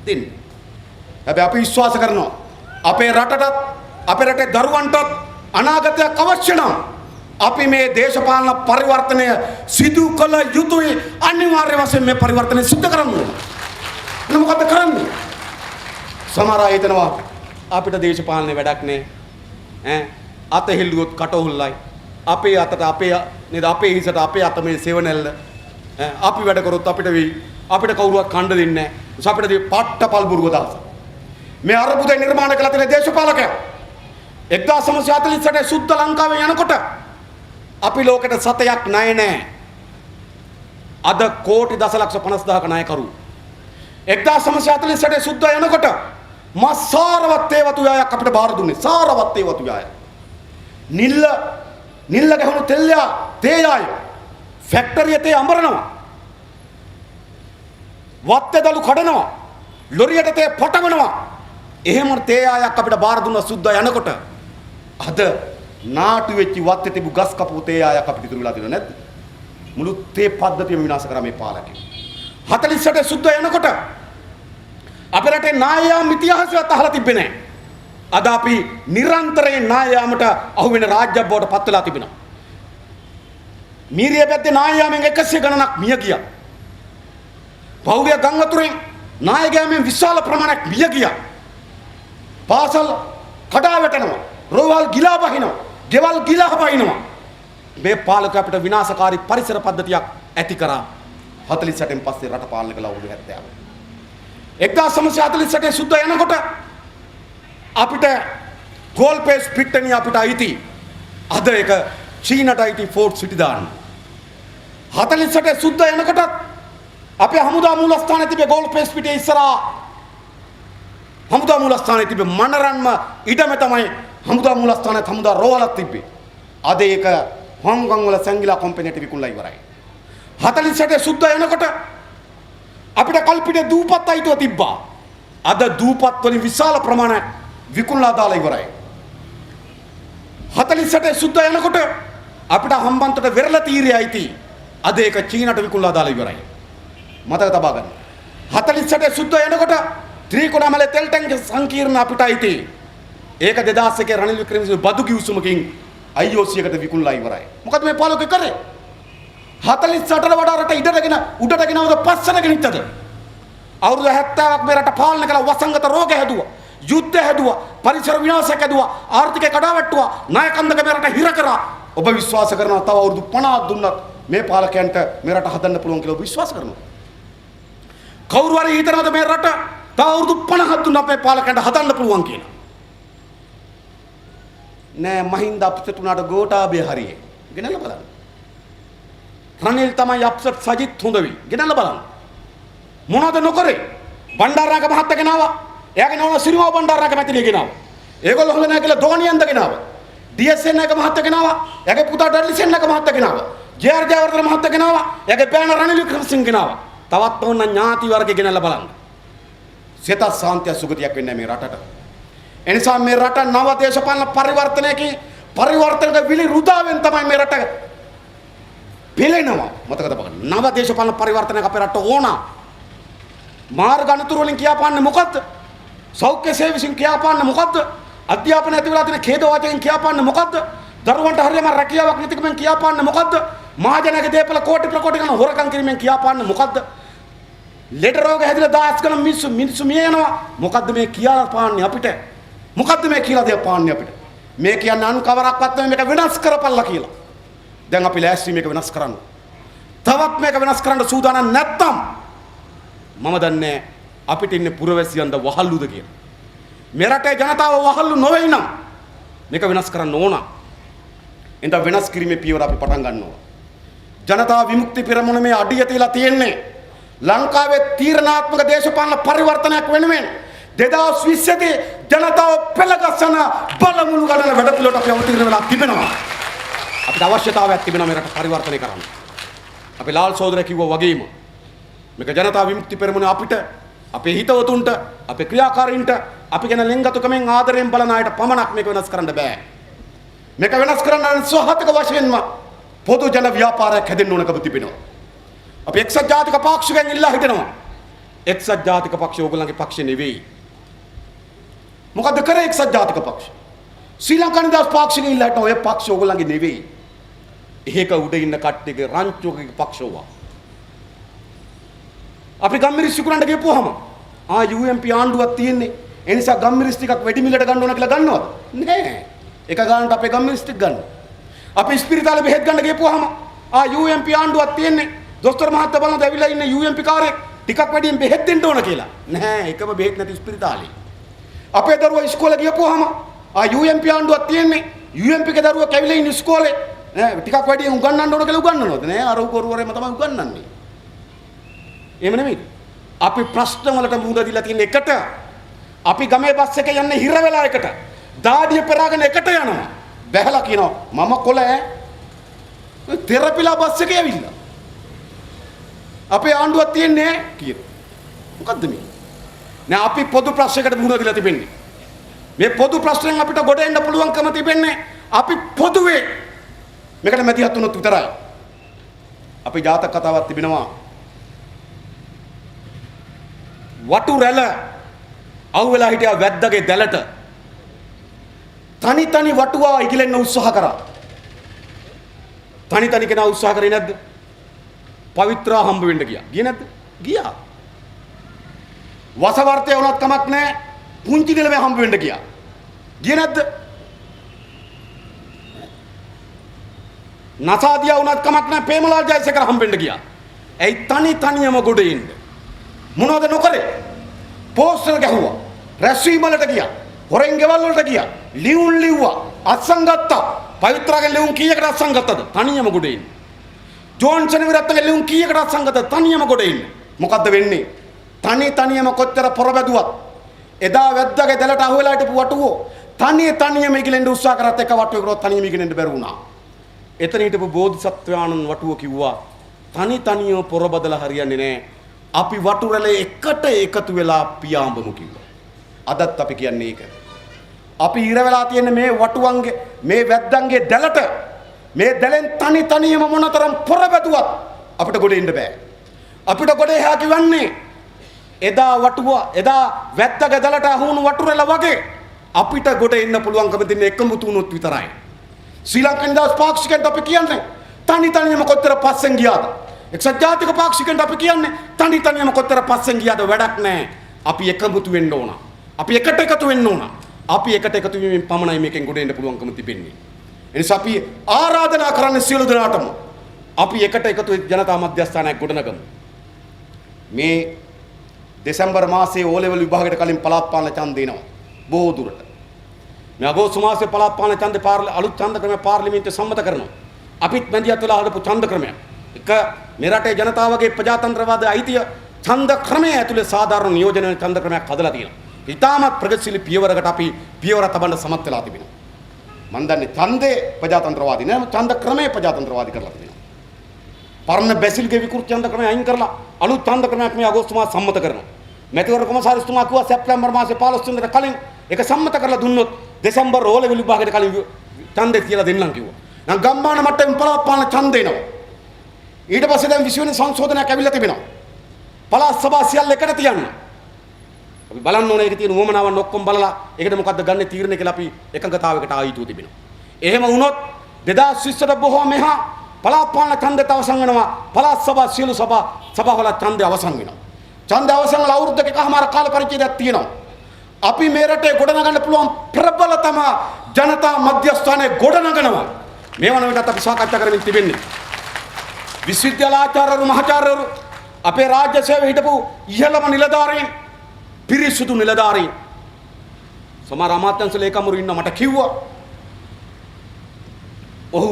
දෙන්න. හැබැයි අපි විශ්වාස කරනවා අපේ රටටත් අපේ රටේ දරුවන්ටත් අනාගතයක් අවශ්‍ය නම් අපි මේ දේශපාලන පරිවර්තනය සිදු කළ යුතුයි. අනිවාර්ය වශයෙන් මේ පරිවර්තනය සිදු කරන්න ඕන. මොකද කරන්නේ? සමහර අය හිතනවා අපිට දේශපාලනේ වැඩක් නෑ. අත හෙල්ලුවොත් කටහොල්ලයි. අපේ අතට අපේ හිසට අපේ අත මේ සෙවණැල්ල. අපි වැඩ කරොත් අපිට වෙයි. අපිට කවුරුවක් කණ්ඩ දෙන්නේ නෑ. අපිට පට්ටපල් බුරුව දාස. මේ අරබුදේ නිර්මාණය කළ තියෙන දේශපාලකයා 1948 සුද්ධ ලංකාවේ යනකොට අපි ලෝකෙට සතයක් ණය නෑ. අද කෝටි දසලක්ෂ 50000ක ණයකරු. 1948 සුද්ධ යනකොට මස්සාරවත් ඒවතු යායක් අපිට බාර දුන්නේ. සාරවත් ඒවතු යාය. නිල්ල ගහුණු තේ යාය. ෆැක්ටරියේ තේ අඹරනවා. වත්තේ දලු කඩනවා. ලොරියට තේ පටවනවා. එහෙම තේ යායක් අපිට බාර දුන්න සුද්ධ යනකොට අද නාටු වෙච්ච වත්තේ තිබු ගස් කපපු තේ යායක් අපිට ඉතුරු වෙලා තියෙනව නැද්ද? මුළු තේ පද්ධතියම විනාශ කරා මේ පාලකයෝ. 48 සුද්ධ යනකොට අපේ රටේ නායයාම ඉතිහාසයත් අහලා තිබ්බේ නැහැ. අද අපි නිරන්තරයෙන් නායයාමට අහුවෙන රාජ්‍යයක් බවට පත් වෙලා තිබෙනවා. මීරිය පැත්තේ නායයාමෙන් 100 ගණනක් මිය ගියා. පෞලිය ගංගතුරෙන් නායයාමෙන් විශාල ප්‍රමාණයක් මිය ගියා. පාසල් කඩා වැටෙනවා. රෝවල් ගිලා බහිනවා. ගෙවල් ගිලා බහිනවා. මේ පාලක අපිට විනාශකාරී පරිසර පද්ධතියක් ඇති කරා. 48න් පස්සේ රට පාලනය කළා අවුරුදු 70. 1948 සුද්ධ යනකොට අපිට ගෝල්පේස් පිට්ටනිය අපිට අයිති. අද ඒක චීනට අයිති ෆෝර්ට් සිටි දාන්න. 48 සුද්ධ යනකොට අපේ හමුදා මූලස්ථානයේ තිබේ ගෝල්පේස් පිටේ ඉස්සරහා හමුදා මූලස්ථානයේ තිබේ මනරන්ම ඉඩම තමයි හමුදා මූලස්ථානයේ හමුදා රෝවලක් තිබ්බේ. අද ඒක හොංගොං වල සංගිලා කම්පැනිට විකුණලා ඉවරයි. 48 සුද්ධ යනකොට අපිට කල්පිටේ දූපත් අයිතුව තිබ්බා. අද දූපත් වලින් විශාල ප්‍රමාණයක් විකුණලා දාලා ඉවරයි. 48 සුද්ධ යනකොට අපිට හම්බන්තොට වෙරළ තීරය අයිති. අද ඒක චීනට විකුණලා දාලා ඉවරයි. මතක තබා ගන්න. 48 සුද්ධ යනකොට ත්‍රිකුණාමලේ තෙල් ටැංකිය සංකීර්ණ අපිට අයිති. ඒක 2001 රනිල් වික්‍රමසිංහ බදු කිව්සුමකින් IOC එකට විකුණලා ඉවරයි. මොකද මේ පාලකය කරේ? 48ට වඩා රට උඩට ගෙනවද පස්සට ගෙනිච්චද? අවුරුදු 70ක් මේ රට පාලනය කළා. වසංගත රෝග හැදුවා. යුද්ධ හැදුවා. පරිසර විනාශයක් හැදුවා. ආර්ථිකය කඩාවැට්ටුවා. ණයකන්දක මේ රට හිර කරා. ඔබ විශ්වාස කරනවා තව අවුරුදු 50ක් දුන්නත් මේ පාලකයන්ට මේ රට හදන්න පුළුවන් කියලා ඔබ විශ්වාස කරනවා? කවුරු හරි හිතනවද මේ රට තව අවුරුදු 50ක් දුන්නත් මේ පාලකයන්ට හදන්න පුළුවන් කියලා? නෑ, මහින්ද අප්සෙට් වුණාට ගෝඨාභය හරියේ. ගෙනල්ලා බලන්න. රනිල් තමයි අප්සෙට් සජිත් හොඳවි. ගෙනල්ලා බලන්න. මොනවද නොකරේ? බණ්ඩාරනායක මහත්තයා ගෙනාවා. එයාගේ නෝනා සිරිමාව බණ්ඩාරනායක මැතිණිය ගෙනාවා. ඒගොල්ලෝ හොඳ නැහැ කියලා ධෝනියන්ද ගෙනාවා. ඩීඑස්එන් එක මහත්තයා ගෙනාවා. එයාගේ පුතා ඩර්ලිසෙන් එක මහත්තයා ගෙනාවා. ජේ.ආර්. ජයවර්ධන මහත්තයා ගෙනාවා. එයාගේ බෑන රනිල් වික්‍රමසිංහ ගෙනාවා. තවත් ඕන ඥාති වර්ගය ගෙනල්ලා බලන්න. සිත සාන්තිය සුගතියක් වෙන්නේ මේ රටට. එනිසා මේ රට නව දේශපාලන පරිවර්තනක විලි රුදාවෙන් තමයි මේ රට පෙළෙනවා. මතක තබගන්න. නව දේශපාලන පරිවර්තනයක් අපේ රට ඕන. මාර්ග අනුතුරු වලින් කියාපාන්නේ මොකද්ද? සෞඛ්‍ය සේව විසින් කියාපාන්නේ මොකද්ද? අධ්‍යාපන ඇති වෙලා තියෙන ඛේද වාචකෙන් කියාපාන්නේ මොකද්ද? දරුවන්ට හරියම රැකියාවක් නැතිකමෙන් කියාපාන්නේ මොකද්ද? මහජනගේ දේපල කෝටි ප්‍රකෝටි ගණන් හොරකම් කිරීමෙන් කියාපාන්නේ මොකද්ද? ලෙඩ රෝග හැදිලා දාස් ගණන් මිනිස්සු මිය යනවා. මොකද්ද මේ කියලා පාන්නේ අපිට? මොකද්ද මේ කියලා දෙය පාන්නේ අපිට? මේ කියන්නේ අනු කවරක්වත් නෙමෙයි, මේක වෙනස් කරපල්ලා කියලා. දැන් අපි ලෑස්ති මේක වෙනස් කරන්න. තවත් මේක වෙනස් කරන්න සූදානම් නැත්තම් මම දන්නේ අපිට ඉන්නේ පුරවැසියන්ද වහල්ලුද කියලා. මේ රටේ ජනතාව වහල්ලු නොවේ නම් මේක වෙනස් කරන්න ඕන. එතන වෙනස් කිරීමේ පියවර අපි පටන් ගන්නවා. ජනතා විමුක්ති පෙරමුණ මේ අඩිය තියලා තියෙන්නේ ලංකාවේ තීරණාත්මක දේශපාලන පරිවර්තනයක් වෙනුවෙන් 2020 ජනතාව පෙළගස්සන බලමුණු ගණන වැඩපිළිවෙලට අපි අවතීර්ණ වෙලා තිබෙනවා. අපිට අවශ්‍යතාවයක් තිබෙනවා මේ රට පරිවර්තනය කරන්න. අපි ලාල් සෝදරයා කිව්වා වගේම මේක ජනතා විමුක්ති පෙරමුණ අපිට අපේ හිතවතුන්ට අපේ ක්‍රියාකාරීන්ට අපි ගැන ලෙන්ගතුකමෙන් ආදරයෙන් බලන අයට පමණක් මේක වෙනස් කරන්න බෑ. මේක වෙනස් කරන්න සහතික වශයෙන්ම පොදු ජන ව්‍යාපාරයක් හැදෙන්න ඕනකම තිබෙනවා. අපි එක්සත් ජාතික පාක්ෂිකයන් ඉල්ලා හිටිනවා. එක්සත් ජාතික පක්ෂය ඕගොල්ලන්ගේ පක්ෂය නෙවෙයි. මොකද කරේ එක්සත් ජාතික පක්ෂය? ශ්‍රී ලංකා නිදහස් පාක්ෂිකයන් ඉල්ලා හිටන ඔය පක්ෂය ඕගොල්ලන්ගේ නෙවෙයි. ඒක උඩ ඉන්න කට්ටියගේ රංචුවකගේ පක්ෂෝවා. අපි ගම්මිරිස් විකුණන්න ගියපුවාම UMP ආණ්ඩුවක් තියෙන්නේ. ඒ නිසා ගම්මිරිස් ටිකක් වැඩි මිලට ගන්න ඕන කියලා ගන්නවද? නෑ. එක ගානට අපේ ගම්මිරිස් ටික ගන්න. අපි ස්පිරිතාලේ බෙහෙත් ගන්න ගියපුවාම UMP ආණ්ඩුවක් තියෙන්නේ. දොස්තර මහත්තයා බලනද ඇවිල්ලා ඉන්නේ UMP කාර්යයක් ටිකක් වැඩියෙන් බෙහෙත් දෙන්න ඕන කියලා. නෑ එකම බෙහෙත් නැති ස්පිරිතාලේ. අපේ දරුවා ඉස්කෝලේ ගියපුවාම UMP ආණ්ඩුවක් තියෙන්නේ. UMP ගේ දරුවා කැවිලා ඉන්නේ ඉස්කෝලේ. නෑ ටිකක් වැඩියෙන් උගන්වන්න ඕන කියලා උගන්වනවද? නෑ අර උගුරුවරේම තමයි උගන්වන්නේ. එහෙම නෙමෙයි. අපි ප්‍රශ්න වලට මුහුණ දීලා තියෙන එකට අපි ගමේ බස් එකේ යන්නේ හිර වෙලා එකට. දාඩිය පෙරාගෙන එකට යනවා. බැහැලා කියනවා මම කොළ තෙරපිලා බස් එකේ ඇවිල්ලා. අපේ ආණ්ඩුවක් තියන්නේ කියන. මොකද්ද මේ? නෑ අපි පොදු ප්‍රශ්නයකට මුහුණ දීලා තිබෙන්නේ. මේ පොදු ප්‍රශ්නෙන් අපිට ගොඩ එන්න පුළුවන්කම තිබෙන්නේ අපි පොදුවේ මේකට මැදිහත් වුණොත් විතරයි. අපි ජාතක කතාවක් තිබෙනවා. වටු රැළ අවුලා හිටියා වැද්දගේ දැලට තනි වටුවා ඉගිලෙන්න උත්සාහ කරා. තනි කෙනා උත්සාහ කරේ නැද්ද? පවිත්‍රා හම්බ වෙන්න ගියා. ගියේ නැද්ද? ගියා. වසවර්තය වුණත් කමක් නැහැ. පුංචි නිලමේ හම්බ වෙන්න ගියා. ගියේ නැද්ද? නසාදියා වුණත් කමක් නැහැ. ප්‍රේමලාල් ජයසේකර හම්බ වෙන්න ගියා. ඇයි තනියම ගොඩ එන්නේ? මොනවද නොකරේ? පෝස්ටර් ගැහුවා. රැස්වීම වලට ගියා. හොරෙන් ගෙවල් වලට ගියා. ලියුම් ලිව්වා. අත්සන් ගත්තා. පවිත්‍රාගේ ලියුම් කීයකට අත්සන් ගත්තද? තනියම ගොඩ ඉන්නේ. ජෝන්සන් විරත්ගේ ලියුම් කීයකට අත්සන් ගත්තද? තනියම ගොඩ ඉන්නේ. මොකද්ද වෙන්නේ? තනියම කොච්චර පොරබැදුවත් එදා වැද්දාගේ දැලට අහුවෙලා හිටපු වටුවෝ තනියම ඉගිලෙන්න උත්සාහ කරත් එක වටුවේ කරොත් තනියම ඉගිලෙන්න බැරි වුණා. එතන හිටපු බෝධිසත්වයාණන් වටුව කිව්වා තනියම පොරබදලා හරියන්නේ නැහැ. අපි වටුරලේ එකට එකතු වෙලා පියාඹමු කිව්වා. අදත් අපි කියන්නේ ඒක. අපි ඉර වෙලා තියෙන මේ වටුවන්ගේ මේ වැද්දන්ගේ දැලට මේ දැලෙන් තනියම මොනතරම් පොරබැදුවත් අපිට ගොඩ එන්න බෑ. අපිට ගොඩ එහා කිවන්නේ එදා වැද්දගේ දැලට අහුණු වටුරල වගේ අපිට ගොඩ එන්න පුළුවන්කම තියෙන එකම තුනොත් විතරයි. ශ්‍රී ලංකන් දාස් පාක්ෂිකයන්ට අපි කියන්නේ තනියම කොච්චර පස්සෙන් ගියාද? එක්සත් ජාතික පාක්ෂිකයන්ට අපි කියන්නේ තනියම කොච්චර පස්සෙන් ගියාද? වැඩක් නැහැ. අපි එකමුතු වෙන්න ඕන. අපි එකට එකතු වෙන්න ඕන. අපි එකට එකතු වීමෙන් පමණයි මේකෙන් ගොඩ එන්න පුළුවන්කම තිබෙන්නේ. එනිසා අපි ආරාධනා කරන්නේ සියලු දෙනාටම අපි එකට එකතු වෙ ජනතා මධ්‍යස්ථානයක් ගොඩනගමු. මේ දෙසැම්බර් මාසයේ O level විභාගයට කලින් පළාත් පාලන ඡන්ද දෙනවා. බොහෝ දුරට. මේ අගෝස්තු මාසයේ පළාත් පාලන ඡන්දේ අලුත් ඡන්ද ක්‍රමය පාර්ලිමේන්තුවේ සම්මත කරනවා. අපිත් මැදිහත් වෙලා හදපු ඡන්ද ක්‍රමයක්. එක මේ රටේ ජනතාවගේ ප්‍රජාතන්ත්‍රවාද අයිතිය ඡන්ද ක්‍රමය ඇතුලේ සාධාරණ නියෝජන ඡන්ද ක්‍රමයක් හදලා තියෙනවා. ඉතාමත් ප්‍රගතිශීලී පියවරකට අපි පියවර තබන්න සමත් වෙලා තිබෙනවා. මම දන්නේ ඡන්දේ ප්‍රජාතන්ත්‍රවාදී නෑ ඡන්ද ක්‍රමය ප්‍රජාතන්ත්‍රවාදී කරලා තිබෙනවා. පරණ බැසිල්ගේ විකෘති ඡන්ද ක්‍රමය අයින් කරලා අලුත් ඡන්ද ක්‍රමයක් මේ අගෝස්තු මාස සම්මත කරනවා. මැතිවරණ කොමසාරිස්තුමා කිව්වා සැප්තැම්බර් මාසේ 15 වෙනිදාට කලින් ඒක සම්මත කරලා දුන්නොත් දෙසැම්බර් O level විභාගයට කලින් ඡන්දේ තියලා දෙන්නම් කිව්වා. නම් ගම්මාන මට්ටමින් පළාත් පාලන ඡන්ද එනවා. ඊට පස්සේ දැන් 20 වෙනි සංශෝධනයක් ඇවිල්ලා තිබෙනවා. පළාත් සභා සියල්ල එකට තියන්න. අපි බලන්න ඕනේ ඒකේ තියෙන උවමනාවන් ඔක්කොම බලලා ඒකට මොකද්ද ගන්න තීරණය කියලා අපි එකඟතාවයකට ආයිතුව තිබෙනවා. එහෙම වුණොත් 2020ට බොහෝ මෙහා පළාත් පාලන ඡන්දයට අවසන් වෙනවා. පළාත් සභා සියලු සභාවල ඡන්දය අවසන් වෙනවා. ඡන්දය අවසන් වල අවුරුද්දකමාර කාල පරිච්ඡේදයක් තියෙනවා. අපි මේ රටේ ගොඩනගන්න පුළුවන් ප්‍රබලතම ජනතා මධ්‍යස්ථානයේ ගොඩනගනවා. මේ වන විටත් අපි සාකච්ඡා කරමින් තිබෙන්නේ. විශ්වවිද්‍යාල ආචාර්යවරු මහාචාර්යවරු අපේ රාජ්‍ය සේවයේ හිටපු ඉහළම නිලධාරීන් පිරිසුදු නිලධාරීන් සමහර අමාත්‍යාංශ ලේකම්වරු ඉන්න මට කිව්වා. ඔහු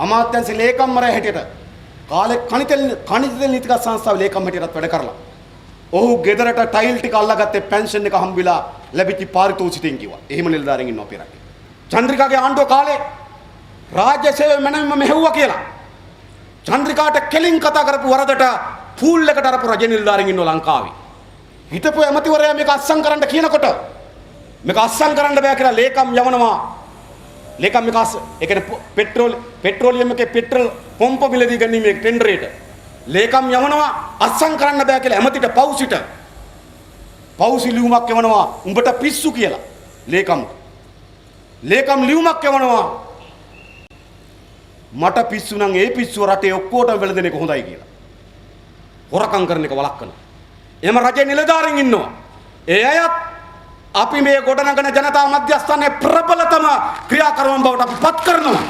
අමාත්‍යාංශ ලේකම්වරයා හැටියට කාලේ කනිත තෙල් නීතිගත සංස්ථාවේ ලේකම් හැටියටත් වැඩ කරලා. ඔහු ගෙදරට ටයිල් ටික අල්ලගත්තේ පෙන්ෂන් එක හම්බෙලා ලැබිච්ච පාරිතෝෂිකයෙන් කිව්වා. එහෙම නිලධාරීන් ඉන්නවා අපේ රටේ. චන්ද්‍රිකාගේ ආණ්ඩුව කාලේ රාජ්‍ය සේවය මනම මෙහෙව්වා කියලා. චන්ද්‍රිකාට කෙලින් කතා කරපු වරදට පූල් එකට අරපු රජ නිලධාරීන් ඉන්නවා ලංකාවේ. හිටපු ඇමතිවරයා මේක අස්සම් කරන්න කියනකොට මේක අස්සම් කරන්න බෑ කියලා ලේකම් යවනවා. ලේකම් මේක ඒ කියන්නේ පෙට්‍රෝලියම් එකේ පෙට්‍රල් පොම්ප මිලදී ගැනීමේ ටෙන්ඩරේට ලේකම් යවනවා අස්සම් කරන්න බෑ කියලා ඇමතිට පෞසි ලියුමක් යවනවා උඹට පිස්සු කියලා. ලේකම් ලියුමක් යවනවා මට පිස්සු නම් ඒ පිස්සුව රටේ ඔක්කොටම වෙලදෙන එක හොඳයි කියලා. හොරකම් කරන එක වළක්වනවා. එහෙම රජේ නිලධාරීන් ඉන්නවා. ඒ අයත් අපි මේ ගොඩනගන ජනතා මධ්‍යස්ථානයේ ප්‍රබලතම ක්‍රියාකරුවන් බවට අපි පත් කරනවා.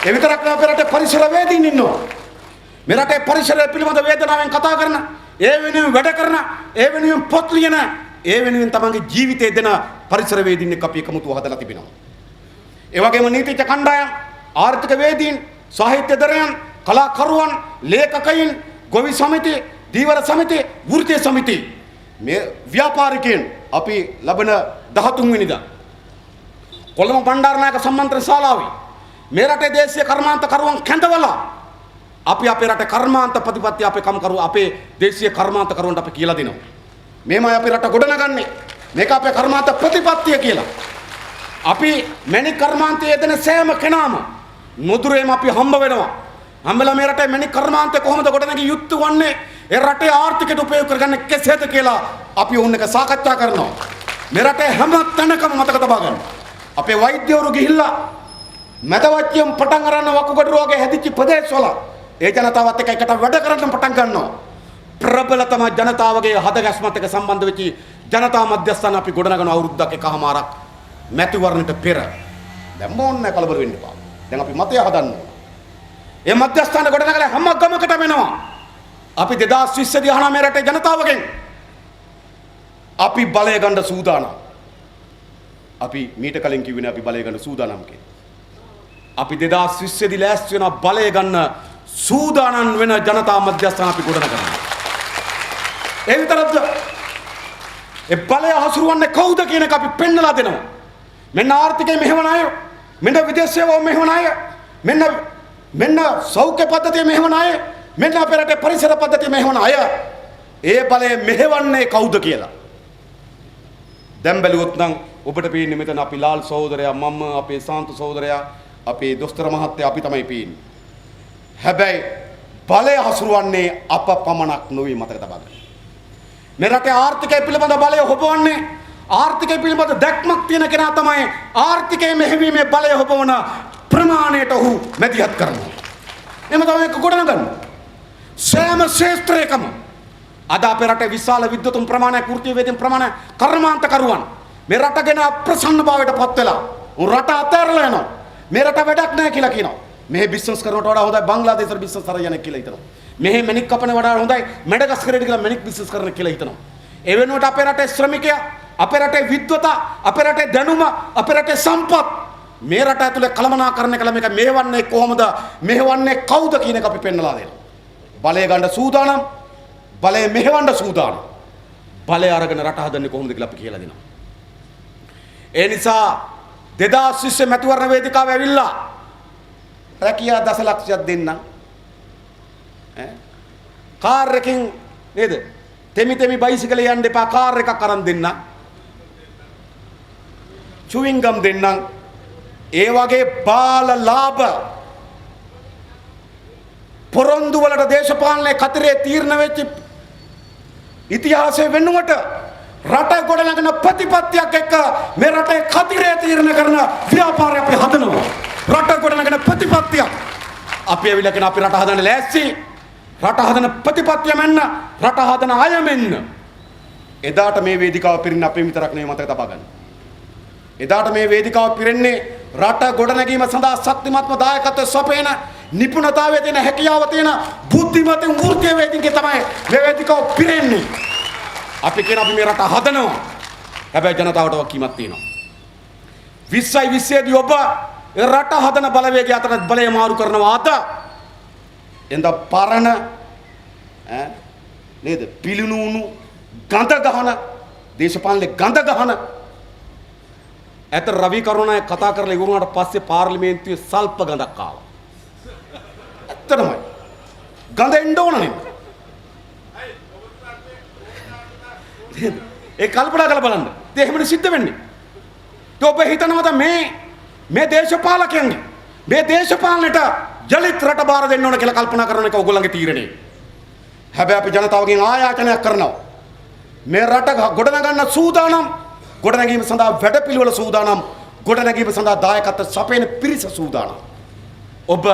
ඒ විතරක් නෙවෙයි අපේ රටේ පරිසරවේදීන් ඉන්නවා. මේ රටේ පරිසරය පිළිබඳ වේදනාවෙන් කතා කරන, ඒ වෙනුවෙන් වැඩ කරන, ඒ වෙනුවෙන් පොත් ලියන, ඒ වෙනුවෙන් තමන්ගේ ජීවිතය දෙන පරිසරවේදීන් එක්ක අපි එකමුතුව හදලා තිබෙනවා. ඒ වගේම නීතිඥ කණ්ඩායම්, ආර්ථිකවේදීන්, සාහිත්‍යදරයන්, කලාකරුවන්, ලේඛකයින්, ගොවි සමිති, දීවර සමිති, වෘත්තීය සමිති මේ ව්‍යාපාරිකයන් අපි ලබන 13 වෙනිදා කොළඹ බණ්ඩාරනායක සම්මන්ත්‍රණ ශාලාවේ මේ රටේ දේශීය කර්මාන්තකරුවන් කැඳවලා අපි අපේ රටේ කර්මාන්ත ප්‍රතිපත්ති අපේ කම්කරු අපේ දේශීය කර්මාන්තකරුවන්ට අපි කියලා දෙනවා. මේමයි අපේ රට ගොඩනගන්නේ. මේක අපේ කර්මාන්ත ප්‍රතිපත්තිය කියලා. අපි මැණික් කර්මාන්තයේ යෙදෙන සෑම කෙනාම නුදුරේම අපි හම්බ වෙනවා. හම්බෙලා මේ රටේ මැණික් කර්මාන්තය කොහොමද ගොඩනගී යුතු වන්නේ? ඒ රටේ ආර්ථිකයට උපයෝග කරගන්න කෙසේද කියලා අපි උන් එක සාකච්ඡා කරනවා. මේ රටේ හැම තැනකම මතක තබා ගන්න. අපේ වෛද්‍යවරු ගිහිල්ලා මැදවච්චියම් පටන් අරන වකුගඩු රෝගේ හැදිච්ච ප්‍රදේශවල ඒ ජනතාවත් එක්ක එකට වැඩ කරන්න පටන් ගන්නවා. ප්‍රබලතම ජනතාවගේ හදගැස්මත් එක්ක සම්බන්ධ වෙච්ච ජනතා මධ්‍යස්ථාන අපි ගොඩනගන අවුරුද්දක් එකමාරක් මැතිවරණයට පෙර. දැන් මොන්නේ කලබල වෙන්න එපා. දැන් අපි මතය හදන්න ඕන. ඒ මධ්‍යස්ථාන ගොඩනගලා හැම ගමකටම එනවා. අපි 2020 දී අහන මේ රටේ ජනතාවගෙන් අපි බලය ගන්න සූදානම්. අපි මීට කලින් කිව්වනේ අපි බලය ගන්න සූදානම් කියලා. අපි 2020 දී ලෑස්ති වෙන බලය ගන්න සූදානම් වෙන ජනතා මධ්‍යස්ථාන අපි ගොඩනගනවා. ඒ විතරක්ද ඒ බලය හසුරුවන්නේ කවුද කියන එක අපි පෙන්නලා දෙනවා. මෙන්න ආර්ථිකය මෙහෙවන අය, මෙන්න විදේශ සේවාව මෙහෙවන අය, මෙන්න සෞඛ්‍ය පද්ධතිය මෙහෙවන අය, මෙන්න අපේ රටේ පරිසර පද්ධතිය මෙහෙවන අය. ඒ බලය මෙහෙවන්නේ කවුද කියලා. දැන් බැලුවොත් නම් ඔබට පේන්නේ මෙතන අපි ලාල් සහෝදරයා, මම, අපේ සාන්ත සහෝදරයා, අපේ දොස්තර මහත්තයා අපි තමයි පේන්නේ. හැබැයි බලය හසුරුවන්නේ අප පමණක් නොවේ මතක තබා ගන්න. මේ රටේ ආර්ථිකය පිළිබඳ බලය හොබවන්නේ ආර්ථිකය පිළිබඳ දැක්මක් තියෙන කෙනා තමයි ආර්ථිකය මෙහෙවීමේ බලය හොබවන ප්‍රමාණයට ඔහු මැදිහත් කරනවා. එම තමයි ගොඩනගන්නේ. සෑම ශේෂ්ත්‍රයකම අද අපේ රටේ විශාල විද්වතුන් ප්‍රමාණයක්, වෘත්තීය වේදින් ප්‍රමාණයක්, කර්මාන්තකරුවන් මේ රට ගැන අප්‍රසන්න භාවයට පත් වෙලා උන් රට අතහැරලා යනවා. මේ රට වැඩක් නැහැ කියලා කියනවා. මෙහි බිස්නස් කරනවට වඩා හොඳයි බංග්ලාදේශවල බිස්නස් කරගෙන යන්නේ කියලා හිතනවා. මෙහි මැණික් කපන වඩා හොඳයි මැඩගස්කරේට කියලා මැණික් බිස්නස් කරන කියලා හිතනවා. ඒ වෙනුවට අපේ රටේ ශ්‍රමිකයා, අපේ රටේ විද්වතා, අපේ රටේ දැනුම, අපේ රටේ සම්පත් මේ රට ඇතුලේ කළමනාකරණය කළ මේක මෙහෙවන්නේ කොහොමද, මෙහෙවන්නේ කවුද කියන එක අපි පෙන්නලා දෙනවා. බලය ගන්න සූදානම්, බලය මෙහෙවන්න සූදානම්. බලය අරගෙන රට හදන්නේ කොහොමද කියලා අපි කියලා දෙනවා. ඒ නිසා 2020 මැතිවරණ වේදිකාව ඇවිල්ලා රැකියා දසලක්ෂයක් දෙන්න. කාර් එකකින් නේද? තෙමි බයිසිකලේ යන්න එපා, කාර් එකක් අරන් දෙන්න. චුවින් ගම් දෙන්නම්. ඒ වගේ බාල ලාභ පොරොන්දු වලට දේශපාලනයේ කතරේ තීරණ වෙච්ච ඉතිහාසයේ වෙනුවට රට ගොඩනගන ප්‍රතිපත්තියක් එක්ක මේ රටේ කතරේ තීරණ කරන ව්‍යාපාරය අපි හදනවා. රට ගොඩනගන ප්‍රතිපත්තියක් අපි ඇවිල්ලා කියන අපි රට හදන්න ලෑස්ති. රට හදන ප්‍රතිපත්තිය මෙන්න, රට හදන අය මෙන්න. එදාට මේ වේදිකාව පිරින්න අපේ විතරක් නෙවෙයි මතක තබා ගන්න. එදාට මේ වේදිකාව පිරෙන්නේ රට ගොඩනැගීම සඳහා ශක්තිමත්ම දායකත්වය සපයන, නිපුණතාවය තියෙන, හැකියාව තියෙන බුද්ධිමත් වෘත්තීය වේදිකේ තමයි මේ වේදිකාව පිරෙන්නේ. අපි කියන අපි මේ රට හදනවා. හැබැයි ජනතාවට වකීමක් තියෙනවා. 2020 දී ඔබ රට හදන බලවේගය අතර බලය මාරු කරනවා. අද එඳ පරණ නේද පිළිනුණු ගඳ ගහන දේශපාලනේ ගඳ ගහන ඇත රවි කරුණාය කතා කරලා ඉවරුණාට පස්සේ පාර්ලිමේන්තුවේ සල්ප ගඳක් ආවා. ඇත්තටමයි. ගඳ එන්න ඕන නේද? ඒ කල්පනා කරලා බලන්න. ඒ එහෙමනේ සිද්ධ වෙන්නේ. ඔබ හිතනවාද මේ දේශපාලකයන්ගේ මේ දේශපාලනයට ජලිත් රට බාර දෙන්න ඕන කියලා කල්පනා කරන එක ඔයගොල්ලන්ගේ තීරණය. හැබැයි අපි ජනතාවගෙන් ආයාචනයක් කරනවා. මේ රට ගොඩනගන්න සූදානම්, ගොඩනැගීම සඳහා වැඩපිළිවෙල සූදානම්, ගොඩනැගීම සඳහා දායකත්ව සපයන පිරිස සූදානම්. ඔබ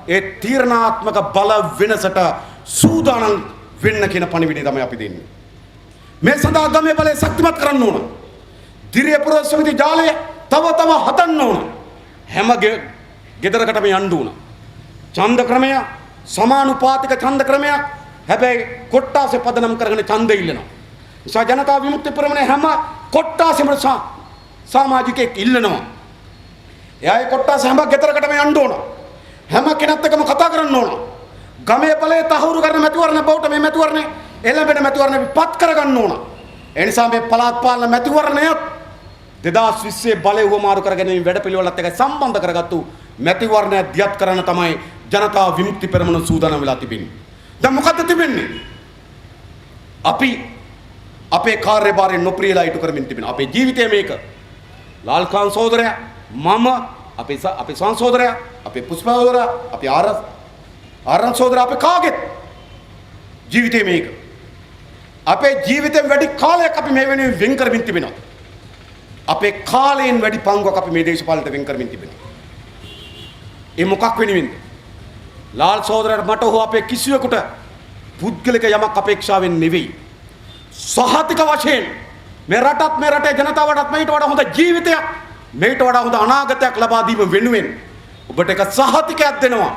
ඒ තීරණාත්මක බල වෙනසට සූදානම් වෙන්න කියන පණිවිඩය තමයි අපි දෙන්නේ. මේ සඳහා ගමේ බලය ශක්තිමත් කරන්න ඕන. දිරිය පුරවැසි සමිති ජාලය තව තව හදන්න ඕන. හැම ගෙදරකටම යන්න ඕන. ඡන්ද ක්‍රමය සමානුපාතික ඡන්ද ක්‍රමයක්. හැබැයි කොට්ටාසේ පදනම් කරගෙන ඡන්ද ඉල්ලනවා. නිසා ජනතා විමුක්ති පෙරමුණේ හැම කොට්ටාසෙම සමාජිකයෙක් ඉල්ලනවා. එයාගේ කොට්ටාස හැම ගෙදරකටම යන්න ඕන. හැම කෙනෙක් එක්කම කතා කරන්න ඕන. ගමේ බලය තහවුරු කරන මැතිවරණ බවට මේ මැතිවරණේ එළඹෙන මැතිවරණ පත් කරගන්න ඕන. ඒ නිසා මේ පළාත් පාලන මැතිවරණයත් 2020 බලය උවමාරු කරගෙන වැඩපිළිවෙලත් එක්ක සම්බන්ධ කරගත්තු මැතිවරණය දියත් කරන්න තමයි ජනතා විමුක්ති පෙරමුණ සූදානම් වෙලා තිබෙන්නේ. දැන් මොකද්ද තිබෙන්නේ? අපි අපේ කාර්යභාරය නොප්‍රියලා ඉටු කරමින් තිබෙනවා. අපේ ජීවිතය මේක. ලාල්කාන් සහෝදරයා, මම, අපේ සංසෝදරයා, අපේ පුෂ්පසහෝදරයා, අපේ ආරන් සහෝදරයා, අපේ කාගෙත් ජීවිතය මේක. අපේ ජීවිතේ වැඩි කාලයක් අපි මේ වෙනුවෙන් වෙන් කරමින් තිබෙනවා. අපේ කාලයෙන් වැඩි පංගුවක් අපි මේ දේශපාලනයට වෙන් කරමින් තිබෙනවා. ඒ මොකක් වෙනුවෙන්ද? ලාල් සහෝදරයාට මට හෝ අපේ කිසිවෙකුට පුද්ගලික යමක් අපේක්ෂාවෙන් නෙවෙයි. සහතික වශයෙන් මේ රටත් මේ රටේ ජනතාවටත් මේට වඩා හොඳ ජීවිතයක්, මේට වඩා හොඳ අනාගතයක් ලබා දීම වෙනුවෙන් ඔබට එක සහතිකයක් දෙනවා.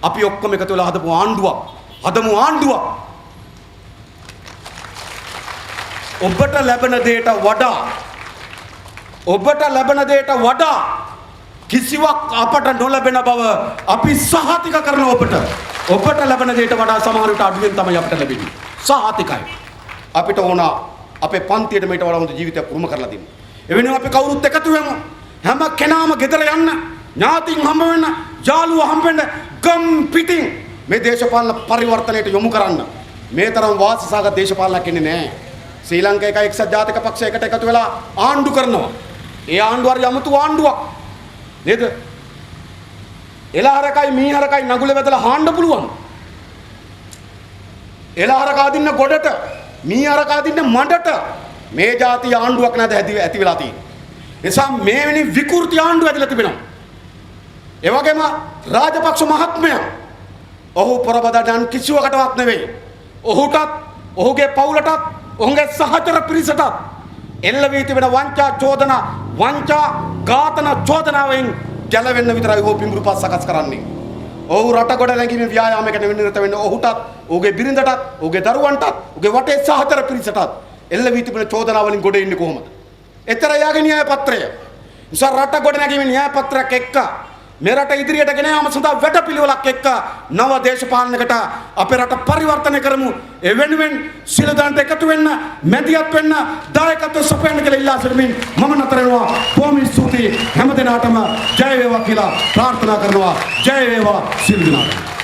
අපි ඔක්කොම එකතු වෙලා හදමු ආණ්ඩුවක්. ඔබට ලැබෙන දෙයට වඩා කිසිවක් අපට නොලැබෙන බව අපි සහතික කරන ඔබට ලැබෙන දෙයට වඩා සමහර විට අඩුවෙන් තමයි අපට ලැබෙන්නේ. සහතිකයි. අපිට ඕන අපේ පන්තියට මේට වඩා හොඳ ජීවිතයක් උරුම කරලා දෙන්න. එවෙනුවෙන් අපි කවුරුත් එකතු වෙමු. හැම කෙනාම ගෙදර යන්න, ඥාතින් හම්බ වෙන්න, යාළුවෝ හම්බ වෙන්න, ගම් පිටින් මේ දේශපාලන පරිවර්තනයට යොමු කරන්න. මේ තරම් වාසිසහගත දේශපාලනයක් ඉන්නේ නැහැ. ශ්‍රී ලංකාවේ එක්සත් ජාතික පක්ෂයකට එකතු වෙලා ආණ්ඩු කරනවා. ඒ ආණ්ඩුව හරි අමුතු ආණ්ඩුවක් නේද? එළහරකයි මීහරකයි නගුල වැදලා හාන්න පුළුවන්. එළහරක අදින්න ගොඩට, මීහරක අදින්න මඩට මේ ජාතිය ආණ්ඩුවක් නැද ඇති වෙලා තියෙන්නේ. නිසා මේ වෙනි විකෘති ආණ්ඩුව ඇදලා තිබෙනවා. ඒ වගේම රාජපක්ෂ මහත්මයා ඔහු පොරබදයන් කිසිවකටවත් නෙවෙයි. ඔහුටත්, ඔහුගේ පවුලටත්, ඔහුගේ සහචර පිරිසටත් එල්ල වී තිබෙන වංචා ඝාතන චෝදනාවෙන් ගැලවෙන්න විතරයි ඔහු පිඹුරුපත් සකස් කරන්නේ. ඔහු රට ගොඩ නැගීමේ ව්‍යායාමයකට නිරත වෙන්න ඔහුටත්, ඔහුගේ බිරිඳටත්, ඔහුගේ දරුවන්ටත්, ඔහුගේ වටේ සහචර පිරිසටත් එල්ල වී තිබෙන චෝදනාවලින් ගොඩ එන්නේ කොහොමද? එතර යාගේ න්‍යාය පත්‍රය. නිසා රට ගොඩ නැගීමේ න්‍යාය පත්‍රයක් එක්ක මේ රට ඉදිරියට ගෙන යාම සඳහා වැඩපිළිවෙලක් එක්ක නව දේශපාලනයකට අපේ රට පරිවර්තනය කරමු. ඒ වෙනුවෙන් සියලු දෙනාට එකතු වෙන්න, මැදිහත් වෙන්න, දායකත්ව සපයන්න කියලා ඉල්ලා සිටිමින් මම නතර වෙනවා. බොහොම ස්තුතියි හැම දිනාටම ජය වේවා කියලා ප්‍රාර්ථනා කරනවා. ජය වේවා සියලු දෙනාට.